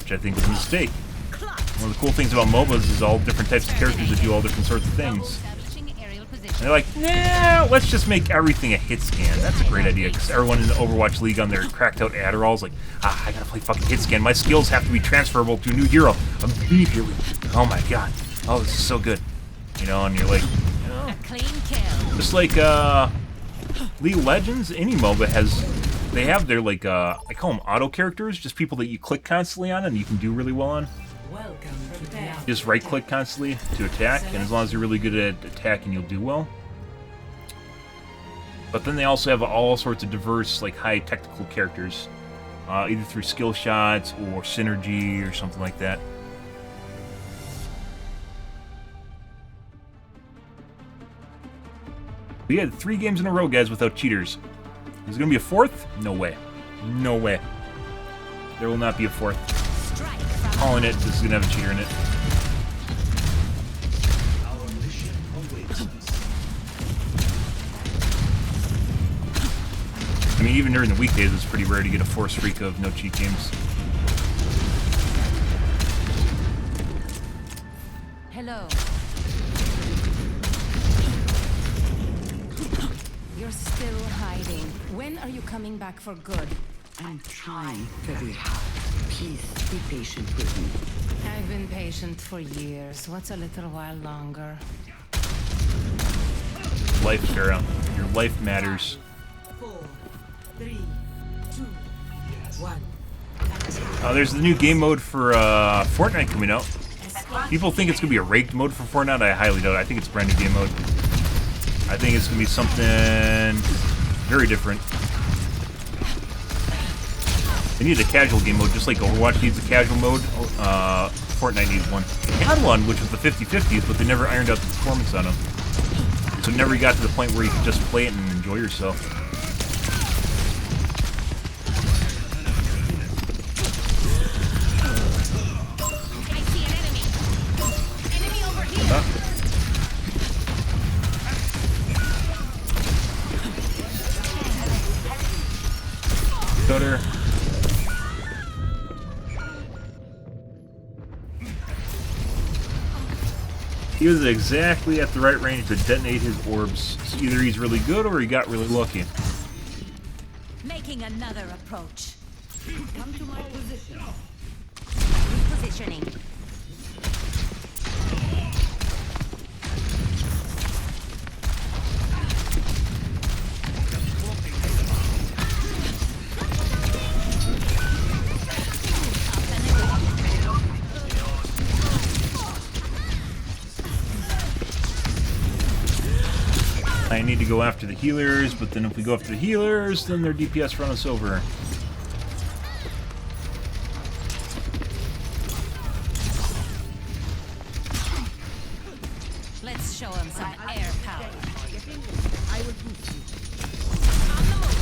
which I think was a mistake. One of the cool things about MOBAs is all different types of characters that do all different sorts of things. And they're like, nah, let's just make everything a hit scan. That's a great idea, because everyone in the Overwatch League on their cracked out Adderall is like, I gotta play fucking hit scan. My skills have to be transferable to a new hero immediately. Oh my god. Oh, this is so good. You know, and you're like, a clean kill. Just like League of Legends, any MOBA they have their, like, I call them auto characters, just people that you click constantly on and you can do really well on. Just right click constantly to attack, and as long as you're really good at attacking, you'll do well. But then they also have all sorts of diverse, like, high technical characters, either through skill shots or synergy or something like that. We had 3 games in a row, guys, without cheaters. Is there going to be a 4th? No way. No way. There will not be a 4th. Calling it, this is going to have a cheater in it. I mean, even during the weekdays, it's pretty rare to get a force freak of no cheat games. Hello. You're still hiding. When are you coming back for good? I'm trying very hard. Please be patient with me. I've been patient for years. What's a little while longer? Life, Sarah. Your life matters. 4, 3, 2, 1. There's the new game mode for Fortnite coming out. People think it's going to be a ranked mode for Fortnite. I highly doubt it. I think it's a brand new game mode. I think it's going to be something very different. They need a casual game mode, just like Overwatch needs a casual mode. Fortnite needs one. They had one, which was the 50-50s, but they never ironed out the performance on them. So it never got to the point where you could just play it and enjoy yourself. I see an enemy. Enemy over here. Cutter. He was exactly at the right range to detonate his orbs. So either he's really good or he got really lucky. Making another approach. Come to my position. Repositioning. I need to go after the healers, but then if we go after the healers, then their DPS run us over. Let's show him some air power. I will boost you. On the move.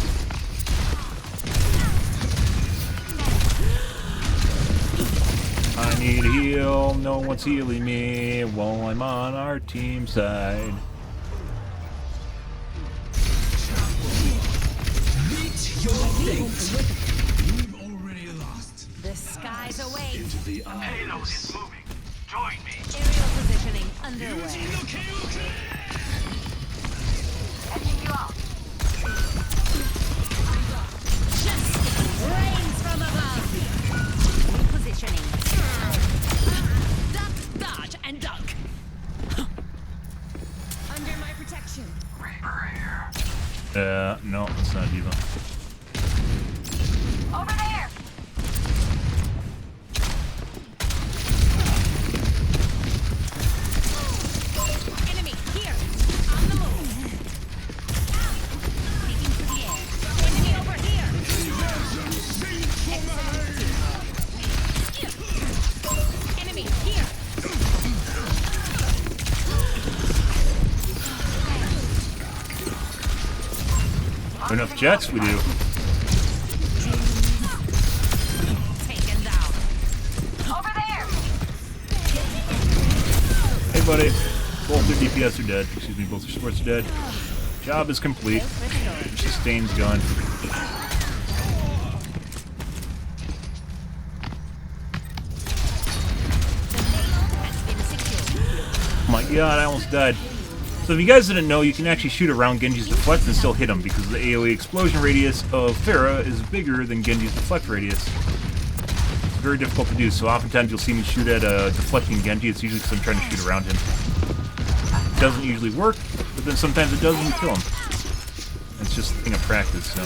I need a heal. No one's healing me while I'm on our team side. You've already lost. The skies await. Into the Payload eyes. is moving. Join me. Aerial positioning underway. Catching you out. No, it's not D.Va. Over there! Enemy here. On the move. Taking to the air. Enemy over here. Enemy here. Enough jets, we do. Taken down. Over there! Hey, buddy. Both their DPS are dead. Excuse me, both their supports are dead. Job is complete. Sustain's gone. Oh my god, I almost died. So if you guys didn't know, you can actually shoot around Genji's deflect and still hit him because the AoE explosion radius of Pharah is bigger than Genji's deflect radius. It's very difficult to do, so oftentimes you'll see me shoot at a deflecting Genji. It's usually because I'm trying to shoot around him. It doesn't usually work, but then sometimes it does and you kill him. It's just a thing of practice, so.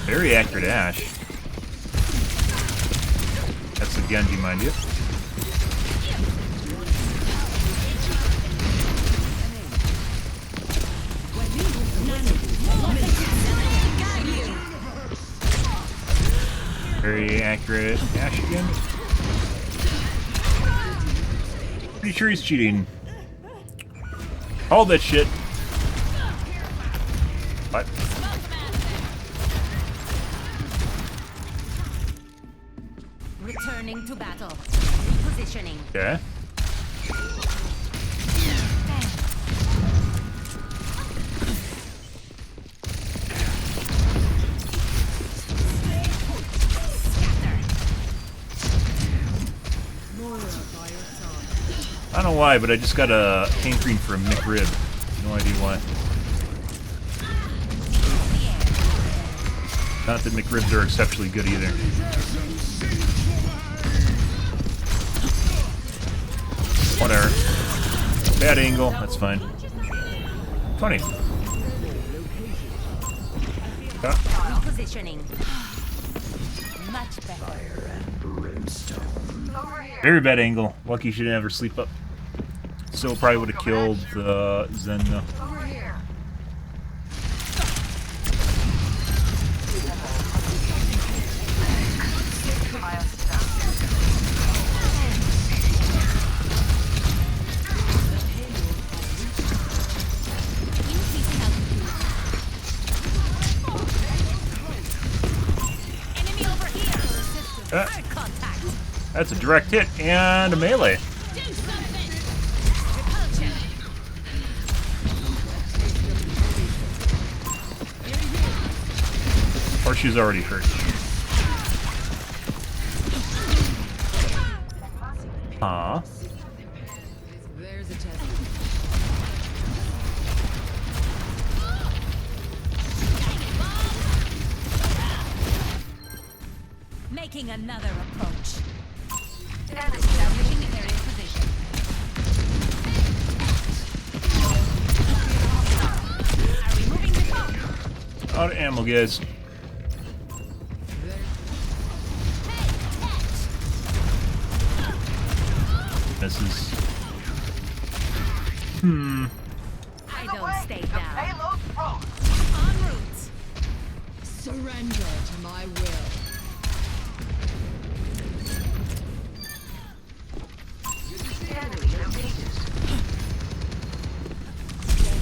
Very accurate Ashe. That's the Genji, mind you. Very accurate Ashe again. Pretty sure he's cheating. All that shit. What? Returning to battle. Repositioning. Okay. I don't know why, but I just got a hankering for a McRib. No idea why. Not that McRibs are exceptionally good either. Whatever. Bad angle, that's fine. Funny. Repositioning. Much better. Very bad angle. Lucky she didn't ever sleep up. Still probably would have killed Zen though. Over here! Enemy over here. Hard contact. That's a direct hit and a melee. Do something. Repulsion. Or she's already hurt. Huh? There's a test. Making another approach. Establishing the area position. Are we moving the fog? Out of ammo, guys. Misses. I don't stay down. Payload froze! En route. Surrender to my will. Enemy located.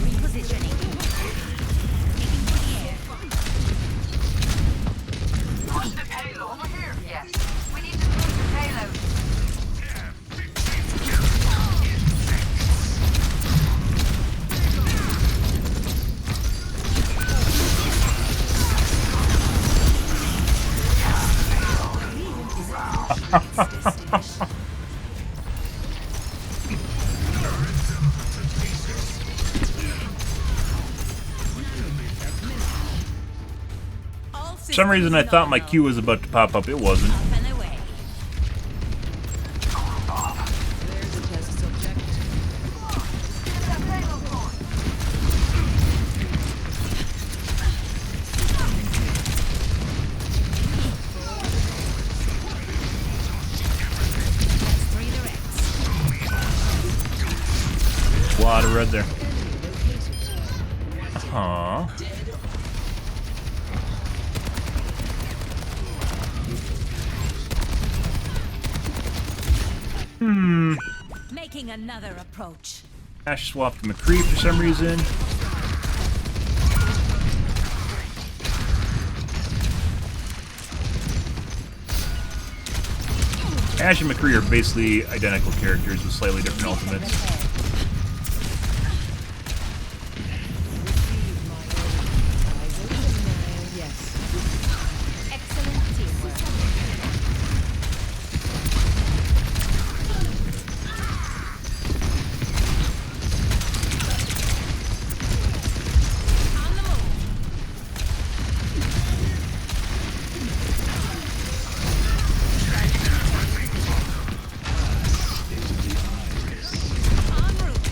Repositioning. Taking to the air. Push the payload. Over here! Yes. We need to move the payload. For some reason I thought my Q was about to pop up. It wasn't. Up and away. There's a test subject. lot of red there. Huh. Making another approach. Ash swapped McCree for some reason. Ash and McCree are basically identical characters with slightly different ultimates. Excellent teamwork. On the move. En route.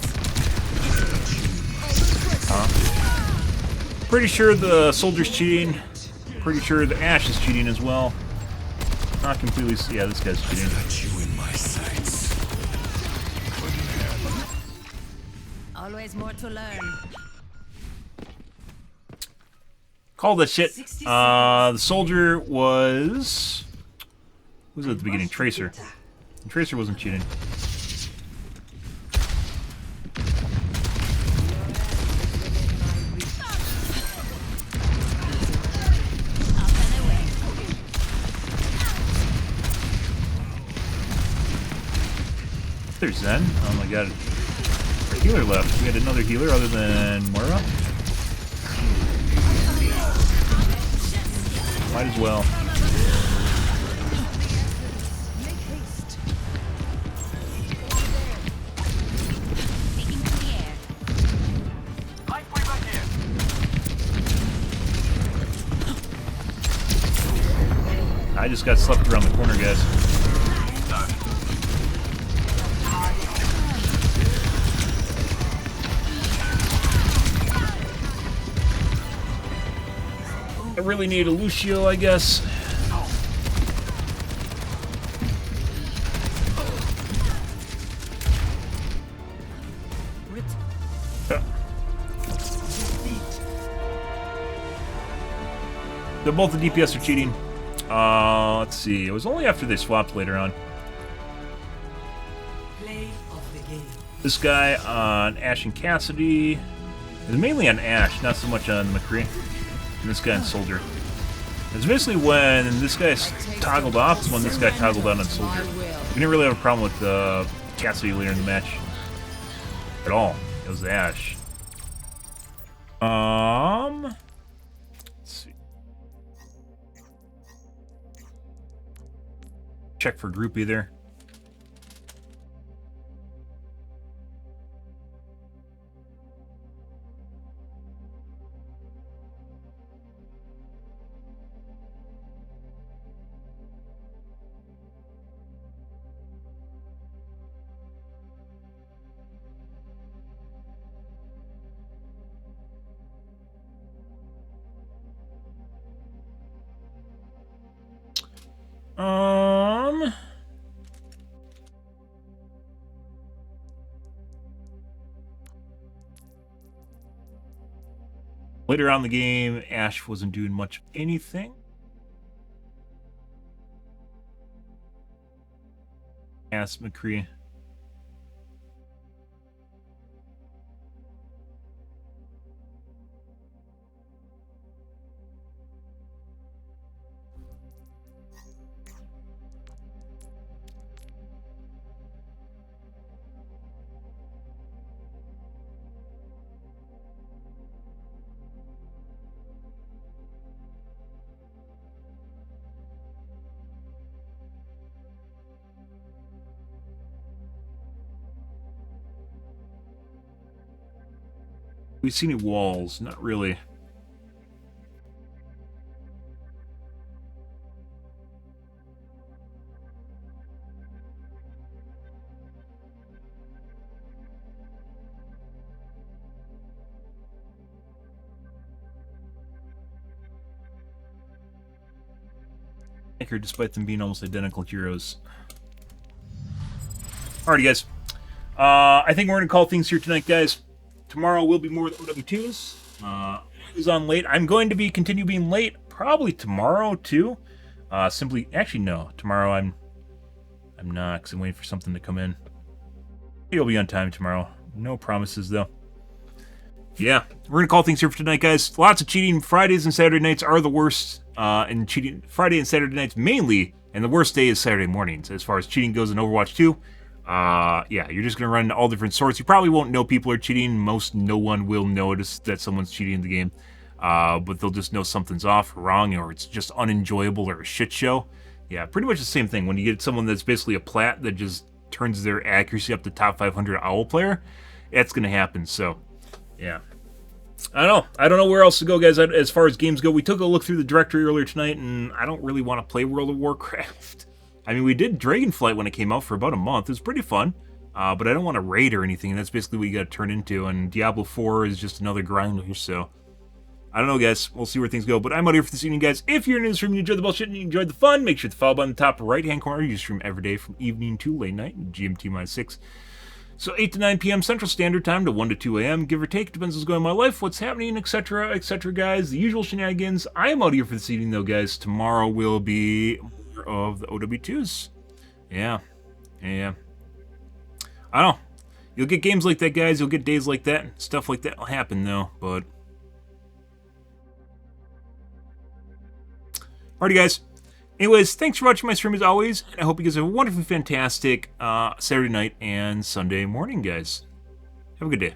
Pretty sure the soldier's cheating. Pretty sure the Ash is cheating as well. Not completely. Yeah, this guy's cheating. Got you in my sights. Always more to learn. Call that shit. The soldier was. Who was it at the beginning? Tracer. And Tracer wasn't cheating. Up and away. There's Zen. Oh my god. A healer left. We had another healer other than Moira? Might as well. Taking to the air. I just got slept around the corner, guys. I really need a Lucio, I guess. They're both the DPS are cheating. Let's see. It was only after they swapped later on. Play of the game. This guy on Ash and Cassidy. It was mainly on Ash, not so much on McCree. And this guy on Soldier. It's basically when this guy toggled off is when this guy toggled on Soldier. We didn't really have a problem with Cassidy later in the match. At all. It was Ash. Let's see. Check for group either. Later on in the game, Ash wasn't doing much of anything. Ask McCree. We see any walls? Not really. Despite them being almost identical heroes. Alrighty, guys. I think we're going to call things here tonight, guys. Tomorrow will be more with OW2s. I was on late. I'm going to continue being late probably tomorrow, too. Actually, no. Tomorrow I'm not, because I'm waiting for something to come in. You'll be on time tomorrow. No promises, though. Yeah, we're going to call things here for tonight, guys. Lots of cheating. Fridays and Saturday nights are the worst. And cheating Friday and Saturday nights mainly. And the worst day is Saturday mornings as far as cheating goes in Overwatch 2. Yeah, you're just going to run into all different sorts. You probably won't know people are cheating. No one will notice that someone's cheating in the game. But they'll just know something's off or wrong, or it's just unenjoyable or a shit show. Yeah, pretty much the same thing. When you get someone that's basically a plat that just turns their accuracy up to top 500 owl player, that's going to happen. So, yeah. I don't know where else to go, guys, as far as games go. We took a look through the directory earlier tonight, and I don't really want to play World of Warcraft. I mean, we did Dragonflight when it came out for about a month. It was pretty fun, but I don't want to raid or anything, and that's basically what you got to turn into, and Diablo 4 is just another grinder, so... I don't know, guys. We'll see where things go, but I'm out here for this evening, guys. If you're new to the stream and you enjoyed the bullshit and you enjoyed the fun, make sure to follow button in the top right-hand corner. You stream every day from evening to late night, GMT-6. So 8 to 9 p.m. Central Standard Time to 1 to 2 a.m., give or take. Depends what's going on in my life, what's happening, etc., etc., guys. The usual shenanigans. I am out here for this evening, though, guys. Tomorrow will be more of the OW2s. Yeah. I don't know. You'll get games like that, guys. You'll get days like that. Stuff like that will happen, though, but... Alrighty, guys. Anyways, thanks for watching my stream as always. I hope you guys have a wonderfully fantastic Saturday night and Sunday morning, guys. Have a good day.